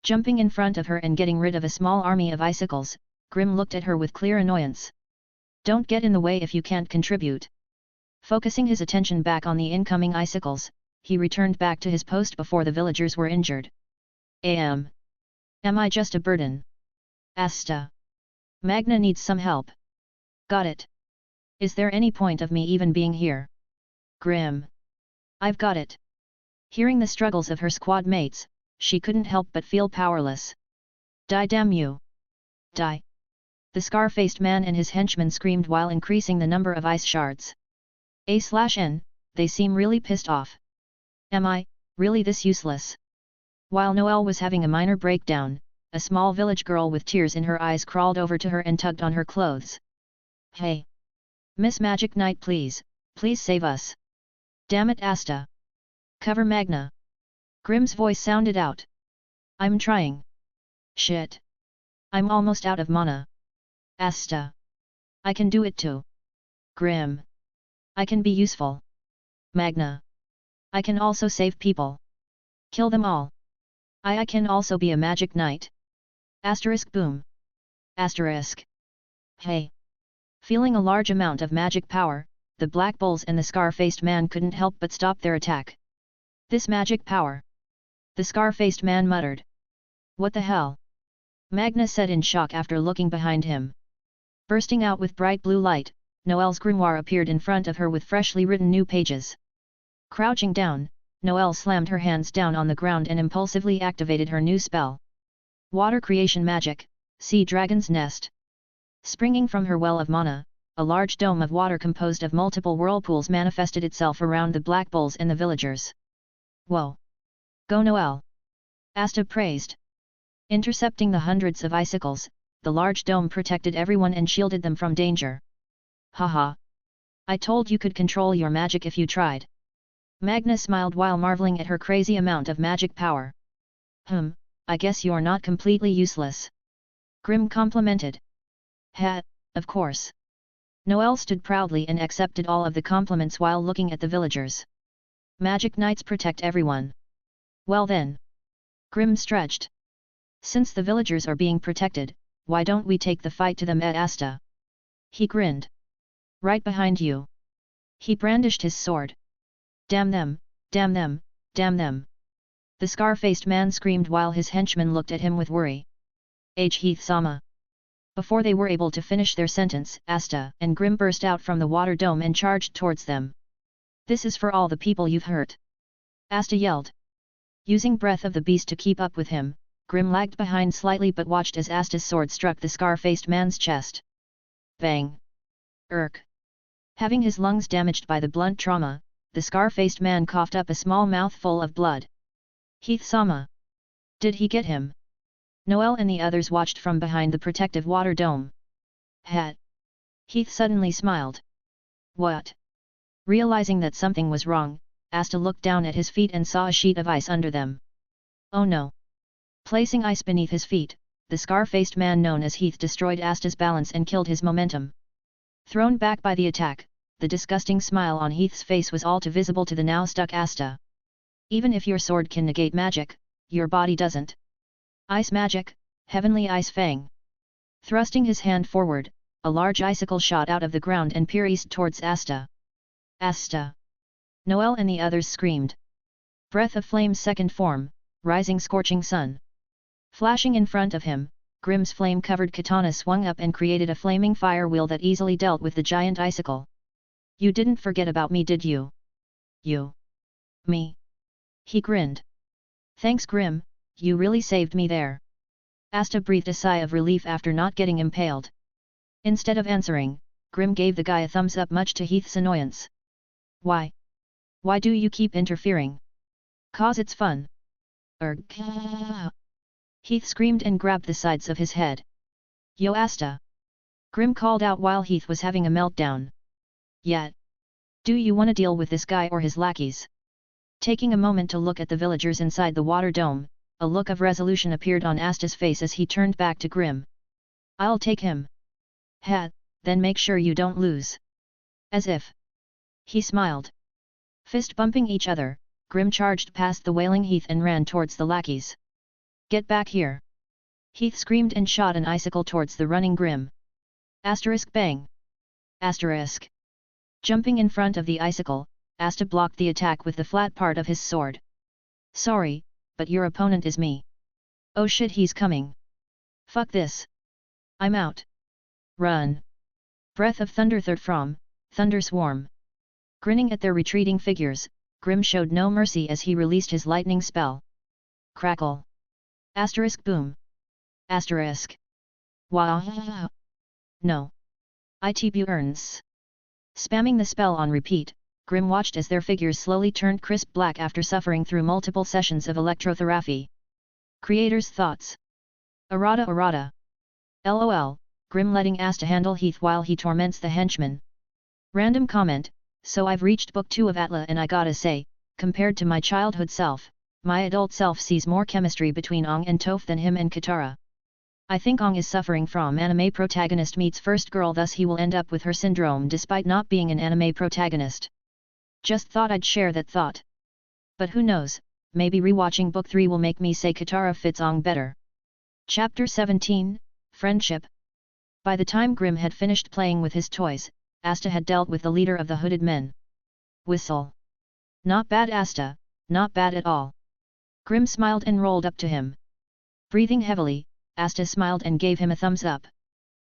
Jumping in front of her and getting rid of a small army of icicles, Grim looked at her with clear annoyance. Don't get in the way if you can't contribute. Focusing his attention back on the incoming icicles, he returned back to his post before the villagers were injured. Am I just a burden? Asta. Magna needs some help. Got it. Is there any point of me even being here? Grim. I've got it. Hearing the struggles of her squad mates, she couldn't help but feel powerless. Die, damn you! Die! The scar-faced man and his henchmen screamed while increasing the number of ice shards. A/N, they seem really pissed off. Am I, really this useless? While Noelle was having a minor breakdown, a small village girl with tears in her eyes crawled over to her and tugged on her clothes. Hey! Miss Magic Knight, please save us. Damn it, Asta. Cover Magna. Grim's voice sounded out. I'm trying. Shit. I'm almost out of mana. Asta. I can do it too. Grim. I can be useful. Magna. I can also save people. Kill them all. I can also be a magic knight. Asterisk boom. Asterisk. Hey. Feeling a large amount of magic power, the Black Bulls and the scar-faced man couldn't help but stop their attack. This magic power. The scar-faced man muttered. What the hell? Magna said in shock after looking behind him. Bursting out with bright blue light, Noelle's grimoire appeared in front of her with freshly written new pages. Crouching down, Noelle slammed her hands down on the ground and impulsively activated her new spell. Water Creation Magic, Sea Dragon's Nest. Springing from her well of mana, a large dome of water composed of multiple whirlpools manifested itself around the Black Bulls and the villagers. Whoa! Go Noelle! Asta praised. Intercepting the hundreds of icicles, the large dome protected everyone and shielded them from danger. Haha! I told you could control your magic if you tried. Magna smiled while marveling at her crazy amount of magic power. I guess you're not completely useless. Grim complimented. Of course. Noelle stood proudly and accepted all of the compliments while looking at the villagers. Magic knights protect everyone. Well then. Grim stretched. Since the villagers are being protected, why don't we take the fight to them at Asta? He grinned. Right behind you. He brandished his sword. Damn them, damn them, damn them. The scar-faced man screamed while his henchmen looked at him with worry. Heath-sama. Before they were able to finish their sentence, Asta and Grim burst out from the water dome and charged towards them. This is for all the people you've hurt. Asta yelled. Using Breath of the Beast to keep up with him, Grim lagged behind slightly but watched as Asta's sword struck the scar-faced man's chest. Bang! Having his lungs damaged by the blunt trauma, the scar-faced man coughed up a small mouthful of blood. Heath-sama. Did he get him? Noelle and the others watched from behind the protective water dome. Heath suddenly smiled. What? Realizing that something was wrong, Asta looked down at his feet and saw a sheet of ice under them. Oh no! Placing ice beneath his feet, the scar-faced man known as Heath destroyed Asta's balance and killed his momentum. Thrown back by the attack, the disgusting smile on Heath's face was all too visible to the now stuck Asta. Even if your sword can negate magic, your body doesn't. Ice magic, Heavenly Ice Fang. Thrusting his hand forward, a large icicle shot out of the ground and pierced towards Asta. Asta! Noelle and the others screamed. Breath of Flame's second form, Rising Scorching Sun. Flashing in front of him, Grim's flame-covered katana swung up and created a flaming fire wheel that easily dealt with the giant icicle. You didn't forget about me, did you? You? Me? He grinned. Thanks, Grim, you really saved me there. Asta breathed a sigh of relief after not getting impaled. Instead of answering, Grim gave the guy a thumbs up much to Heath's annoyance. Why? Why do you keep interfering? 'Cause it's fun. Heath screamed and grabbed the sides of his head. Yo Asta! Grim called out while Heath was having a meltdown. Yeah. Do you wanna deal with this guy or his lackeys? Taking a moment to look at the villagers inside the water dome, a look of resolution appeared on Asta's face as he turned back to Grim. I'll take him. Then make sure you don't lose. As if. He smiled. Fist bumping each other, Grim charged past the wailing Heath and ran towards the lackeys. Get back here! Heath screamed and shot an icicle towards the running Grim. Asterisk bang! Asterisk! Jumping in front of the icicle, Asta blocked the attack with the flat part of his sword. Sorry, but your opponent is me. Oh shit, he's coming. Fuck this. I'm out. Run. Breath of thunder third from, thunder swarm. Grinning at their retreating figures, Grim showed no mercy as he released his lightning spell. Crackle. Asterisk boom. Asterisk. Wow. No. It burns. Spamming the spell on repeat, Grim watched as their figures slowly turned crisp black after suffering through multiple sessions of electrotherapy. Creator's thoughts. Errata. LOL, Grim letting Asta handle Heath while he torments the henchman. Random comment, so I've reached book 2 of Atla and I gotta say, compared to my childhood self, my adult self sees more chemistry between Ong and Toph than him and Katara. I think Ong is suffering from anime protagonist meets first girl, thus he will end up with her syndrome despite not being an anime protagonist. Just thought I'd share that thought. But who knows, maybe rewatching book 3 will make me say Katara fits Ong better. Chapter 17, Friendship. By the time Grim had finished playing with his toys, Asta had dealt with the leader of the hooded men. Whistle. Not bad Asta, not bad at all. Grim smiled and rolled up to him. Breathing heavily, Asta smiled and gave him a thumbs up.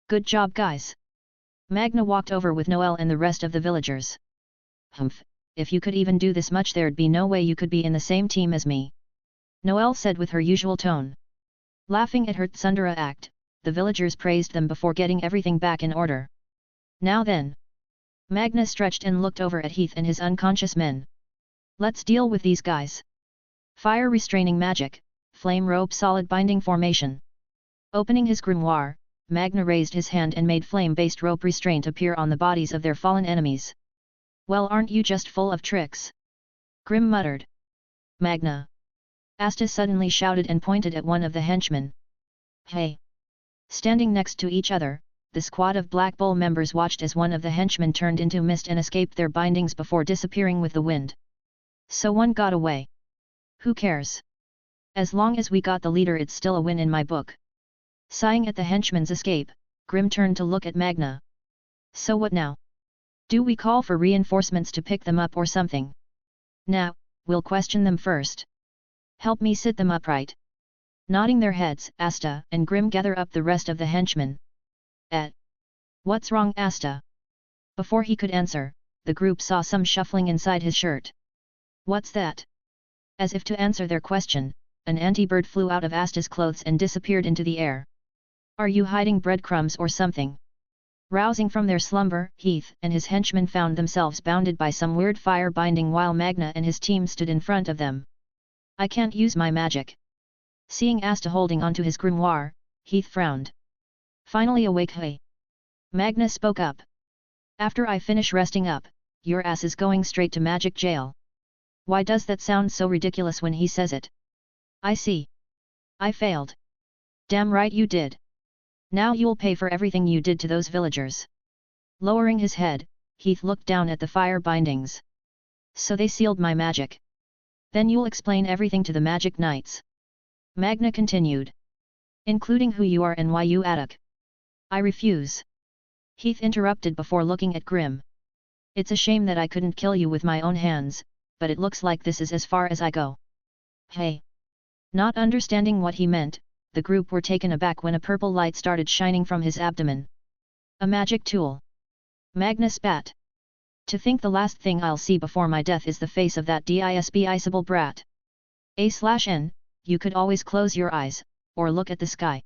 Good job guys. Magna walked over with Noelle and the rest of the villagers. Humph, if you could even do this much there'd be no way you could be in the same team as me. Noelle said with her usual tone. Laughing at her tsundere act, the villagers praised them before getting everything back in order. Now then. Magna stretched and looked over at Heath and his unconscious men. Let's deal with these guys. Fire restraining magic, flame rope solid binding formation. Opening his grimoire, Magna raised his hand and made flame-based rope restraint appear on the bodies of their fallen enemies. Well, aren't you just full of tricks? Grim muttered. Magna. Asta suddenly shouted and pointed at one of the henchmen. Hey! Standing next to each other, the squad of Black Bull members watched as one of the henchmen turned into mist and escaped their bindings before disappearing with the wind. So one got away. Who cares? As long as we got the leader, it's still a win in my book. Sighing at the henchman's escape, Grim turned to look at Magna. So what now? Do we call for reinforcements to pick them up or something? Nah, we'll question them first. Help me sit them upright. Nodding their heads, Asta and Grim gather up the rest of the henchmen. What's wrong, Asta? Before he could answer, the group saw some shuffling inside his shirt. What's that? As if to answer their question, an anti-bird flew out of Asta's clothes and disappeared into the air. Are you hiding breadcrumbs or something? Rousing from their slumber, Heath and his henchmen found themselves bounded by some weird fire binding while Magna and his team stood in front of them. I can't use my magic. Seeing Asta holding onto his grimoire, Heath frowned. Finally awake, hey. Magna spoke up. After I finish resting up, your ass is going straight to magic jail. Why does that sound so ridiculous when he says it? I see. I failed. Damn right you did. Now you'll pay for everything you did to those villagers. Lowering his head, Heath looked down at the fire bindings. So they sealed my magic. Then you'll explain everything to the magic knights. Magna continued. Including who you are and why you attack. I refuse. Heath interrupted before looking at Grim. It's a shame that I couldn't kill you with my own hands, but it looks like this is as far as I go. Hey! Not understanding what he meant, the group were taken aback when a purple light started shining from his abdomen. A magic tool. Magna spat. To think the last thing I'll see before my death is the face of that despicable brat. A/N, you could always close your eyes, or look at the sky.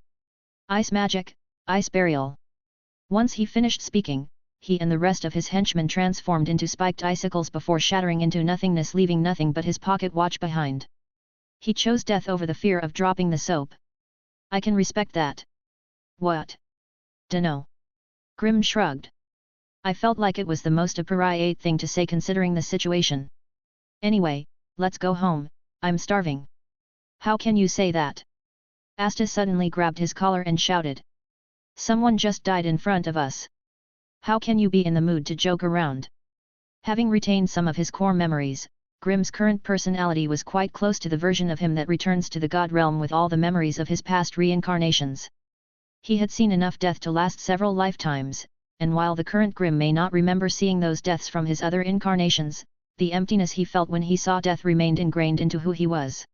Ice magic, ice burial. Once he finished speaking, he and the rest of his henchmen transformed into spiked icicles before shattering into nothingness, leaving nothing but his pocket watch behind. He chose death over the fear of dropping the soap. I can respect that. What? Dunno. Grim shrugged. I felt like it was the most appropriate thing to say considering the situation. Anyway, let's go home, I'm starving. How can you say that? Asta suddenly grabbed his collar and shouted. Someone just died in front of us. How can you be in the mood to joke around? Having retained some of his core memories, Grim's current personality was quite close to the version of him that returns to the God realm with all the memories of his past reincarnations. He had seen enough death to last several lifetimes, and while the current Grimm may not remember seeing those deaths from his other incarnations, the emptiness he felt when he saw death remained ingrained into who he was.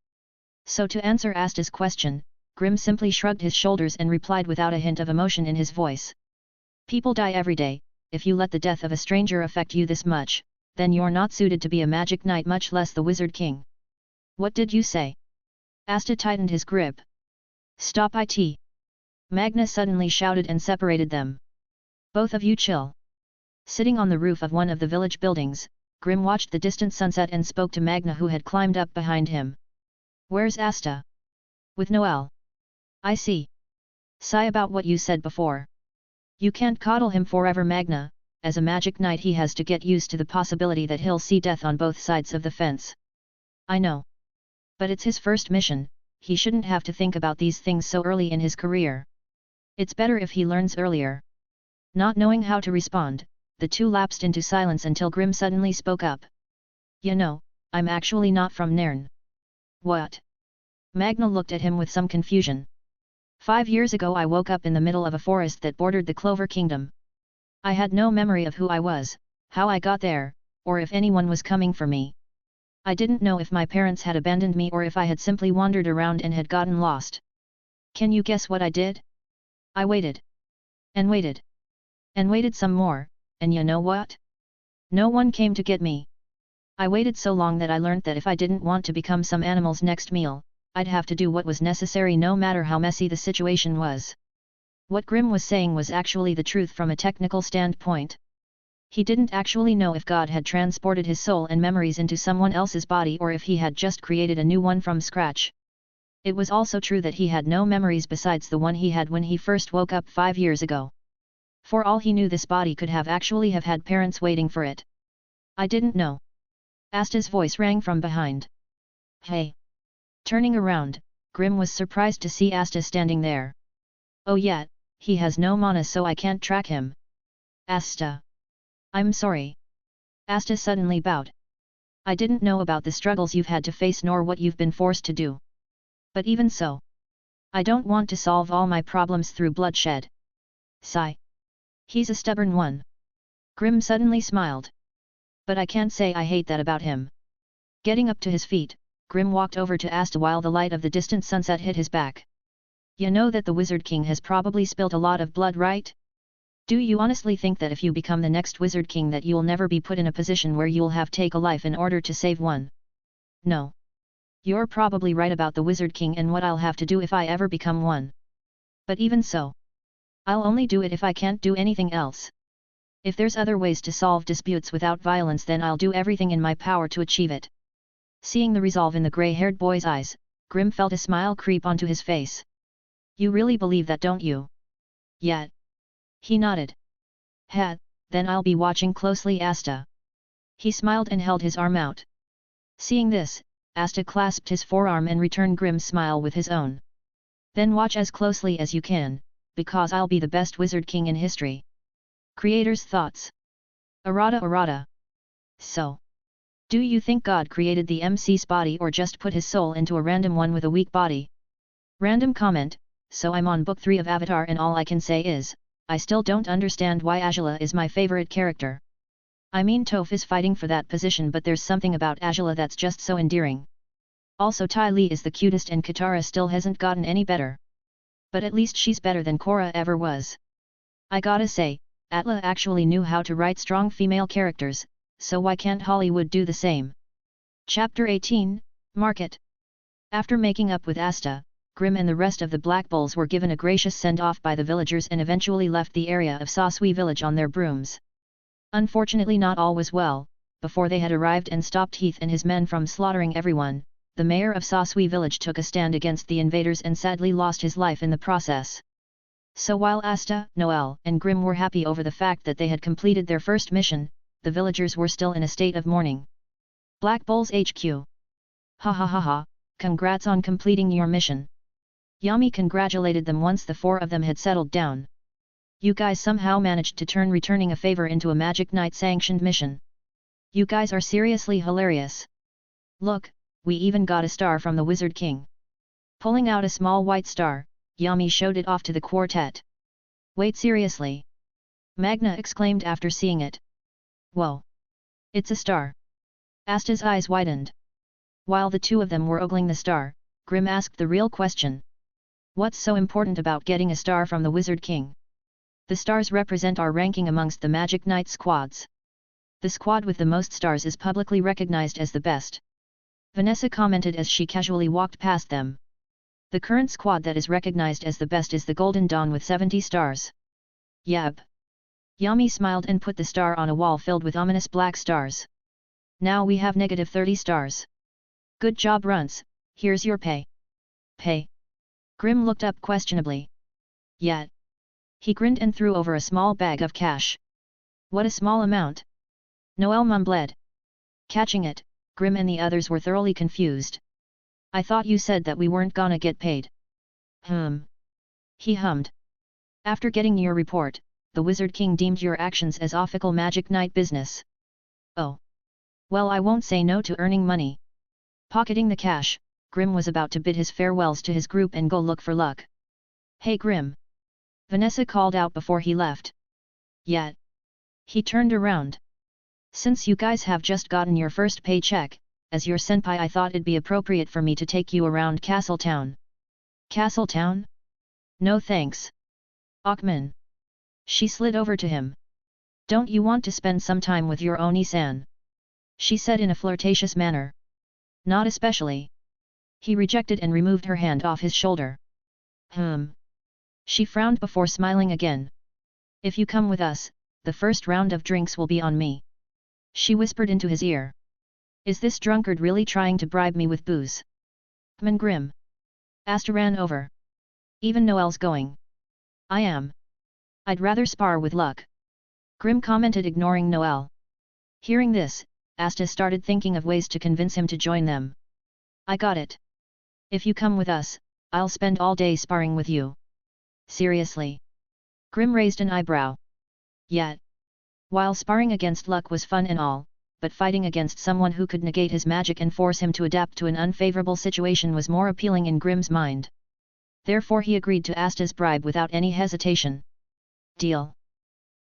So to answer Asta's question, Grimm simply shrugged his shoulders and replied without a hint of emotion in his voice. People die every day. If you let the death of a stranger affect you this much, then you're not suited to be a magic knight, much less the Wizard King. What did you say? Asta tightened his grip. Stop it! Magna suddenly shouted and separated them. Both of you chill. Sitting on the roof of one of the village buildings, Grimm watched the distant sunset and spoke to Magna, who had climbed up behind him. Where's Asta? With Noel. I see. Sigh about what you said before. You can't coddle him forever, Magna. As a magic knight he has to get used to the possibility that he'll see death on both sides of the fence. I know. But it's his first mission, he shouldn't have to think about these things so early in his career. It's better if he learns earlier. Not knowing how to respond, the two lapsed into silence until Grimm suddenly spoke up. You know, I'm actually not from Nairn. What? Magna looked at him with some confusion. 5 years ago I woke up in the middle of a forest that bordered the Clover Kingdom. I had no memory of who I was, how I got there, or if anyone was coming for me. I didn't know if my parents had abandoned me or if I had simply wandered around and had gotten lost. Can you guess what I did? I waited. And waited. And waited some more, and you know what? No one came to get me. I waited so long that I learned that if I didn't want to become some animal's next meal, I'd have to do what was necessary no matter how messy the situation was. What Grimm was saying was actually the truth from a technical standpoint. He didn't actually know if God had transported his soul and memories into someone else's body or if he had just created a new one from scratch. It was also true that he had no memories besides the one he had when he first woke up 5 years ago. For all he knew, this body could have actually had parents waiting for it. I didn't know. Asta's voice rang from behind. Hey! Turning around, Grimm was surprised to see Asta standing there. Oh yeah, he has no mana, so I can't track him. Asta. I'm sorry. Asta suddenly bowed. I didn't know about the struggles you've had to face nor what you've been forced to do. But even so, I don't want to solve all my problems through bloodshed. Sigh. He's a stubborn one. Grimm suddenly smiled. But I can't say I hate that about him. Getting up to his feet, Grimm walked over to Asta while the light of the distant sunset hit his back. You know that the Wizard King has probably spilt a lot of blood, right? Do you honestly think that if you become the next Wizard King that you'll never be put in a position where you'll have to take a life in order to save one? No. You're probably right about the Wizard King and what I'll have to do if I ever become one. But even so, I'll only do it if I can't do anything else. If there's other ways to solve disputes without violence, then I'll do everything in my power to achieve it. Seeing the resolve in the grey-haired boy's eyes, Grimm felt a smile creep onto his face. You really believe that, don't you? Yeah. He nodded. Then I'll be watching closely, Asta. He smiled and held his arm out. Seeing this, Asta clasped his forearm and returned Grimm's smile with his own. Then watch as closely as you can, because I'll be the best Wizard King in history. Creator's thoughts. Errata. So. Do you think God created the MC's body or just put his soul into a random one with a weak body? Random comment. So I'm on book 3 of Avatar and all I can say is, I still don't understand why Azula is my favorite character. I mean, Toph is fighting for that position, but there's something about Azula that's just so endearing. Also, Ty Lee is the cutest and Katara still hasn't gotten any better. But at least she's better than Korra ever was. I gotta say, Atla actually knew how to write strong female characters, so why can't Hollywood do the same? Chapter 18, Market. After making up with Asta, Grimm and the rest of the Black Bulls were given a gracious send-off by the villagers and eventually left the area of Sasui village on their brooms. Unfortunately, not all was well. Before they had arrived and stopped Heath and his men from slaughtering everyone, the mayor of Sasui village took a stand against the invaders and sadly lost his life in the process. So while Asta, Noel, and Grimm were happy over the fact that they had completed their first mission, the villagers were still in a state of mourning. Black Bulls HQ. Ha ha ha ha, congrats on completing your mission. Yami congratulated them once the 4 of them had settled down. You guys somehow managed to turn returning a favor into a Magic Knight sanctioned mission. You guys are seriously hilarious. Look, we even got a star from the Wizard King. Pulling out a small white star, Yami showed it off to the quartet. Wait, seriously? Magna exclaimed after seeing it. Whoa! It's a star. Asta's eyes widened. While the two of them were ogling the star, Grimm asked the real question. What's so important about getting a star from the Wizard King? The stars represent our ranking amongst the Magic Knight squads. The squad with the most stars is publicly recognized as the best. Vanessa commented as she casually walked past them. The current squad that is recognized as the best is the Golden Dawn with 70 stars. Yab. Yami smiled and put the star on a wall filled with ominous black stars. Now we have -30 stars. Good job, Runts, here's your pay. Pay? Grimm looked up questionably. Yet. He grinned and threw over a small bag of cash. What a small amount. Noel mumbled. Catching it, Grimm and the others were thoroughly confused. I thought you said that we weren't gonna get paid. He hummed. After getting your report, the Wizard King deemed your actions as official Magic Knight business. Oh. Well, I won't say no to earning money. Pocketing the cash, Grimm was about to bid his farewells to his group and go look for luck. Hey Grimm! Vanessa called out before he left. Yet. He turned around. Since you guys have just gotten your first paycheck, as your senpai I thought it'd be appropriate for me to take you around Castletown. Castletown? No thanks. Achman. She slid over to him. Don't you want to spend some time with your Oni-san? She said in a flirtatious manner. Not especially. He rejected and removed her hand off his shoulder. She frowned before smiling again. If you come with us, the first round of drinks will be on me. She whispered into his ear. Is this drunkard really trying to bribe me with booze? Grimm. Asta ran over. Even Noel's going. I am. I'd rather spar with luck. Grimm commented, ignoring Noel. Hearing this, Asta started thinking of ways to convince him to join them. I got it. If you come with us, I'll spend all day sparring with you. Seriously? Grimm raised an eyebrow. Yet. While sparring against luck was fun and all, but fighting against someone who could negate his magic and force him to adapt to an unfavorable situation was more appealing in Grimm's mind. Therefore he agreed to Asta's bribe without any hesitation. Deal.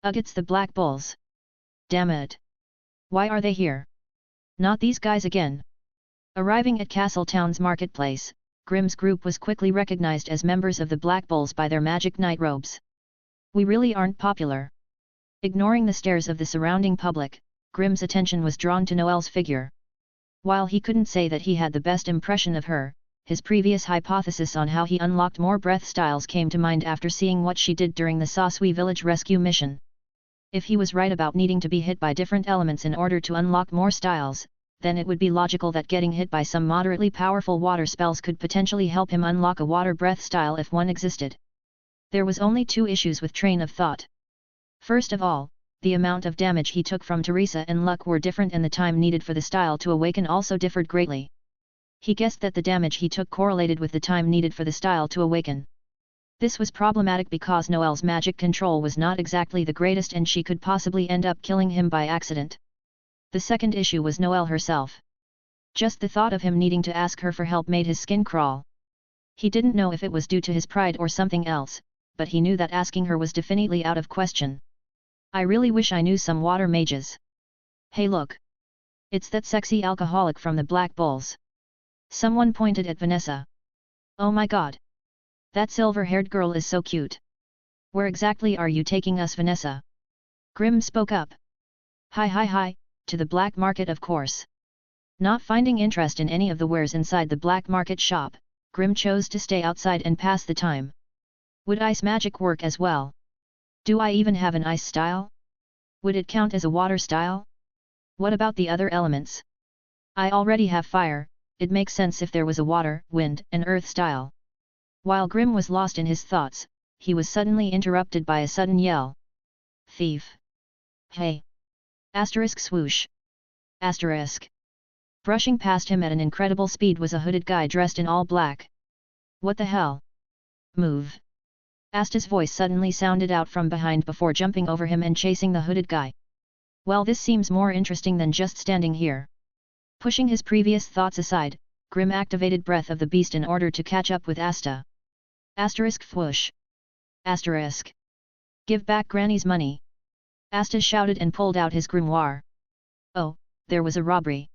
Ugh, it's the Black Bulls. Damn it. Why are they here? Not these guys again. Arriving at Castletown's marketplace, Grimm's group was quickly recognized as members of the Black Bulls by their Magic Knight robes. We really aren't popular. Ignoring the stares of the surrounding public, Grimm's attention was drawn to Noelle's figure. While he couldn't say that he had the best impression of her, his previous hypothesis on how he unlocked more breath styles came to mind after seeing what she did during the Sasui village rescue mission. If he was right about needing to be hit by different elements in order to unlock more styles, then it would be logical that getting hit by some moderately powerful water spells could potentially help him unlock a water breath style if one existed. There was only two issues with train of thought. First of all, the amount of damage he took from Teresa and Luck were different and the time needed for the style to awaken also differed greatly. He guessed that the damage he took correlated with the time needed for the style to awaken. This was problematic because Noelle's magic control was not exactly the greatest and she could possibly end up killing him by accident. The second issue was Noelle herself. Just the thought of him needing to ask her for help made his skin crawl. He didn't know if it was due to his pride or something else, but he knew that asking her was definitely out of question. I really wish I knew some water mages. Hey look! It's that sexy alcoholic from the Black Bulls. Someone pointed at Vanessa. Oh my god! That silver-haired girl is so cute. Where exactly are you taking us, Vanessa? Grimm spoke up. Hi, to the black market of course. Not finding interest in any of the wares inside the black market shop, Grimm chose to stay outside and pass the time. Would ice magic work as well? Do I even have an ice style? Would it count as a water style? What about the other elements? I already have fire, it'd make sense if there was a water, wind, and earth style. While Grimm was lost in his thoughts, he was suddenly interrupted by a sudden yell. Thief! Hey! Asterisk swoosh! Asterisk! Brushing past him at an incredible speed was a hooded guy dressed in all black. What the hell? Move! Asta's voice suddenly sounded out from behind before jumping over him and chasing the hooded guy. Well, this seems more interesting than just standing here. Pushing his previous thoughts aside, Grimm activated Breath of the Beast in order to catch up with Asta. Asterisk whoosh! Asterisk! Give back Granny's money! Asta shouted and pulled out his grimoire. Oh, there was a robbery.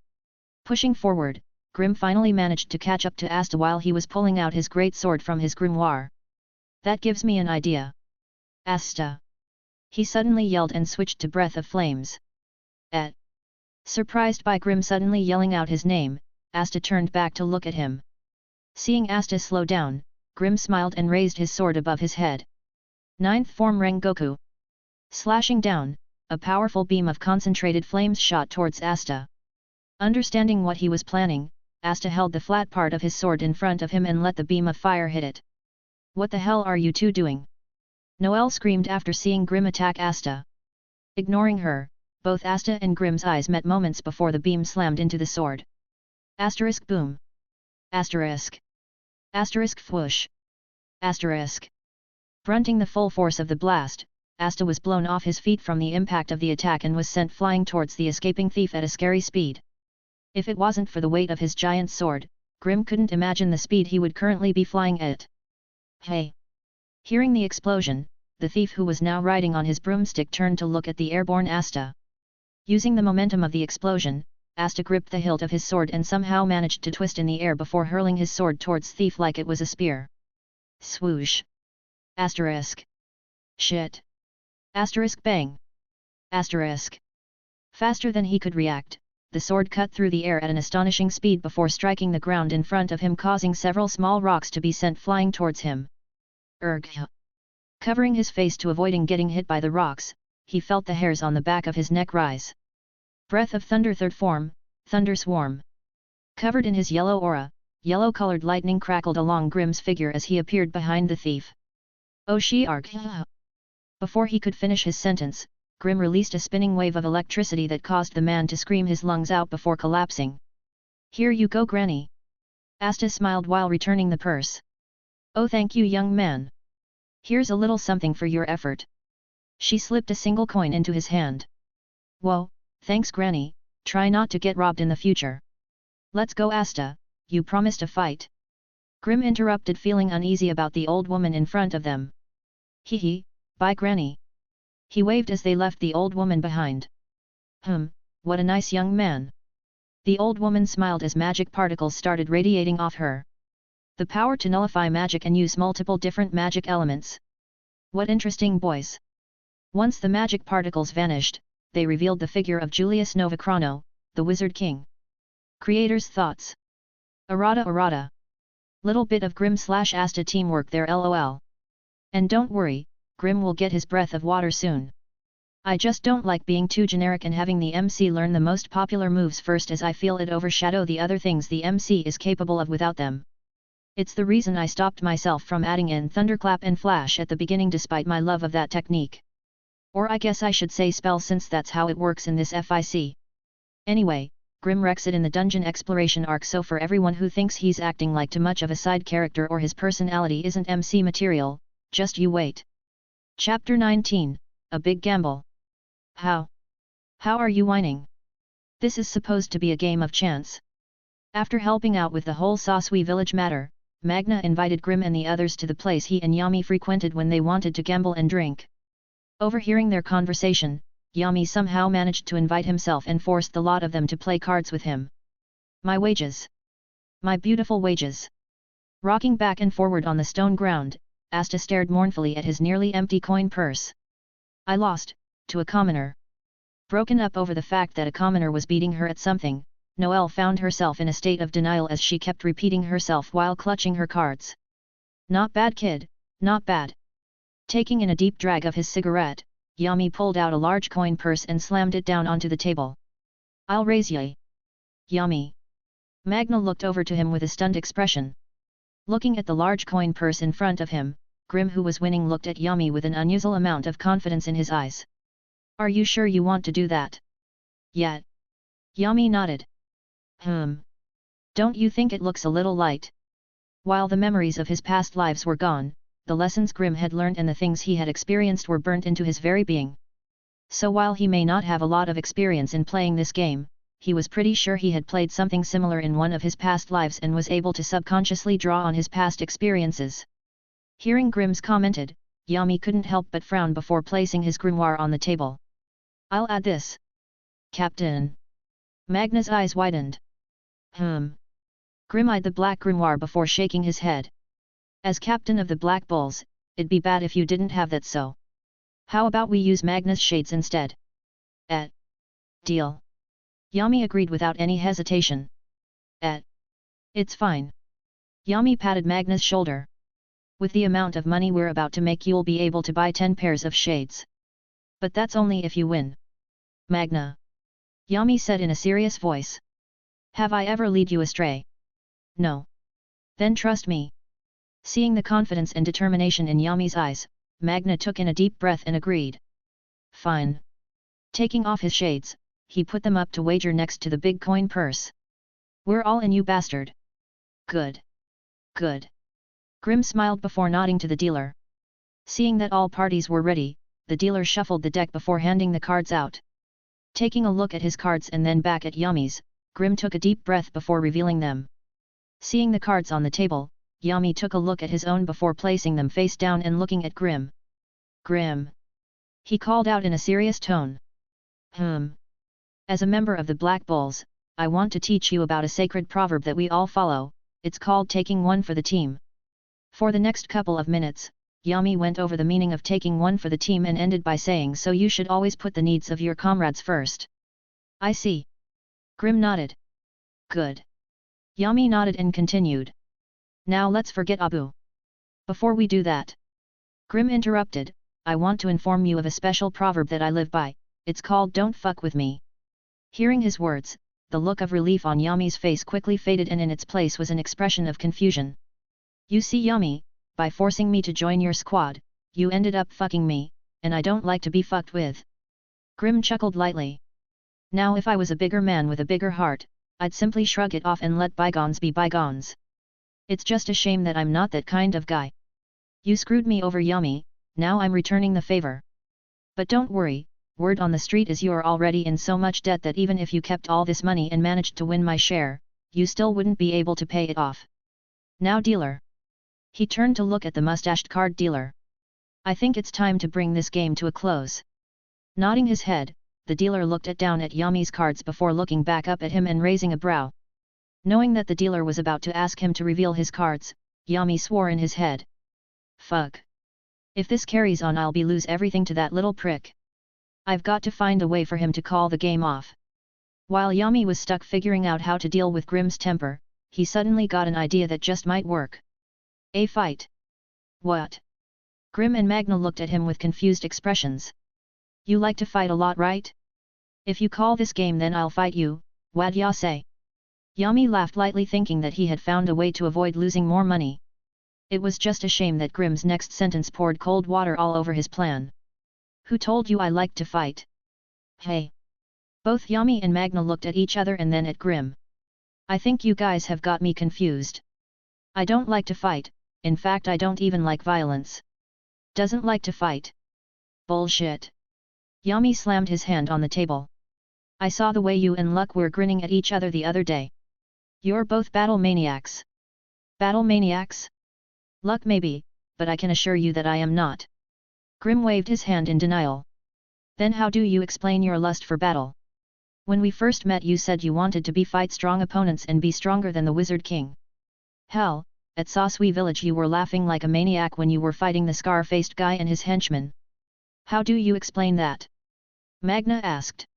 Pushing forward, Grimm finally managed to catch up to Asta while he was pulling out his great sword from his grimoire. That gives me an idea. Asta! He suddenly yelled and switched to Breath of Flames. Surprised by Grimm suddenly yelling out his name, Asta turned back to look at him. Seeing Asta slow down, Grimm smiled and raised his sword above his head. Ninth form Rengoku. Slashing down, a powerful beam of concentrated flames shot towards Asta. Understanding what he was planning, Asta held the flat part of his sword in front of him and let the beam of fire hit it. What the hell are you two doing? Noelle screamed after seeing Grimm attack Asta. Ignoring her, both Asta and Grimm's eyes met moments before the beam slammed into the sword. Asterisk boom. Asterisk. Asterisk whoosh. Asterisk. Fronting the full force of the blast, Asta was blown off his feet from the impact of the attack and was sent flying towards the escaping thief at a scary speed. If it wasn't for the weight of his giant sword, Grimm couldn't imagine the speed he would currently be flying at. Hey! Hearing the explosion, the thief who was now riding on his broomstick turned to look at the airborne Asta. Using the momentum of the explosion, Asta gripped the hilt of his sword and somehow managed to twist in the air before hurling his sword towards thief like it was a spear. Swoosh! Asterisk. Shit! Asterisk bang! Asterisk. Faster than he could react, the sword cut through the air at an astonishing speed before striking the ground in front of him, causing several small rocks to be sent flying towards him. Erg! Covering his face to avoiding getting hit by the rocks, he felt the hairs on the back of his neck rise. Breath of Thunder third form, Thunder Swarm. Covered in his yellow aura, yellow-colored lightning crackled along Grimm's figure as he appeared behind the thief. Oh she arg! Before he could finish his sentence, Grimm released a spinning wave of electricity that caused the man to scream his lungs out before collapsing. Here you go, Granny! Asta smiled while returning the purse. Oh thank you, young man. Here's a little something for your effort. She slipped a single coin into his hand. Whoa, thanks Granny, try not to get robbed in the future. Let's go Asta, you promised a fight. Grimm interrupted, feeling uneasy about the old woman in front of them. Hee hee, bye Granny. He waved as they left the old woman behind. What a nice young man. The old woman smiled as magic particles started radiating off her. The power to nullify magic and use multiple different magic elements. What interesting boys. Once the magic particles vanished, they revealed the figure of Julius Novacrono, the Wizard King. Creator's thoughts. Errata. Little bit of Grimm/Asta teamwork there lol. And don't worry, Grimm will get his breath of water soon. I just don't like being too generic and having the MC learn the most popular moves first, as I feel it overshadow the other things the MC is capable of without them. It's the reason I stopped myself from adding in Thunderclap and Flash at the beginning despite my love of that technique. Or I guess I should say spell, since that's how it works in this FIC. Anyway, Grimm wrecks it in the dungeon exploration arc, so for everyone who thinks he's acting like too much of a side character or his personality isn't MC material, just you wait. Chapter 19, A Big Gamble. How are you whining? This is supposed to be a game of chance. After helping out with the whole Sasui village matter, Magna invited Grimm and the others to the place he and Yami frequented when they wanted to gamble and drink. Overhearing their conversation, Yami somehow managed to invite himself and forced the lot of them to play cards with him. My wages. My beautiful wages. Rocking back and forward on the stone ground, Asta stared mournfully at his nearly empty coin purse. I lost, to a commoner. Broken up over the fact that a commoner was beating her at something, Noelle found herself in a state of denial as she kept repeating herself while clutching her cards. Not bad kid, not bad. Taking in a deep drag of his cigarette, Yami pulled out a large coin purse and slammed it down onto the table. I'll raise ye. Yami. Magna looked over to him with a stunned expression. Looking at the large coin purse in front of him, Grimm, who was winning, looked at Yami with an unusual amount of confidence in his eyes. Are you sure you want to do that? Yeah. Yami nodded. Don't you think it looks a little light? While the memories of his past lives were gone, the lessons Grimm had learned and the things he had experienced were burnt into his very being. So while he may not have a lot of experience in playing this game, he was pretty sure he had played something similar in one of his past lives and was able to subconsciously draw on his past experiences. Hearing Grimm's commented, Yami couldn't help but frown before placing his grimoire on the table. I'll add this. Captain. Magna's eyes widened. Grim eyed the black grimoire before shaking his head. As captain of the Black Bulls, it'd be bad if you didn't have that, so how about we use Magna's shades instead? Deal. Yami agreed without any hesitation. It's fine. Yami patted Magna's shoulder. With the amount of money we're about to make, you'll be able to buy 10 pairs of shades. But that's only if you win. Magna. Yami said in a serious voice. Have I ever led you astray? No. Then trust me. Seeing the confidence and determination in Yami's eyes, Magna took in a deep breath and agreed. Fine. Taking off his shades, he put them up to wager next to the big coin purse. We're all in, you bastard. Good. Good. Grim smiled before nodding to the dealer. Seeing that all parties were ready, the dealer shuffled the deck before handing the cards out. Taking a look at his cards and then back at Yami's, Grim took a deep breath before revealing them. Seeing the cards on the table, Yami took a look at his own before placing them face down and looking at Grim. Grim. He called out in a serious tone. As a member of the Black Bulls, I want to teach you about a sacred proverb that we all follow. It's called taking one for the team. For the next couple of minutes, Yami went over the meaning of taking one for the team and ended by saying, so you should always put the needs of your comrades first. I see. Grim nodded. Good. Yami nodded and continued. Now let's forget Abu. Before we do that. Grim interrupted, I want to inform you of a special proverb that I live by. It's called don't fuck with me. Hearing his words, the look of relief on Yami's face quickly faded and in its place was an expression of confusion. You see Yami, by forcing me to join your squad, you ended up fucking me, and I don't like to be fucked with. Grim chuckled lightly. Now if I was a bigger man with a bigger heart, I'd simply shrug it off and let bygones be bygones. It's just a shame that I'm not that kind of guy. You screwed me over, Yami, now I'm returning the favor. But don't worry, word on the street is you're already in so much debt that even if you kept all this money and managed to win my share, you still wouldn't be able to pay it off. Now dealer. He turned to look at the mustached card dealer. I think it's time to bring this game to a close. Nodding his head, the dealer looked down at Yami's cards before looking back up at him and raising a brow. Knowing that the dealer was about to ask him to reveal his cards, Yami swore in his head. Fuck. If this carries on, I'll lose everything to that little prick. I've got to find a way for him to call the game off. While Yami was stuck figuring out how to deal with Grim's temper, he suddenly got an idea that just might work. A fight. What? Grim and Magna looked at him with confused expressions. You like to fight a lot, right? If you call this game, then I'll fight you, what'd ya say? Yami laughed lightly, thinking that he had found a way to avoid losing more money. It was just a shame that Grim's next sentence poured cold water all over his plan. Who told you I liked to fight? Hey! Both Yami and Magna looked at each other and then at Grim. I think you guys have got me confused. I don't like to fight, in fact I don't even like violence. Doesn't like to fight? Bullshit. Yami slammed his hand on the table. I saw the way you and Luck were grinning at each other the other day. You're both battle maniacs. Battle maniacs? Luck maybe, but I can assure you that I am not. Grim waved his hand in denial. Then how do you explain your lust for battle? When we first met you said you wanted to fight strong opponents and be stronger than the Wizard King. Hell, at Sasui village you were laughing like a maniac when you were fighting the scar-faced guy and his henchmen. How do you explain that? Magna asked.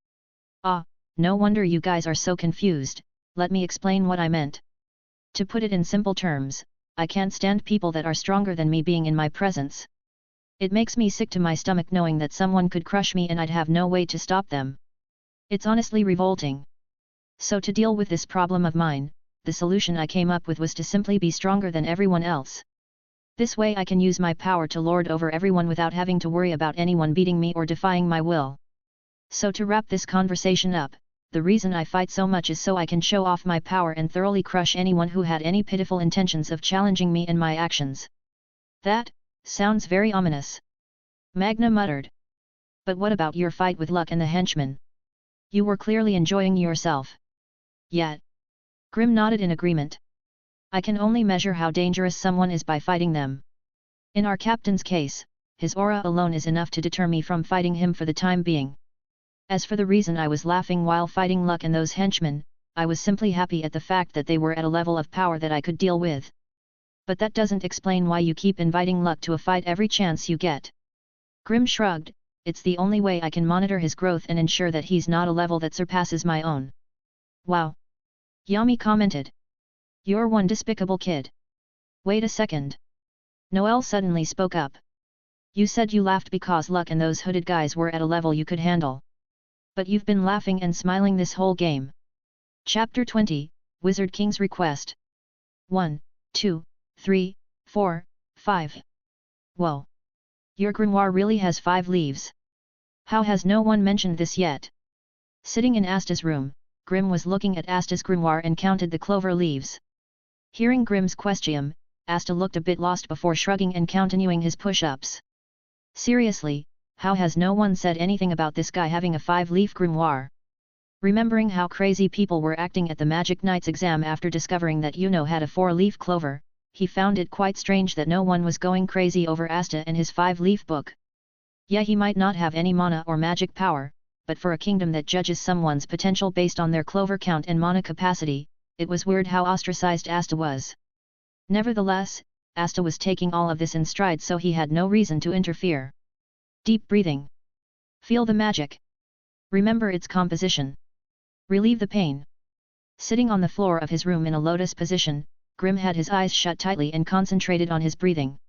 Ah, no wonder you guys are so confused, let me explain what I meant. To put it in simple terms, I can't stand people that are stronger than me being in my presence. It makes me sick to my stomach knowing that someone could crush me and I'd have no way to stop them. It's honestly revolting. So to deal with this problem of mine, the solution I came up with was to simply be stronger than everyone else. This way I can use my power to lord over everyone without having to worry about anyone beating me or defying my will. So to wrap this conversation up, the reason I fight so much is so I can show off my power and thoroughly crush anyone who had any pitiful intentions of challenging me and my actions. That sounds very ominous. Magna muttered. But what about your fight with Luck and the henchmen? You were clearly enjoying yourself. Yeah. Grim nodded in agreement. I can only measure how dangerous someone is by fighting them. In our captain's case, his aura alone is enough to deter me from fighting him for the time being. As for the reason I was laughing while fighting Luck and those henchmen, I was simply happy at the fact that they were at a level of power that I could deal with. But that doesn't explain why you keep inviting Luck to a fight every chance you get. Grimm shrugged, it's the only way I can monitor his growth and ensure that he's not a level that surpasses my own. Wow! Yami commented. You're one despicable kid. Wait a second. Noelle suddenly spoke up. You said you laughed because Luck and those hooded guys were at a level you could handle. But you've been laughing and smiling this whole game. Chapter 20, Wizard King's Request. 1, 2, 3, 4, 5. Whoa! Your grimoire really has 5 leaves. How has no one mentioned this yet? Sitting in Asta's room, Grimm was looking at Asta's grimoire and counted the clover leaves. Hearing Grimm's question, Asta looked a bit lost before shrugging and continuing his push-ups. Seriously, how has no one said anything about this guy having a 5-leaf grimoire? Remembering how crazy people were acting at the Magic Knight's exam after discovering that Yuno had a 4-leaf clover, he found it quite strange that no one was going crazy over Asta and his 5-leaf book. Yeah, he might not have any mana or magic power, but for a kingdom that judges someone's potential based on their clover count and mana capacity, it was weird how ostracized Asta was. Nevertheless, Asta was taking all of this in stride, so he had no reason to interfere. Deep breathing. Feel the magic. Remember its composition. Relieve the pain. Sitting on the floor of his room in a lotus position, Grimm had his eyes shut tightly and concentrated on his breathing.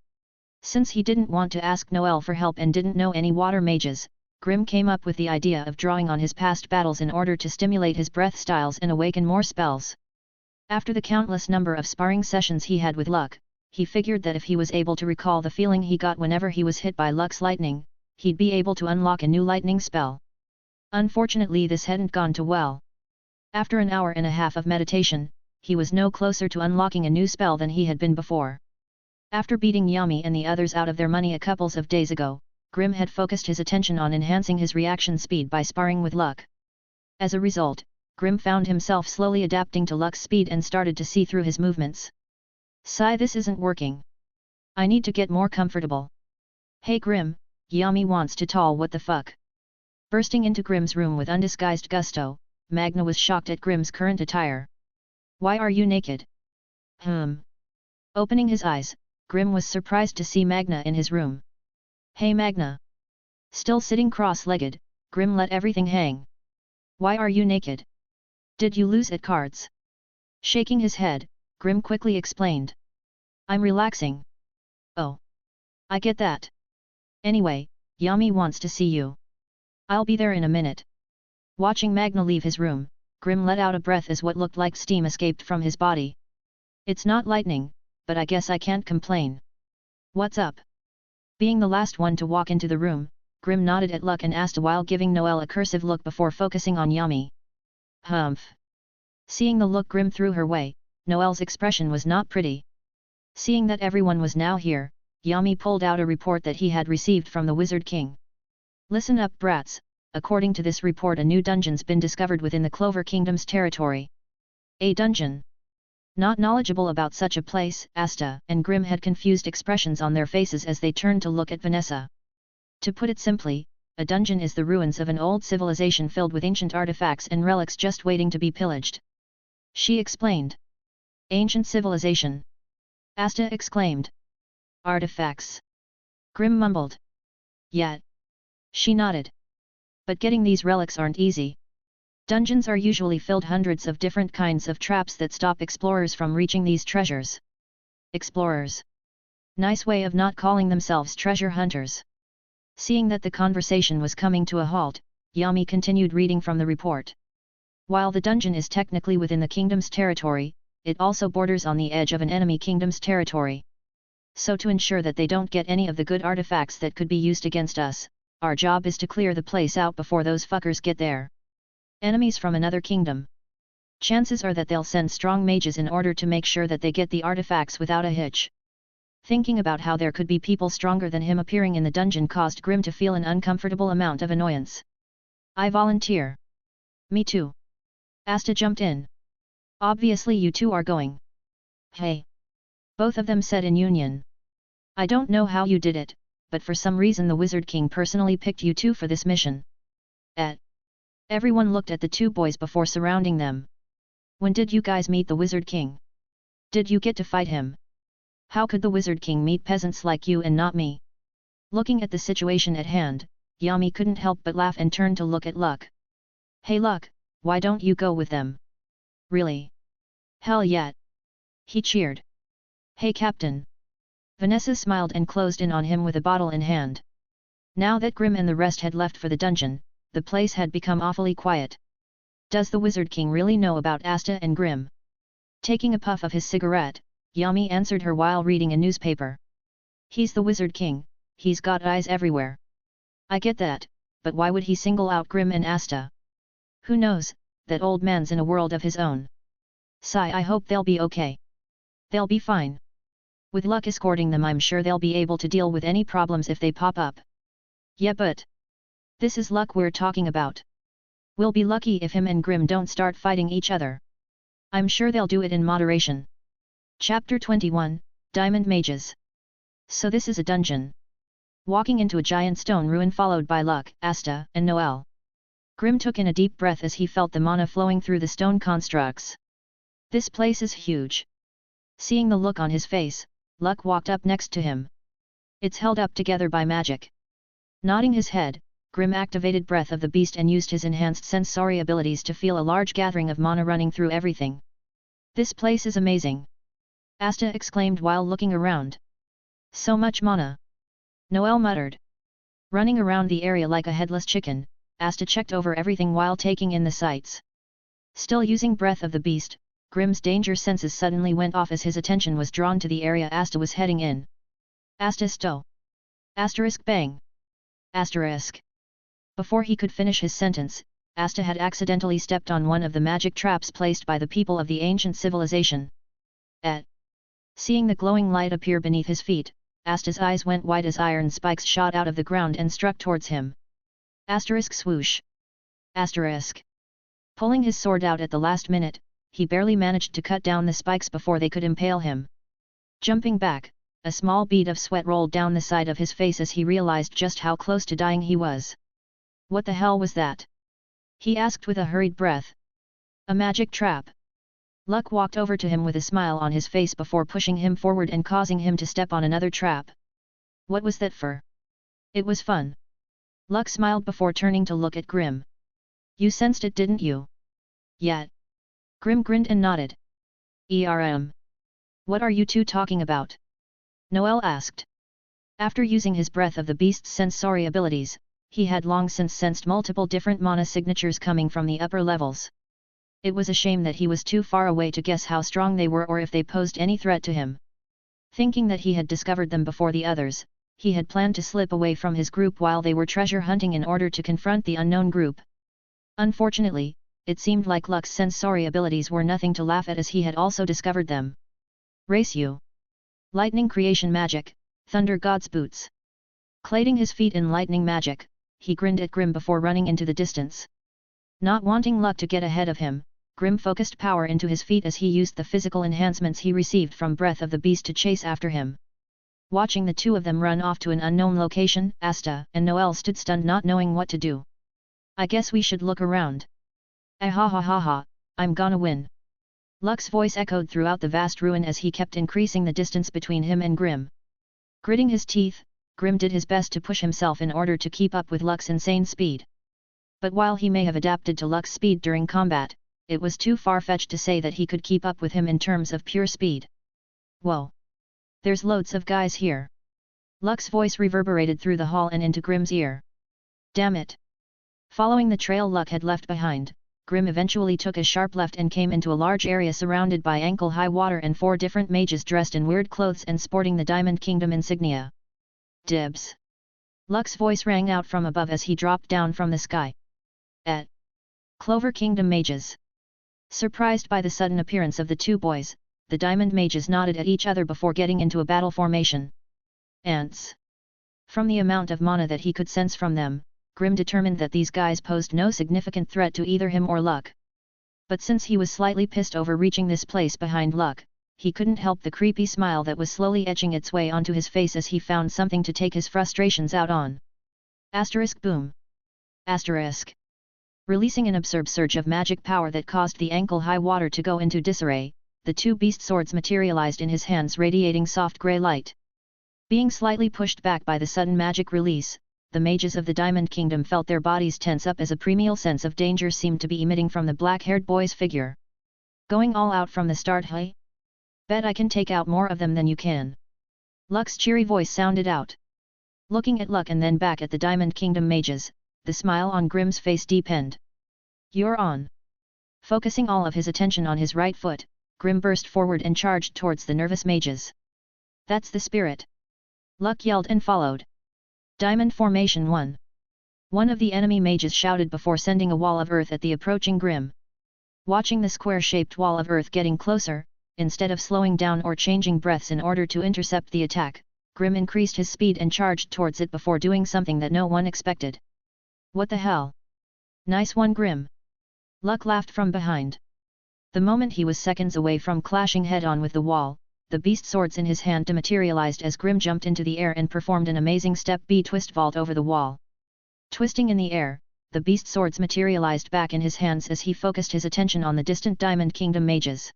Since he didn't want to ask Noelle for help and didn't know any water mages, Grimm came up with the idea of drawing on his past battles in order to stimulate his breath styles and awaken more spells. After the countless number of sparring sessions he had with Luck, he figured that if he was able to recall the feeling he got whenever he was hit by Luck's lightning, he'd be able to unlock a new lightning spell. Unfortunately, this hadn't gone too well. After an hour and a half of meditation, he was no closer to unlocking a new spell than he had been before. After beating Yami and the others out of their money a couple of days ago, Grimm had focused his attention on enhancing his reaction speed by sparring with Luck. As a result, Grimm found himself slowly adapting to Luck's speed and started to see through his movements. Sigh, this isn't working. I need to get more comfortable. Hey Grimm, Yami wants to tall, what the fuck? Bursting into Grimm's room with undisguised gusto, Magna was shocked at Grimm's current attire. Why are you naked? Opening his eyes, Grimm was surprised to see Magna in his room. Hey Magna. Still sitting cross-legged, Grimm let everything hang. Why are you naked? Did you lose at cards? Shaking his head, Grimm quickly explained. I'm relaxing. Oh. I get that. Anyway, Yami wants to see you. I'll be there in a minute. Watching Magna leave his room, Grimm let out a breath as what looked like steam escaped from his body. It's not lightning, but I guess I can't complain. What's up? Being the last one to walk into the room, Grimm nodded at Luck and Asta while giving Noelle a cursive look before focusing on Yami. Humph. Seeing the look Grimm threw her way, Noelle's expression was not pretty. Seeing that everyone was now here, Yami pulled out a report that he had received from the Wizard King. Listen up, brats, according to this report, a new dungeon's been discovered within the Clover Kingdom's territory. A dungeon? Not knowledgeable about such a place, Asta and Grimm had confused expressions on their faces as they turned to look at Vanessa. To put it simply, a dungeon is the ruins of an old civilization filled with ancient artifacts and relics just waiting to be pillaged. She explained. Ancient civilization? Asta exclaimed. Artifacts? Grimm mumbled. Yeah. She nodded. But getting these relics aren't easy. Dungeons are usually filled hundreds of different kinds of traps that stop explorers from reaching these treasures. Explorers. Nice way of not calling themselves treasure hunters. Seeing that the conversation was coming to a halt, Yami continued reading from the report. While the dungeon is technically within the kingdom's territory, it also borders on the edge of an enemy kingdom's territory. So to ensure that they don't get any of the good artifacts that could be used against us, our job is to clear the place out before those fuckers get there. Enemies from another kingdom. Chances are that they'll send strong mages in order to make sure that they get the artifacts without a hitch. Thinking about how there could be people stronger than him appearing in the dungeon caused Grimm to feel an uncomfortable amount of annoyance. I volunteer. Me too. Asta jumped in. Obviously you two are going. Hey. Both of them said in union. I don't know how you did it, but for some reason the Wizard King personally picked you two for this mission. Everyone looked at the two boys before surrounding them. When did you guys meet the Wizard King? Did you get to fight him? How could the Wizard King meet peasants like you and not me? Looking at the situation at hand, Yami couldn't help but laugh and turned to look at Luck. Hey Luck, why don't you go with them? Really? Hell yeah! He cheered. Hey Captain! Vanessa smiled and closed in on him with a bottle in hand. Now that Grimm and the rest had left for the dungeon, the place had become awfully quiet. Does the Wizard King really know about Asta and Grimm? Taking a puff of his cigarette, Yami answered her while reading a newspaper. He's the Wizard King, he's got eyes everywhere. I get that, but why would he single out Grimm and Asta? Who knows, that old man's in a world of his own. Sigh, I hope they'll be okay. They'll be fine. With Luck escorting them, I'm sure they'll be able to deal with any problems if they pop up. Yeah, but this is Luck we're talking about. We'll be lucky if him and Grimm don't start fighting each other. I'm sure they'll do it in moderation. Chapter 21, Diamond Mages. So this is a dungeon. Walking into a giant stone ruin followed by Luck, Asta, and Noel. Grimm took in a deep breath as he felt the mana flowing through the stone constructs. This place is huge. Seeing the look on his face, Luck walked up next to him. It's held up together by magic. Nodding his head, Grimm activated Breath of the Beast and used his enhanced sensory abilities to feel a large gathering of mana running through everything. This place is amazing! Asta exclaimed while looking around. So much mana! Noel muttered. Running around the area like a headless chicken, Asta checked over everything while taking in the sights. Still using Breath of the Beast, Grimm's danger senses suddenly went off as his attention was drawn to the area Asta was heading in. Asta sto! Asterisk bang! Asterisk! Before he could finish his sentence, Asta had accidentally stepped on one of the magic traps placed by the people of the ancient civilization. Seeing the glowing light appear beneath his feet, Asta's eyes went wide as iron spikes shot out of the ground and struck towards him. Asterisk swoosh! Asterisk! Pulling his sword out at the last minute, he barely managed to cut down the spikes before they could impale him. Jumping back, a small bead of sweat rolled down the side of his face as he realized just how close to dying he was. What the hell was that? He asked with a hurried breath. A magic trap. Luck walked over to him with a smile on his face before pushing him forward and causing him to step on another trap. What was that for? It was fun. Luck smiled before turning to look at Grimm. You sensed it, didn't you? Yeah. Grimm grinned and nodded. What are you two talking about? Noel asked. After using his Breath of the Beast's sensory abilities, he had long since sensed multiple different mana signatures coming from the upper levels. It was a shame that he was too far away to guess how strong they were or if they posed any threat to him. Thinking that he had discovered them before the others, he had planned to slip away from his group while they were treasure hunting in order to confront the unknown group. Unfortunately, it seemed like Luck's sensory abilities were nothing to laugh at as he had also discovered them. Race you! Lightning creation magic, Thunder God's boots. Cladding his feet in lightning magic, he grinned at Grimm before running into the distance. Not wanting Luck to get ahead of him, Grimm focused power into his feet as he used the physical enhancements he received from Breath of the Beast to chase after him. Watching the two of them run off to an unknown location, Asta and Noel stood stunned, not knowing what to do. I guess we should look around. Ha ha ha ha, I'm gonna win. Luck's voice echoed throughout the vast ruin as he kept increasing the distance between him and Grimm. Gritting his teeth, Grimm did his best to push himself in order to keep up with Luck's insane speed. But while he may have adapted to Luck's speed during combat, it was too far-fetched to say that he could keep up with him in terms of pure speed. Whoa! There's loads of guys here. Luck's voice reverberated through the hall and into Grimm's ear. Damn it! Following the trail Luck had left behind, Grimm eventually took a sharp left and came into a large area surrounded by ankle-high water and 4 different mages dressed in weird clothes and sporting the Diamond Kingdom insignia. Dibs! Luck's voice rang out from above as he dropped down from the sky. Clover Kingdom mages. Surprised by the sudden appearance of the two boys, the Diamond mages nodded at each other before getting into a battle formation. Ants. From the amount of mana that he could sense from them, Grimm determined that these guys posed no significant threat to either him or Luck. But since he was slightly pissed over reaching this place behind Luck, he couldn't help the creepy smile that was slowly etching its way onto his face as he found something to take his frustrations out on. Asterisk boom! Asterisk! Releasing an absurd surge of magic power that caused the ankle-high water to go into disarray, the two beast swords materialized in his hands, radiating soft grey light. Being slightly pushed back by the sudden magic release, the mages of the Diamond Kingdom felt their bodies tense up as a primeval sense of danger seemed to be emitting from the black-haired boy's figure. Going all out from the start, hey? Bet I can take out more of them than you can. Luck's cheery voice sounded out. Looking at Luck and then back at the Diamond Kingdom mages, the smile on Grimm's face deepened. You're on. Focusing all of his attention on his right foot, Grimm burst forward and charged towards the nervous mages. That's the spirit! Luck yelled and followed. Diamond Formation 1. One of the enemy mages shouted before sending a wall of earth at the approaching Grimm. Watching the square-shaped wall of earth getting closer, instead of slowing down or changing breaths in order to intercept the attack, Grimm increased his speed and charged towards it before doing something that no one expected. What the hell? Nice one, Grimm! Luck laughed from behind. The moment he was seconds away from clashing head-on with the wall, the beast swords in his hand dematerialized as Grimm jumped into the air and performed an amazing step B twist vault over the wall. Twisting in the air, the beast swords materialized back in his hands as he focused his attention on the distant Diamond Kingdom mages.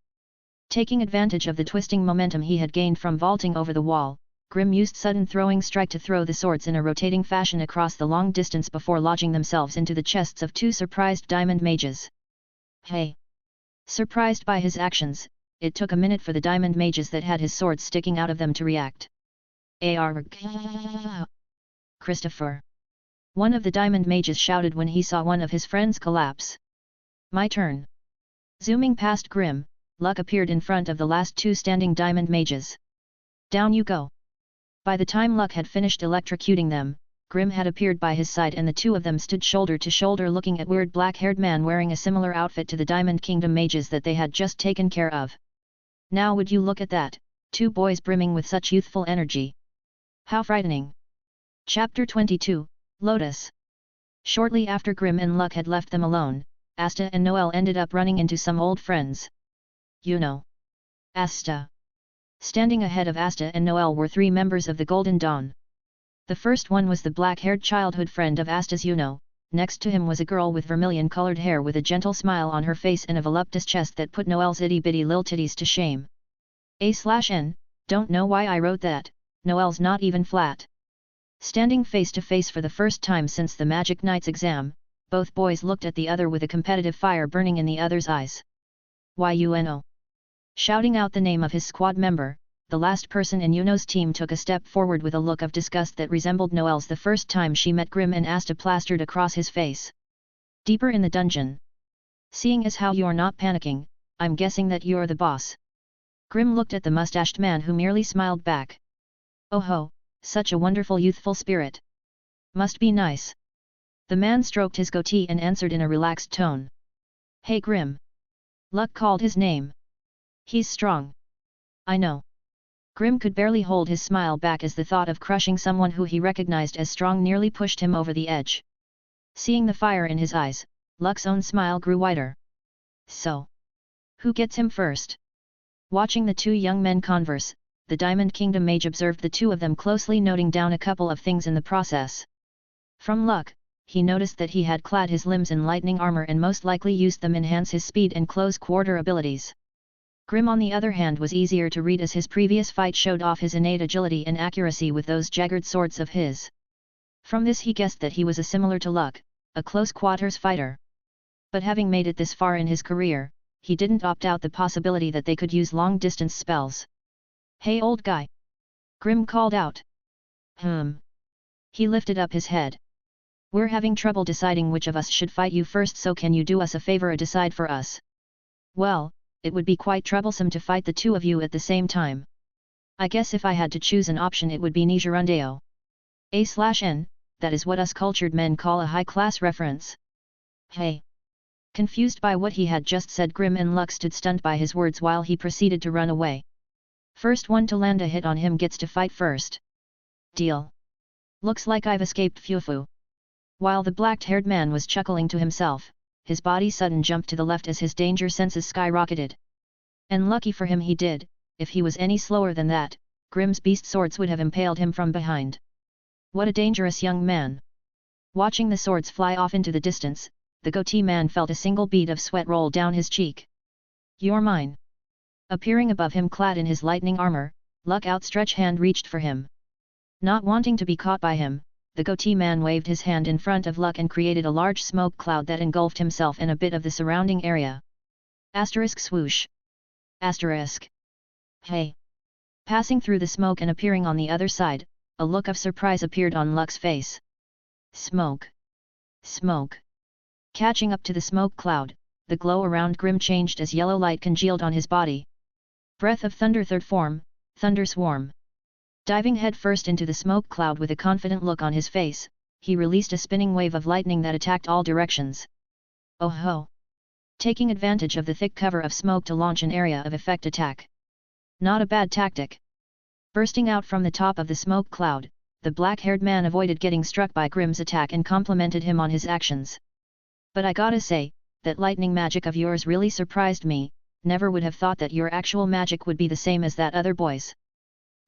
Taking advantage of the twisting momentum he had gained from vaulting over the wall, Grimm used sudden throwing strike to throw the swords in a rotating fashion across the long distance before lodging themselves into the chests of two surprised diamond mages. Hey! Surprised by his actions, it took a minute for the diamond mages that had his swords sticking out of them to react. Christopher! One of the diamond mages shouted when he saw one of his friends collapse. My turn! Zooming past Grimm, Luck appeared in front of the last two standing diamond mages. Down you go! By the time Luck had finished electrocuting them, Grimm had appeared by his side and the two of them stood shoulder to shoulder looking at weird black-haired man wearing a similar outfit to the Diamond Kingdom mages that they had just taken care of. Now would you look at that, two boys brimming with such youthful energy. How frightening! Chapter 22, Lotus. Shortly after Grimm and Luck had left them alone, Asta and Noelle ended up running into some old friends. You know. Asta. Standing ahead of Asta and Noelle were three members of the Golden Dawn. The first one was the black-haired childhood friend of Asta's Yuno, next to him was a girl with vermilion-colored hair with a gentle smile on her face and a voluptuous chest that put Noelle's itty-bitty lil titties to shame. A/N, don't know why I wrote that, Noelle's not even flat. Standing face to face for the first time since the Magic Knight's exam, both boys looked at the other with a competitive fire burning in the other's eyes. YUNO. Shouting out the name of his squad member, the last person in Yuno's team took a step forward with a look of disgust that resembled Noelle's the first time she met Grimm and Asta plastered across his face. Deeper in the dungeon. Seeing as how you're not panicking, I'm guessing that you're the boss. Grimm looked at the mustached man who merely smiled back. Oh ho, such a wonderful youthful spirit. Must be nice. The man stroked his goatee and answered in a relaxed tone. Hey Grimm. Luck called his name. He's strong. I know. Grimm could barely hold his smile back as the thought of crushing someone who he recognized as strong nearly pushed him over the edge. Seeing the fire in his eyes, Luck's own smile grew wider. So. Who gets him first? Watching the two young men converse, the Diamond Kingdom mage observed the two of them closely, noting down a couple of things in the process. From Luck, he noticed that he had clad his limbs in lightning armor and most likely used them enhance his speed and close quarter abilities. Grimm on the other hand was easier to read as his previous fight showed off his innate agility and accuracy with those jagged swords of his. From this he guessed that he was a similar to Luck, a close quarters fighter. But having made it this far in his career, he didn't opt out the possibility that they could use long-distance spells. Hey old guy! Grimm called out. He lifted up his head. We're having trouble deciding which of us should fight you first, so can you do us a favor and decide for us? Well, it would be quite troublesome to fight the two of you at the same time. I guess if I had to choose an option it would be Nigerundeo. A/N, that is what us cultured men call a high-class reference. Hey! Confused by what he had just said, Grimm and Luck stood stunned by his words while he proceeded to run away. First one to land a hit on him gets to fight first. Deal. Looks like I've escaped Fufu. While the black-haired man was chuckling to himself, his body sudden jumped to the left as his danger senses skyrocketed. And lucky for him he did, if he was any slower than that, Grimm's beast swords would have impaled him from behind. What a dangerous young man! Watching the swords fly off into the distance, the goatee man felt a single bead of sweat roll down his cheek. "You're mine." Appearing above him clad in his lightning armor, Luck outstretched hand reached for him. Not wanting to be caught by him, the goatee man waved his hand in front of Luck and created a large smoke cloud that engulfed himself and a bit of the surrounding area. Asterisk swoosh. Asterisk. Hey! Passing through the smoke and appearing on the other side, a look of surprise appeared on Luck's face. Smoke! Smoke! Catching up to the smoke cloud, the glow around Grim changed as yellow light congealed on his body. Breath of Thunder third form, Thunder Swarm. Diving headfirst into the smoke cloud with a confident look on his face, he released a spinning wave of lightning that attacked all directions. Oh ho! Taking advantage of the thick cover of smoke to launch an area of effect attack. Not a bad tactic. Bursting out from the top of the smoke cloud, the black-haired man avoided getting struck by Grim's attack and complimented him on his actions. "But I gotta say, that lightning magic of yours really surprised me, never would have thought that your actual magic would be the same as that other boy's."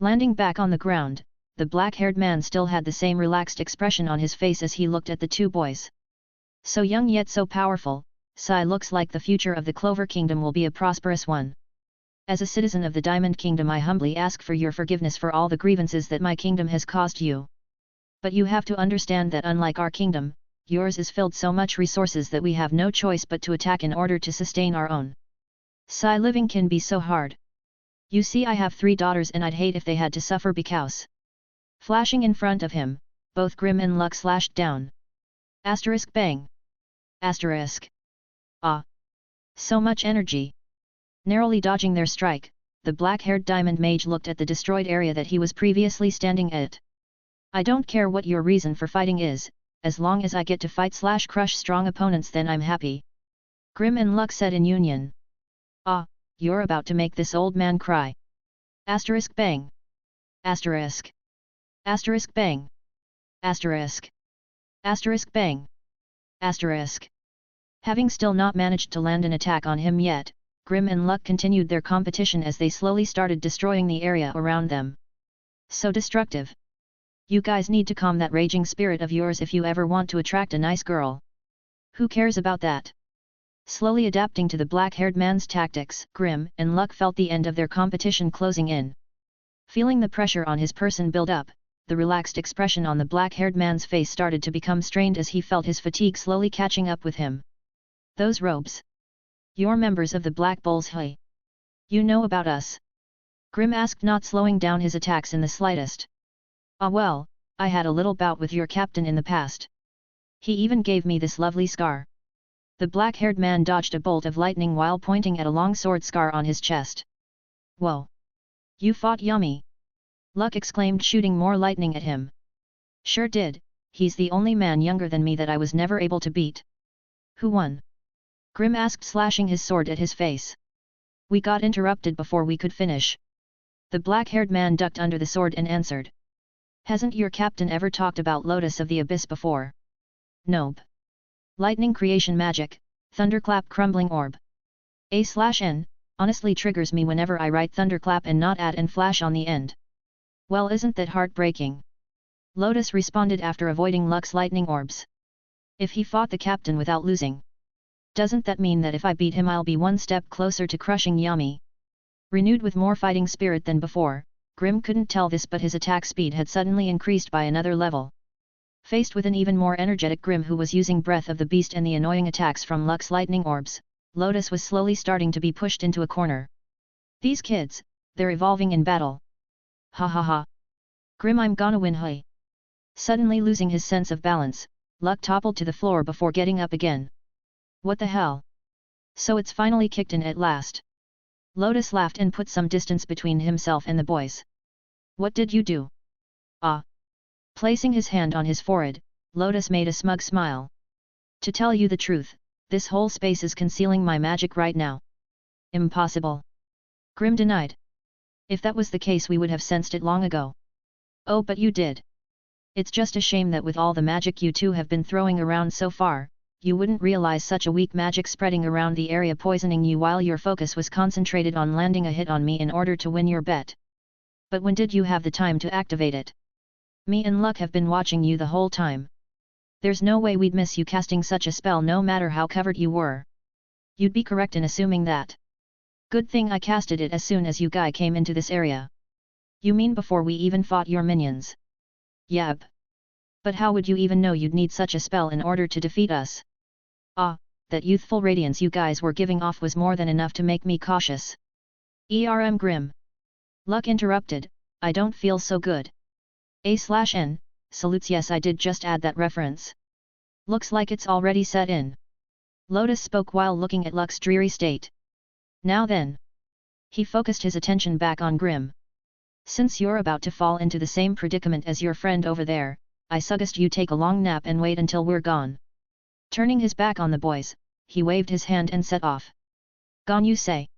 Landing back on the ground, the black-haired man still had the same relaxed expression on his face as he looked at the two boys. "So young yet so powerful, Sai looks like the future of the Clover Kingdom will be a prosperous one. As a citizen of the Diamond Kingdom, I humbly ask for your forgiveness for all the grievances that my kingdom has caused you. But you have to understand that unlike our kingdom, yours is filled so much resources that we have no choice but to attack in order to sustain our own. Sai living can be so hard. You see, I have 3 daughters and I'd hate if they had to suffer because." Flashing in front of him, both Grim and Luck slashed down. Asterisk bang. Asterisk. Ah! So much energy. Narrowly dodging their strike, the black-haired diamond mage looked at the destroyed area that he was previously standing at. "I don't care what your reason for fighting is, as long as I get to fight/crush strong opponents, then I'm happy." Grim and Luck said in union. "Ah, you're about to make this old man cry." Asterisk bang. Asterisk. Asterisk bang. Asterisk. Asterisk bang. Asterisk. Having still not managed to land an attack on him yet, Grim and Luck continued their competition as they slowly started destroying the area around them. "So destructive. You guys need to calm that raging spirit of yours if you ever want to attract a nice girl. Who cares about that?" Slowly adapting to the black-haired man's tactics, Grim and Luck felt the end of their competition closing in. Feeling the pressure on his person build up, the relaxed expression on the black-haired man's face started to become strained as he felt his fatigue slowly catching up with him. "Those robes. You're members of the Black Bulls, hey? You know about us?" Grim asked, not slowing down his attacks in the slightest. "Ah well, I had a little bout with your captain in the past. He even gave me this lovely scar." The black-haired man dodged a bolt of lightning while pointing at a long sword scar on his chest. "Whoa! You fought yummy!" Luck exclaimed, shooting more lightning at him. "Sure did, he's the only man younger than me that I was never able to beat." "Who won?" Grim asked, slashing his sword at his face. "We got interrupted before we could finish." The black-haired man ducked under the sword and answered. "Hasn't your captain ever talked about Lotus of the Abyss before?" "Nope. Lightning creation magic, thunderclap crumbling orb. A/N, honestly triggers me whenever I write thunderclap and not add and flash on the end." "Well, isn't that heartbreaking?" Lotus responded after avoiding Luck's lightning orbs. "If he fought the captain without losing, doesn't that mean that if I beat him I'll be one step closer to crushing Yami?" Renewed with more fighting spirit than before, Grim couldn't tell this, but his attack speed had suddenly increased by another level. Faced with an even more energetic Grim who was using Breath of the Beast and the annoying attacks from Luck's lightning orbs, Lotus was slowly starting to be pushed into a corner. "These kids, they're evolving in battle. Ha ha ha. Grim, I'm gonna win, hey." Suddenly losing his sense of balance, Luck toppled to the floor before getting up again. "What the hell? So it's finally kicked in at last." Lotus laughed and put some distance between himself and the boys. "What did you do?" "Ah." Placing his hand on his forehead, Lotus made a smug smile. "To tell you the truth, this whole space is concealing my magic right now." "Impossible." Grim denied. "If that was the case we would have sensed it long ago." "Oh, but you did. It's just a shame that with all the magic you two have been throwing around so far, you wouldn't realize such a weak magic spreading around the area poisoning you while your focus was concentrated on landing a hit on me in order to win your bet. But when did you have the time to activate it? Me and Luck have been watching you the whole time." There's no way we'd miss you casting such a spell no matter how covered you were. You'd be correct in assuming that. Good thing I casted it as soon as you guy came into this area. You mean before we even fought your minions? Yep. But how would you even know you'd need such a spell in order to defeat us? Ah, that youthful radiance you guys were giving off was more than enough to make me cautious. Grim. Luck interrupted, I don't feel so good. A/N, salutes. Yes, I did just add that reference. Looks like it's already set in. Lotus spoke while looking at Luck's dreary state. Now then. He focused his attention back on Grim. Since you're about to fall into the same predicament as your friend over there, I suggest you take a long nap and wait until we're gone. Turning his back on the boys, he waved his hand and set off. Gone you say?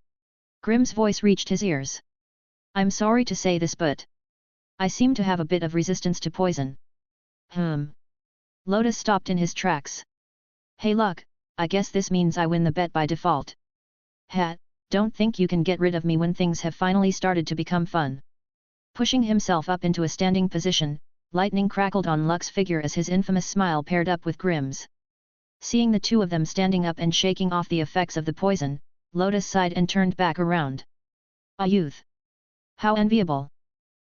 Grim's voice reached his ears. I'm sorry to say this, but I seem to have a bit of resistance to poison. Lotus stopped in his tracks. Hey Luck, I guess this means I win the bet by default. Don't think you can get rid of me when things have finally started to become fun. Pushing himself up into a standing position, lightning crackled on Luck's figure as his infamous smile paired up with Grim's. Seeing the two of them standing up and shaking off the effects of the poison, Lotus sighed and turned back around. A youth! How enviable!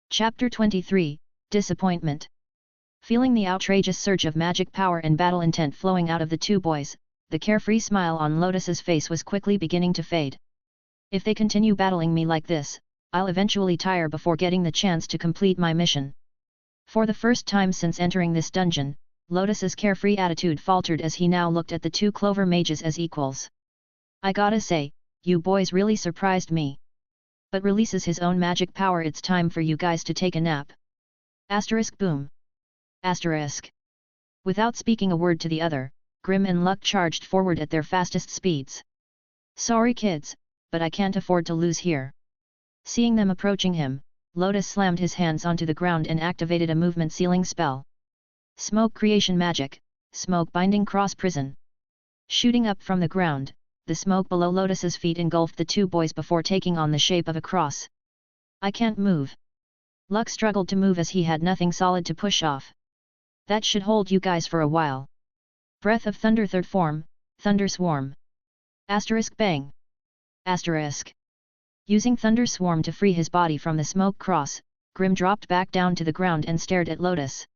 Chapter 23, Disappointment. Feeling the outrageous surge of magic power and battle intent flowing out of the two boys, the carefree smile on Lotus's face was quickly beginning to fade. If they continue battling me like this, I'll eventually tire before getting the chance to complete my mission. For the first time since entering this dungeon, Lotus's carefree attitude faltered as he now looked at the two Clover mages as equals. I gotta say, you boys really surprised me. But releases his own magic power. It's time for you guys to take a nap. Boom. Without speaking a word to the other, Grim and Luck charged forward at their fastest speeds. Sorry kids, but I can't afford to lose here. Seeing them approaching him, Lotus slammed his hands onto the ground and activated a movement sealing spell. Smoke creation magic, smoke binding cross prison. Shooting up from the ground, the smoke below Lotus's feet engulfed the two boys before taking on the shape of a cross. I can't move. Luck struggled to move as he had nothing solid to push off. That should hold you guys for a while. Breath of Thunder third form, Thunder Swarm. Bang. Using Thunder Swarm to free his body from the smoke cross, Grim dropped back down to the ground and stared at Lotus.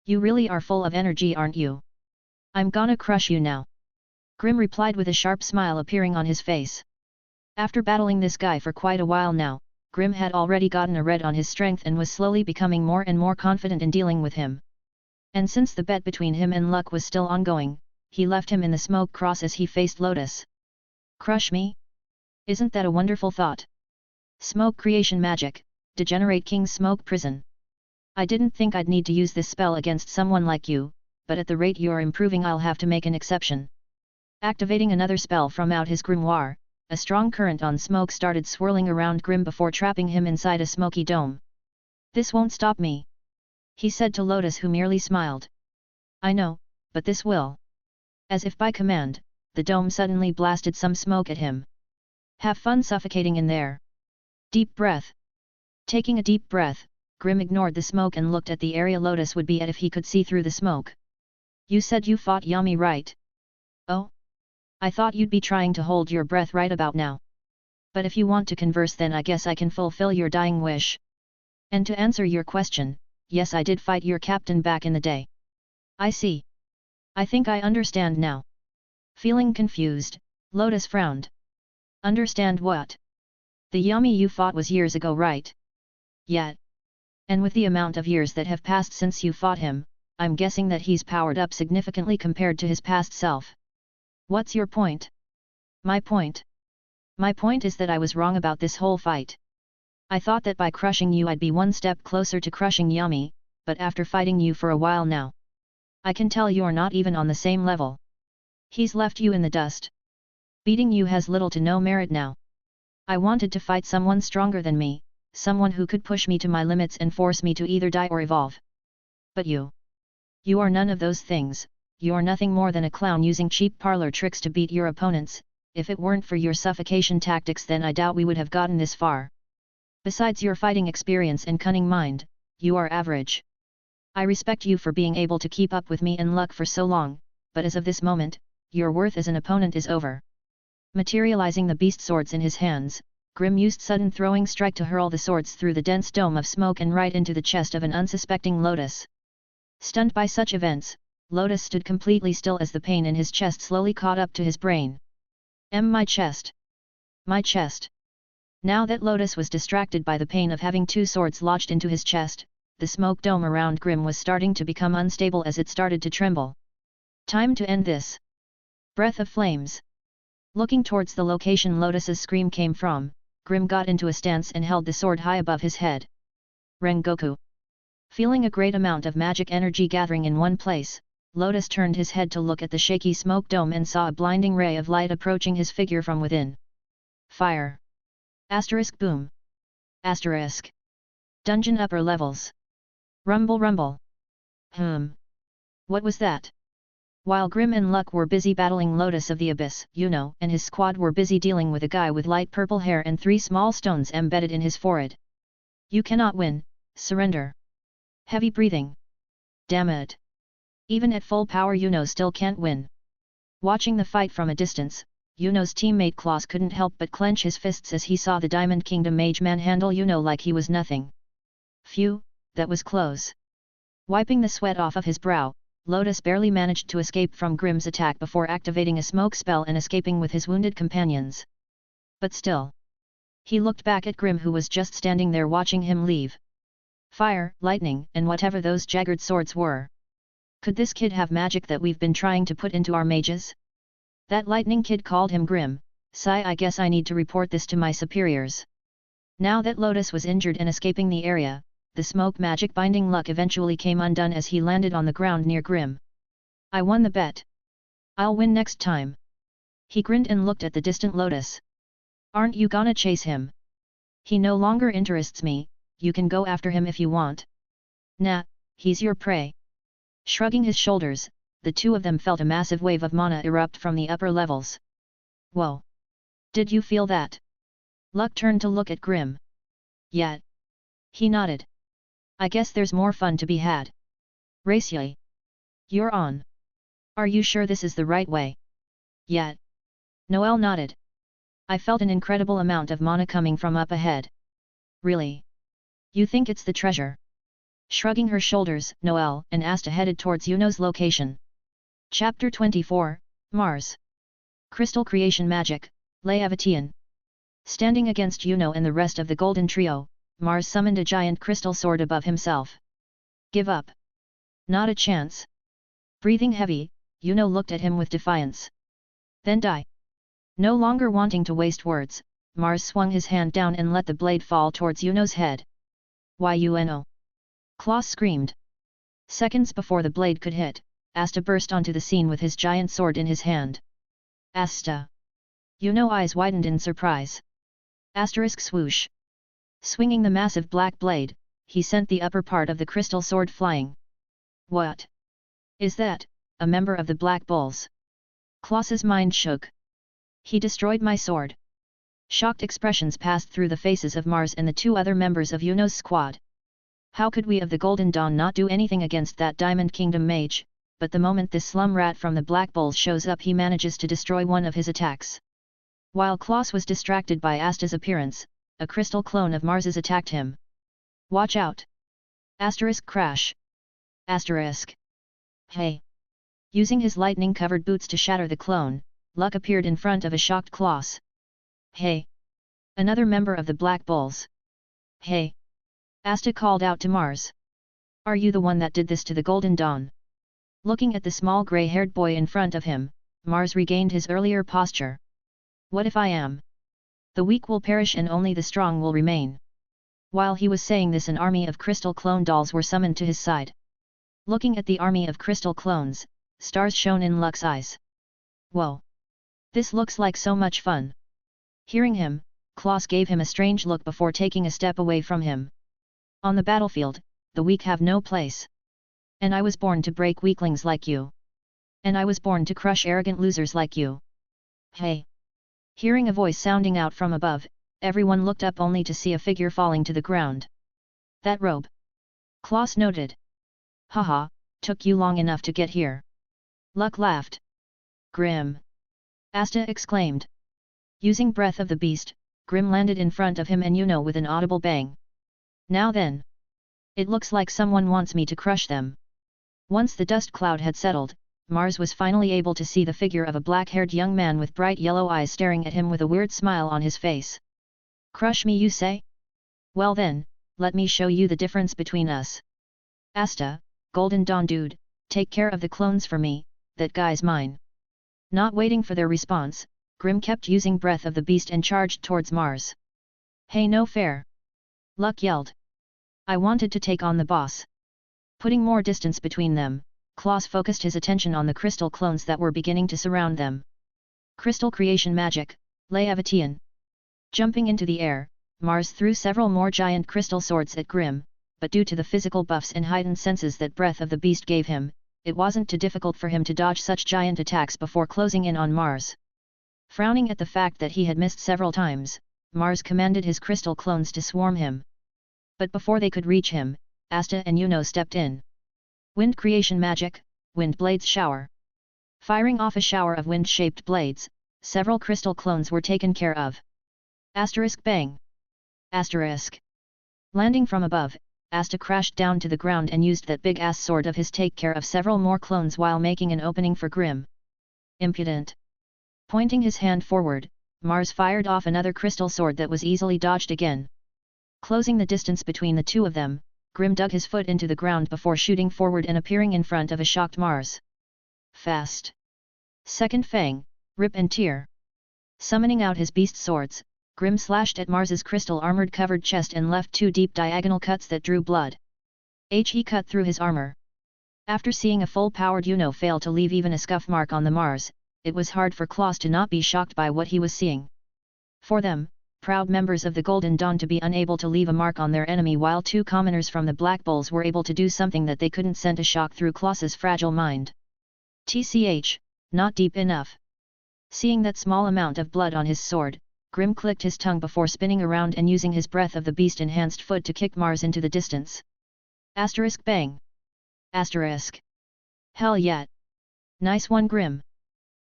You really are full of energy, aren't you? I'm gonna crush you now. Grim replied with a sharp smile appearing on his face. After battling this guy for quite a while now, Grim had already gotten a read on his strength and was slowly becoming more and more confident in dealing with him. And since the bet between him and Luck was still ongoing, he left him in the smoke cross as he faced Lotus. Crush me? Isn't that a wonderful thought? Smoke creation magic, degenerate King's smoke prison. I didn't think I'd need to use this spell against someone like you, but at the rate you're improving I'll have to make an exception. Activating another spell from out his grimoire, a strong current on smoke started swirling around Grim before trapping him inside a smoky dome. This won't stop me, he said to Lotus, who merely smiled. I know, but this will. As if by command, the dome suddenly blasted some smoke at him. Have fun suffocating in there. Deep breath. Taking a deep breath, Grim ignored the smoke and looked at the area Lotus would be at if he could see through the smoke. You said you fought Yami, right? Oh? I thought you'd be trying to hold your breath right about now. But if you want to converse, then I guess I can fulfill your dying wish. And to answer your question, yes, I did fight your captain back in the day. I see. I think I understand now. Feeling confused, Lotus frowned. Understand what? The Yami you fought was years ago, right? Yeah. And with the amount of years that have passed since you fought him, I'm guessing that he's powered up significantly compared to his past self. What's your point? My point? My point is that I was wrong about this whole fight. I thought that by crushing you I'd be one step closer to crushing Yami, but after fighting you for a while now, I can tell you're not even on the same level. He's left you in the dust. Beating you has little to no merit now. I wanted to fight someone stronger than me, someone who could push me to my limits and force me to either die or evolve. But you are none of those things. You're nothing more than a clown using cheap parlor tricks to beat your opponents. If it weren't for your suffocation tactics, then I doubt we would have gotten this far. Besides your fighting experience and cunning mind, you are average. I respect you for being able to keep up with me and Luck for so long, but as of this moment, your worth as an opponent is over. Materializing the beast swords in his hands, Grimm used sudden throwing strike to hurl the swords through the dense dome of smoke and right into the chest of an unsuspecting Lotus. Stunned by such events, Lotus stood completely still as the pain in his chest slowly caught up to his brain. My chest! My chest! Now that Lotus was distracted by the pain of having two swords lodged into his chest, the smoke dome around Grimm was starting to become unstable as it started to tremble. Time to end this! Breath of flames! Looking towards the location Lotus's scream came from, Grimm got into a stance and held the sword high above his head. Rengoku! Feeling a great amount of magic energy gathering in one place, Lotus turned his head to look at the shaky smoke dome and saw a blinding ray of light approaching his figure from within. Fire! Asterisk boom! Asterisk! Dungeon upper levels! Rumble rumble! What was that? While Grimm and Luck were busy battling Lotus of the Abyss, and his squad were busy dealing with a guy with light purple hair and 3 small stones embedded in his forehead. You cannot win, surrender. Heavy breathing. Damn it. Even at full power still can't win. Watching the fight from a distance, Yuno's teammate Klaus couldn't help but clench his fists as he saw the Diamond Kingdom mage manhandle like he was nothing. Phew, that was close. Wiping the sweat off of his brow, Lotus barely managed to escape from Grimm's attack before activating a smoke spell and escaping with his wounded companions. But still. He looked back at Grimm who was just standing there watching him leave. Fire, lightning, and whatever those jagged swords were. Could this kid have magic that we've been trying to put into our mages? That lightning kid called him Grimm. Sigh, I guess I need to report this to my superiors. Now that Lotus was injured and escaping the area, the smoke magic binding Luck eventually came undone as he landed on the ground near Grimm. I won the bet. I'll win next time. He grinned and looked at the distant Lotus. Aren't you gonna chase him? He no longer interests me, you can go after him if you want. Nah, he's your prey. Shrugging his shoulders, the two of them felt a massive wave of mana erupt from the upper levels. Whoa! Did you feel that? Luck turned to look at Grimm. Yeah. He nodded. I guess there's more fun to be had. Race yay. You're on. Are you sure this is the right way? Yeah. Noelle nodded. I felt an incredible amount of mana coming from up ahead. Really? You think it's the treasure? Shrugging her shoulders, Noelle and Asta headed towards Yuno's location. Chapter 24, Mars. Crystal Creation Magic, Leavitian. Standing against Yuno and the rest of the Golden Trio, Mars summoned a giant crystal sword above himself. Give up. Not a chance. Breathing heavy, Yuno looked at him with defiance. Then die. No longer wanting to waste words, Mars swung his hand down and let the blade fall towards Yuno's head. Yuno! Klaus screamed. Seconds before the blade could hit, Asta burst onto the scene with his giant sword in his hand. Asta! Yuno eyes widened in surprise. Asterisk swoosh. Swinging the massive black blade, he sent the upper part of the crystal sword flying. What? Is that, a member of the Black Bulls? Klaus's mind shook. He destroyed my sword. Shocked expressions passed through the faces of Mars and the 2 other members of Yuno's squad. How could we of the Golden Dawn not do anything against that Diamond Kingdom mage, but the moment this slum rat from the Black Bulls shows up he manages to destroy one of his attacks. While Klaus was distracted by Asta's appearance, a crystal clone of Mars's attacked him. Watch out! Asterisk crash. Asterisk. Hey! Using his lightning-covered boots to shatter the clone, Luck appeared in front of a shocked Klaus. Hey! Another member of the Black Bulls. Hey! Asta called out to Mars. Are you the one that did this to the Golden Dawn? Looking at the small grey-haired boy in front of him, Mars regained his earlier posture. What if I am? The weak will perish and only the strong will remain. While he was saying this, an army of crystal clone dolls were summoned to his side. Looking at the army of crystal clones, stars shone in Luck's eyes. Whoa! This looks like so much fun. Hearing him, Klaus gave him a strange look before taking a step away from him. On the battlefield, the weak have no place. And I was born to break weaklings like you. And I was born to crush arrogant losers like you. Hey! Hearing a voice sounding out from above, everyone looked up only to see a figure falling to the ground. That robe. Klaus noted. Haha, took you long enough to get here. Luck laughed. Grim! Asta exclaimed. Using Breath of the Beast, Grim landed in front of him and with an audible bang. Now then! It looks like someone wants me to crush them. Once the dust cloud had settled, Mars was finally able to see the figure of a black-haired young man with bright yellow eyes staring at him with a weird smile on his face. Crush me, you say? Well then, let me show you the difference between us. Asta, Golden Dawn dude, take care of the clones for me, that guy's mine. Not waiting for their response, Grim kept using Breath of the Beast and charged towards Mars. Hey, no fair! Luck yelled. I wanted to take on the boss. Putting more distance between them, Klaus focused his attention on the crystal clones that were beginning to surround them. Crystal creation magic, Levitation. Jumping into the air, Mars threw several more giant crystal swords at Grim, but due to the physical buffs and heightened senses that Breath of the Beast gave him, it wasn't too difficult for him to dodge such giant attacks before closing in on Mars. Frowning at the fact that he had missed several times, Mars commanded his crystal clones to swarm him. But before they could reach him, Asta and stepped in. Wind creation magic, Wind Blades Shower. Firing off a shower of wind-shaped blades, several crystal clones were taken care of. Asterisk bang! Asterisk! Landing from above, Asta crashed down to the ground and used that big-ass sword of his take care of several more clones while making an opening for Grim. Impudent! Pointing his hand forward, Mars fired off another crystal sword that was easily dodged again. Closing the distance between the two of them, Grim dug his foot into the ground before shooting forward and appearing in front of a shocked Mars. Fast! Second Fang, Rip and Tear. Summoning out his beast swords, Grim slashed at Mars's crystal armored covered chest and left two deep diagonal cuts that drew blood. He cut through his armor. After seeing a full-powered fail to leave even a scuff mark on the Mars, it was hard for Klaus to not be shocked by what he was seeing. For them, proud members of the Golden Dawn to be unable to leave a mark on their enemy while two commoners from the Black Bulls were able to do something that they couldn't send a shock through Klaus's fragile mind. TCH, not deep enough. Seeing that small amount of blood on his sword, Grim clicked his tongue before spinning around and using his Breath of the Beast enhanced foot to kick Mars into the distance. Asterisk bang! Asterisk! Hell yeah! Nice one, Grim!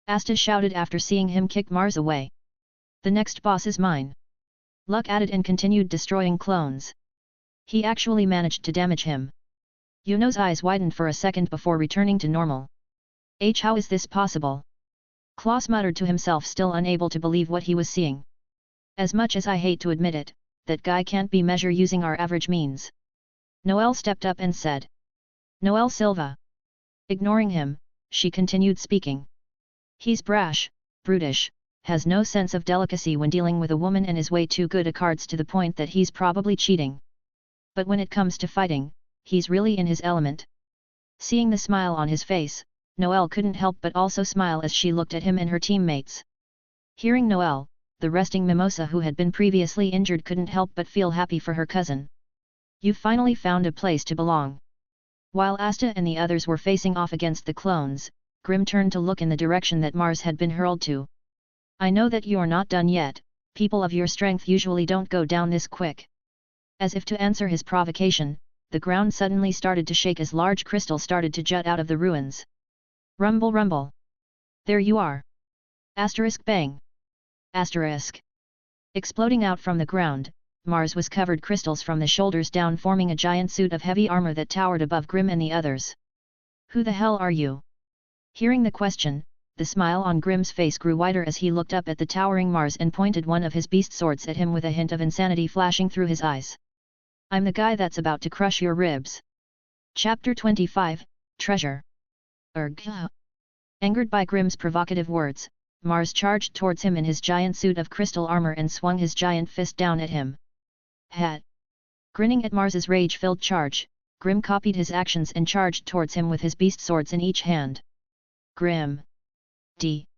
Asta shouted after seeing him kick Mars away. The next boss is mine. Luck added and continued destroying clones. He actually managed to damage him. Yuno's eyes widened for a second before returning to normal. How is this possible? Klaus muttered to himself, still unable to believe what he was seeing. As much as I hate to admit it, that guy can't be measured using our average means. Noelle stepped up and said. Noelle Silva. Ignoring him, she continued speaking. He's brash, brutish, has no sense of delicacy when dealing with a woman and is way too good at cards to the point that he's probably cheating. But when it comes to fighting, he's really in his element. Seeing the smile on his face, Noelle couldn't help but also smile as she looked at him and her teammates. Hearing Noelle, the resting mimosa who had been previously injured couldn't help but feel happy for her cousin. You finally found a place to belong. While Asta and the others were facing off against the clones, Grim turned to look in the direction that Mars had been hurled to. I know that you're not done yet, people of your strength usually don't go down this quick. As if to answer his provocation, the ground suddenly started to shake as large crystals started to jut out of the ruins. Rumble rumble. There you are. Asterisk bang. Asterisk. Exploding out from the ground, Mars was covered crystals from the shoulders down, forming a giant suit of heavy armor that towered above Grim and the others. Who the hell are you? Hearing the question, the smile on Grim's face grew wider as he looked up at the towering Mars and pointed one of his beast swords at him with a hint of insanity flashing through his eyes. I'm the guy that's about to crush your ribs. Chapter 25, Treasure. Angered by Grim's provocative words, Mars charged towards him in his giant suit of crystal armor and swung his giant fist down at him. Hat. Grinning at Mars's rage-filled charge, Grim copied his actions and charged towards him with his beast swords in each hand. Grim. D.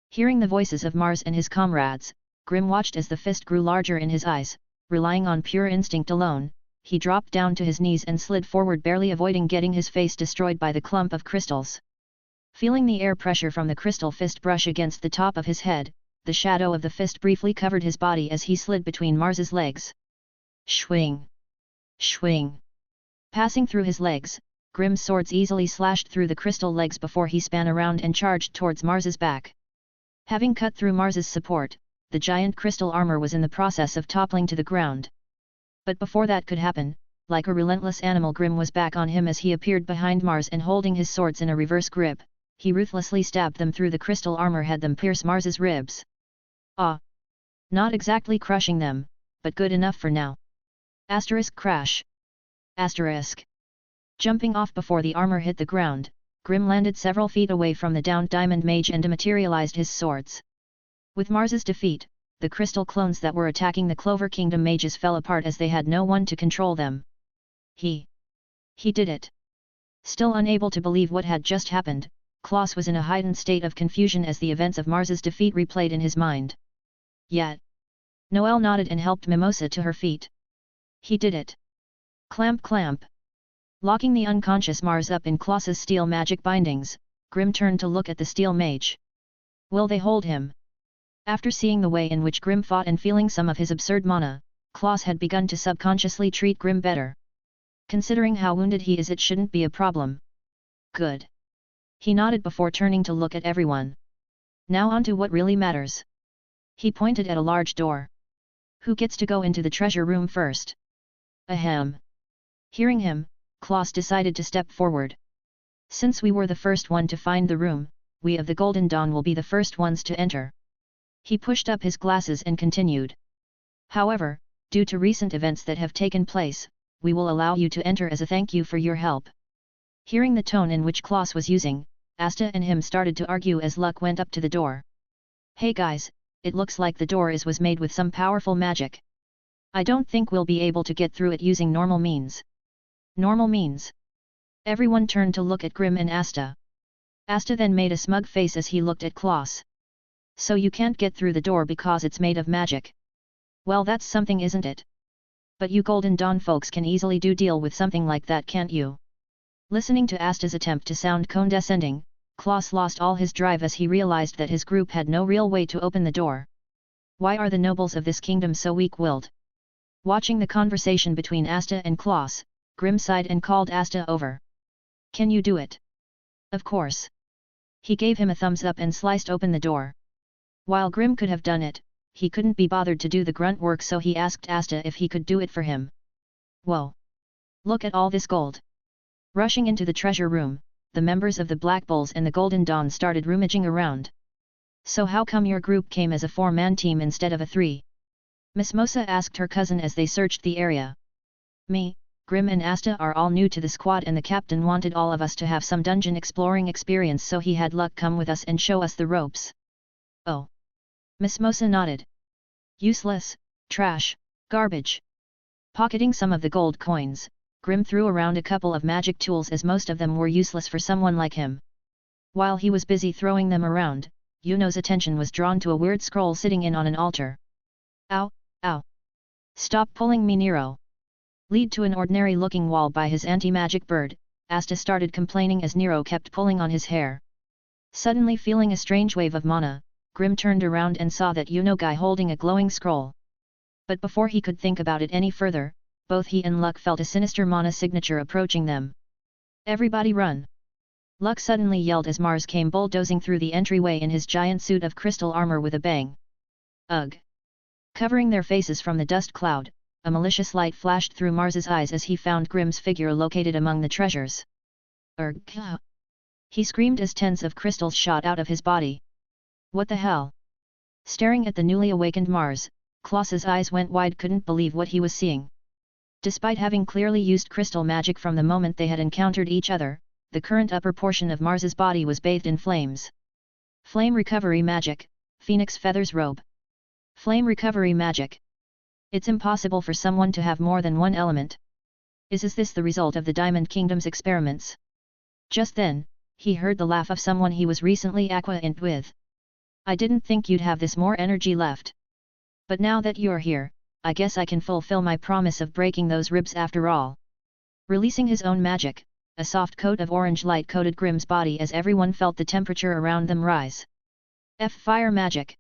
Hearing the voices of Mars and his comrades, Grim watched as the fist grew larger in his eyes. Relying on pure instinct alone, he dropped down to his knees and slid forward, barely avoiding getting his face destroyed by the clump of crystals. Feeling the air pressure from the crystal fist brush against the top of his head, the shadow of the fist briefly covered his body as he slid between Mars's legs. Swing! Swing! Passing through his legs, Grimm's swords easily slashed through the crystal legs before he span around and charged towards Mars's back. Having cut through Mars's support, the giant crystal armor was in the process of toppling to the ground. But before that could happen, like a relentless animal, Grimm was back on him as he appeared behind Mars and holding his swords in a reverse grip, he ruthlessly stabbed them through the crystal armor, had them pierce Mars's ribs. Ah! Not exactly crushing them, but good enough for now. Asterisk crash. Asterisk. Jumping off before the armor hit the ground, Grimm landed several feet away from the downed diamond mage and dematerialized his swords. With Mars's defeat, the crystal clones that were attacking the Clover Kingdom mages fell apart as they had no one to control them. He did it. Still unable to believe what had just happened, Klaus was in a heightened state of confusion as the events of Mars's defeat replayed in his mind. Yet, Noelle nodded and helped Mimosa to her feet. He did it. Clamp clamp. Locking the unconscious Mars up in Klaus's steel magic bindings, Grimm turned to look at the steel mage. Will they hold him? After seeing the way in which Grimm fought and feeling some of his absurd mana, Klaus had begun to subconsciously treat Grimm better. Considering how wounded he is, it shouldn't be a problem. Good. He nodded before turning to look at everyone. Now on to what really matters. He pointed at a large door. Who gets to go into the treasure room first? Ahem. Hearing him, Klaus decided to step forward. Since we were the first one to find the room, we of the Golden Dawn will be the first ones to enter. He pushed up his glasses and continued. However, due to recent events that have taken place, we will allow you to enter as a thank you for your help. Hearing the tone in which Klaus was using, Asta and him started to argue as Luck went up to the door. Hey guys, it looks like the door was made with some powerful magic. I don't think we'll be able to get through it using normal means. Normal means? Everyone turned to look at Grimm and Asta. Asta then made a smug face as he looked at Klaus. So you can't get through the door because it's made of magic. Well, that's something, isn't it? But you Golden Dawn folks can easily deal with something like that, can't you? Listening to Asta's attempt to sound condescending, Klaus lost all his drive as he realized that his group had no real way to open the door. Why are the nobles of this kingdom so weak-willed? Watching the conversation between Asta and Klaus, Grimm sighed and called Asta over. Can you do it? Of course. He gave him a thumbs up and sliced open the door. While Grimm could have done it, he couldn't be bothered to do the grunt work, so he asked Asta if he could do it for him. Whoa! Look at all this gold! Rushing into the treasure room, the members of the Black Bulls and the Golden Dawn started rummaging around. So how come your group came as a 4-man team instead of a 3? Miss Mosa asked her cousin as they searched the area. Me, Grimm and Asta are all new to the squad and the captain wanted all of us to have some dungeon exploring experience, so he had Luck come with us and show us the ropes. Oh. Miss Mosa nodded. Useless, trash, garbage. Pocketing some of the gold coins, Grimm threw around a couple of magic tools as most of them were useless for someone like him. While he was busy throwing them around, Yuno's attention was drawn to a weird scroll sitting on an altar. Ow, ow. Stop pulling me, Nero. Lead to an ordinary-looking wall by his anti-magic bird, Asta started complaining as Nero kept pulling on his hair. Suddenly feeling a strange wave of mana, Grimm turned around and saw that Yuno guy holding a glowing scroll. But before he could think about it any further, both he and Luck felt a sinister mana signature approaching them. Everybody run! Luck suddenly yelled as Mars came bulldozing through the entryway in his giant suit of crystal armor with a bang. Ugh! Covering their faces from the dust cloud, a malicious light flashed through Mars's eyes as he found Grimm's figure located among the treasures. Ugh! He screamed as tens of crystals shot out of his body. What the hell? Staring at the newly awakened Mars, Klaus's eyes went wide, couldn't believe what he was seeing. Despite having clearly used crystal magic from the moment they had encountered each other, the current upper portion of Mars's body was bathed in flames. Flame recovery magic, Phoenix Feathers Robe. Flame recovery magic. It's impossible for someone to have more than one element. Is this the result of the Diamond Kingdom's experiments? Just then, he heard the laugh of someone he was recently acquainted with. I didn't think you'd have this more energy left. But now that you're here, I guess I can fulfill my promise of breaking those ribs after all. Releasing his own magic, a soft coat of orange light coated Grimm's body as everyone felt the temperature around them rise. Fire magic.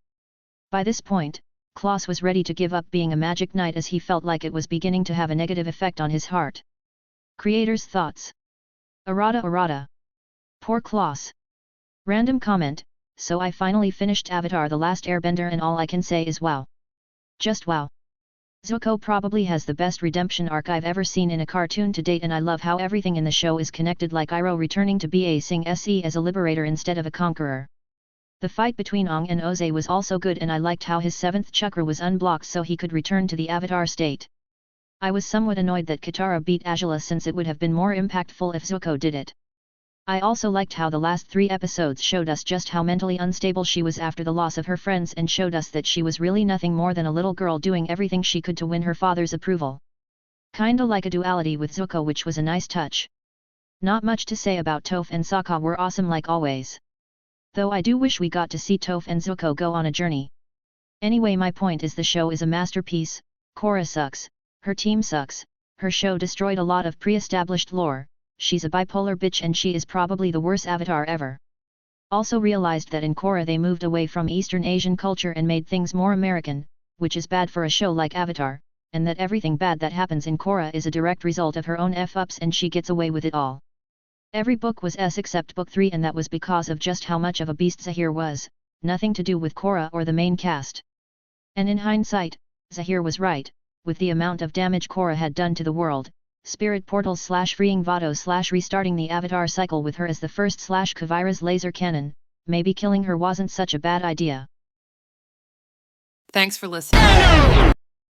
By this point, Klaus was ready to give up being a magic knight as he felt like it was beginning to have a negative effect on his heart. Creator's thoughts. Errata. Poor Kloss. Random comment, so I finally finished Avatar The Last Airbender and all I can say is wow. Just wow. Zuko probably has the best redemption arc I've ever seen in a cartoon to date, and I love how everything in the show is connected, like Iroh returning to Ba Sing Se as a liberator instead of a conqueror. The fight between Aang and Oze was also good, and I liked how his 7th chakra was unblocked so he could return to the Avatar state. I was somewhat annoyed that Katara beat Azula, since it would have been more impactful if Zuko did it. I also liked how the last 3 episodes showed us just how mentally unstable she was after the loss of her friends, and showed us that she was really nothing more than a little girl doing everything she could to win her father's approval. Kinda like a duality with Zuko, which was a nice touch. Not much to say about Toph and Sokka were awesome like always. Though I do wish we got to see Toph and Zuko go on a journey. Anyway, my point is the show is a masterpiece. Korra sucks, her team sucks, her show destroyed a lot of pre-established lore. She's a bipolar bitch and she is probably the worst avatar ever. Also realized that in Korra they moved away from Eastern Asian culture and made things more American, which is bad for a show like Avatar, and that everything bad that happens in Korra is a direct result of her own F-ups and she gets away with it all. Every book was S except book 3, and that was because of just how much of a beast Zahir was, nothing to do with Korra or the main cast. And in hindsight, Zahir was right, with the amount of damage Korra had done to the world. Spirit portals / freeing Vado / restarting the Avatar cycle with her as the first / Kavira's laser cannon, maybe killing her wasn't such a bad idea.
Thanks for listening.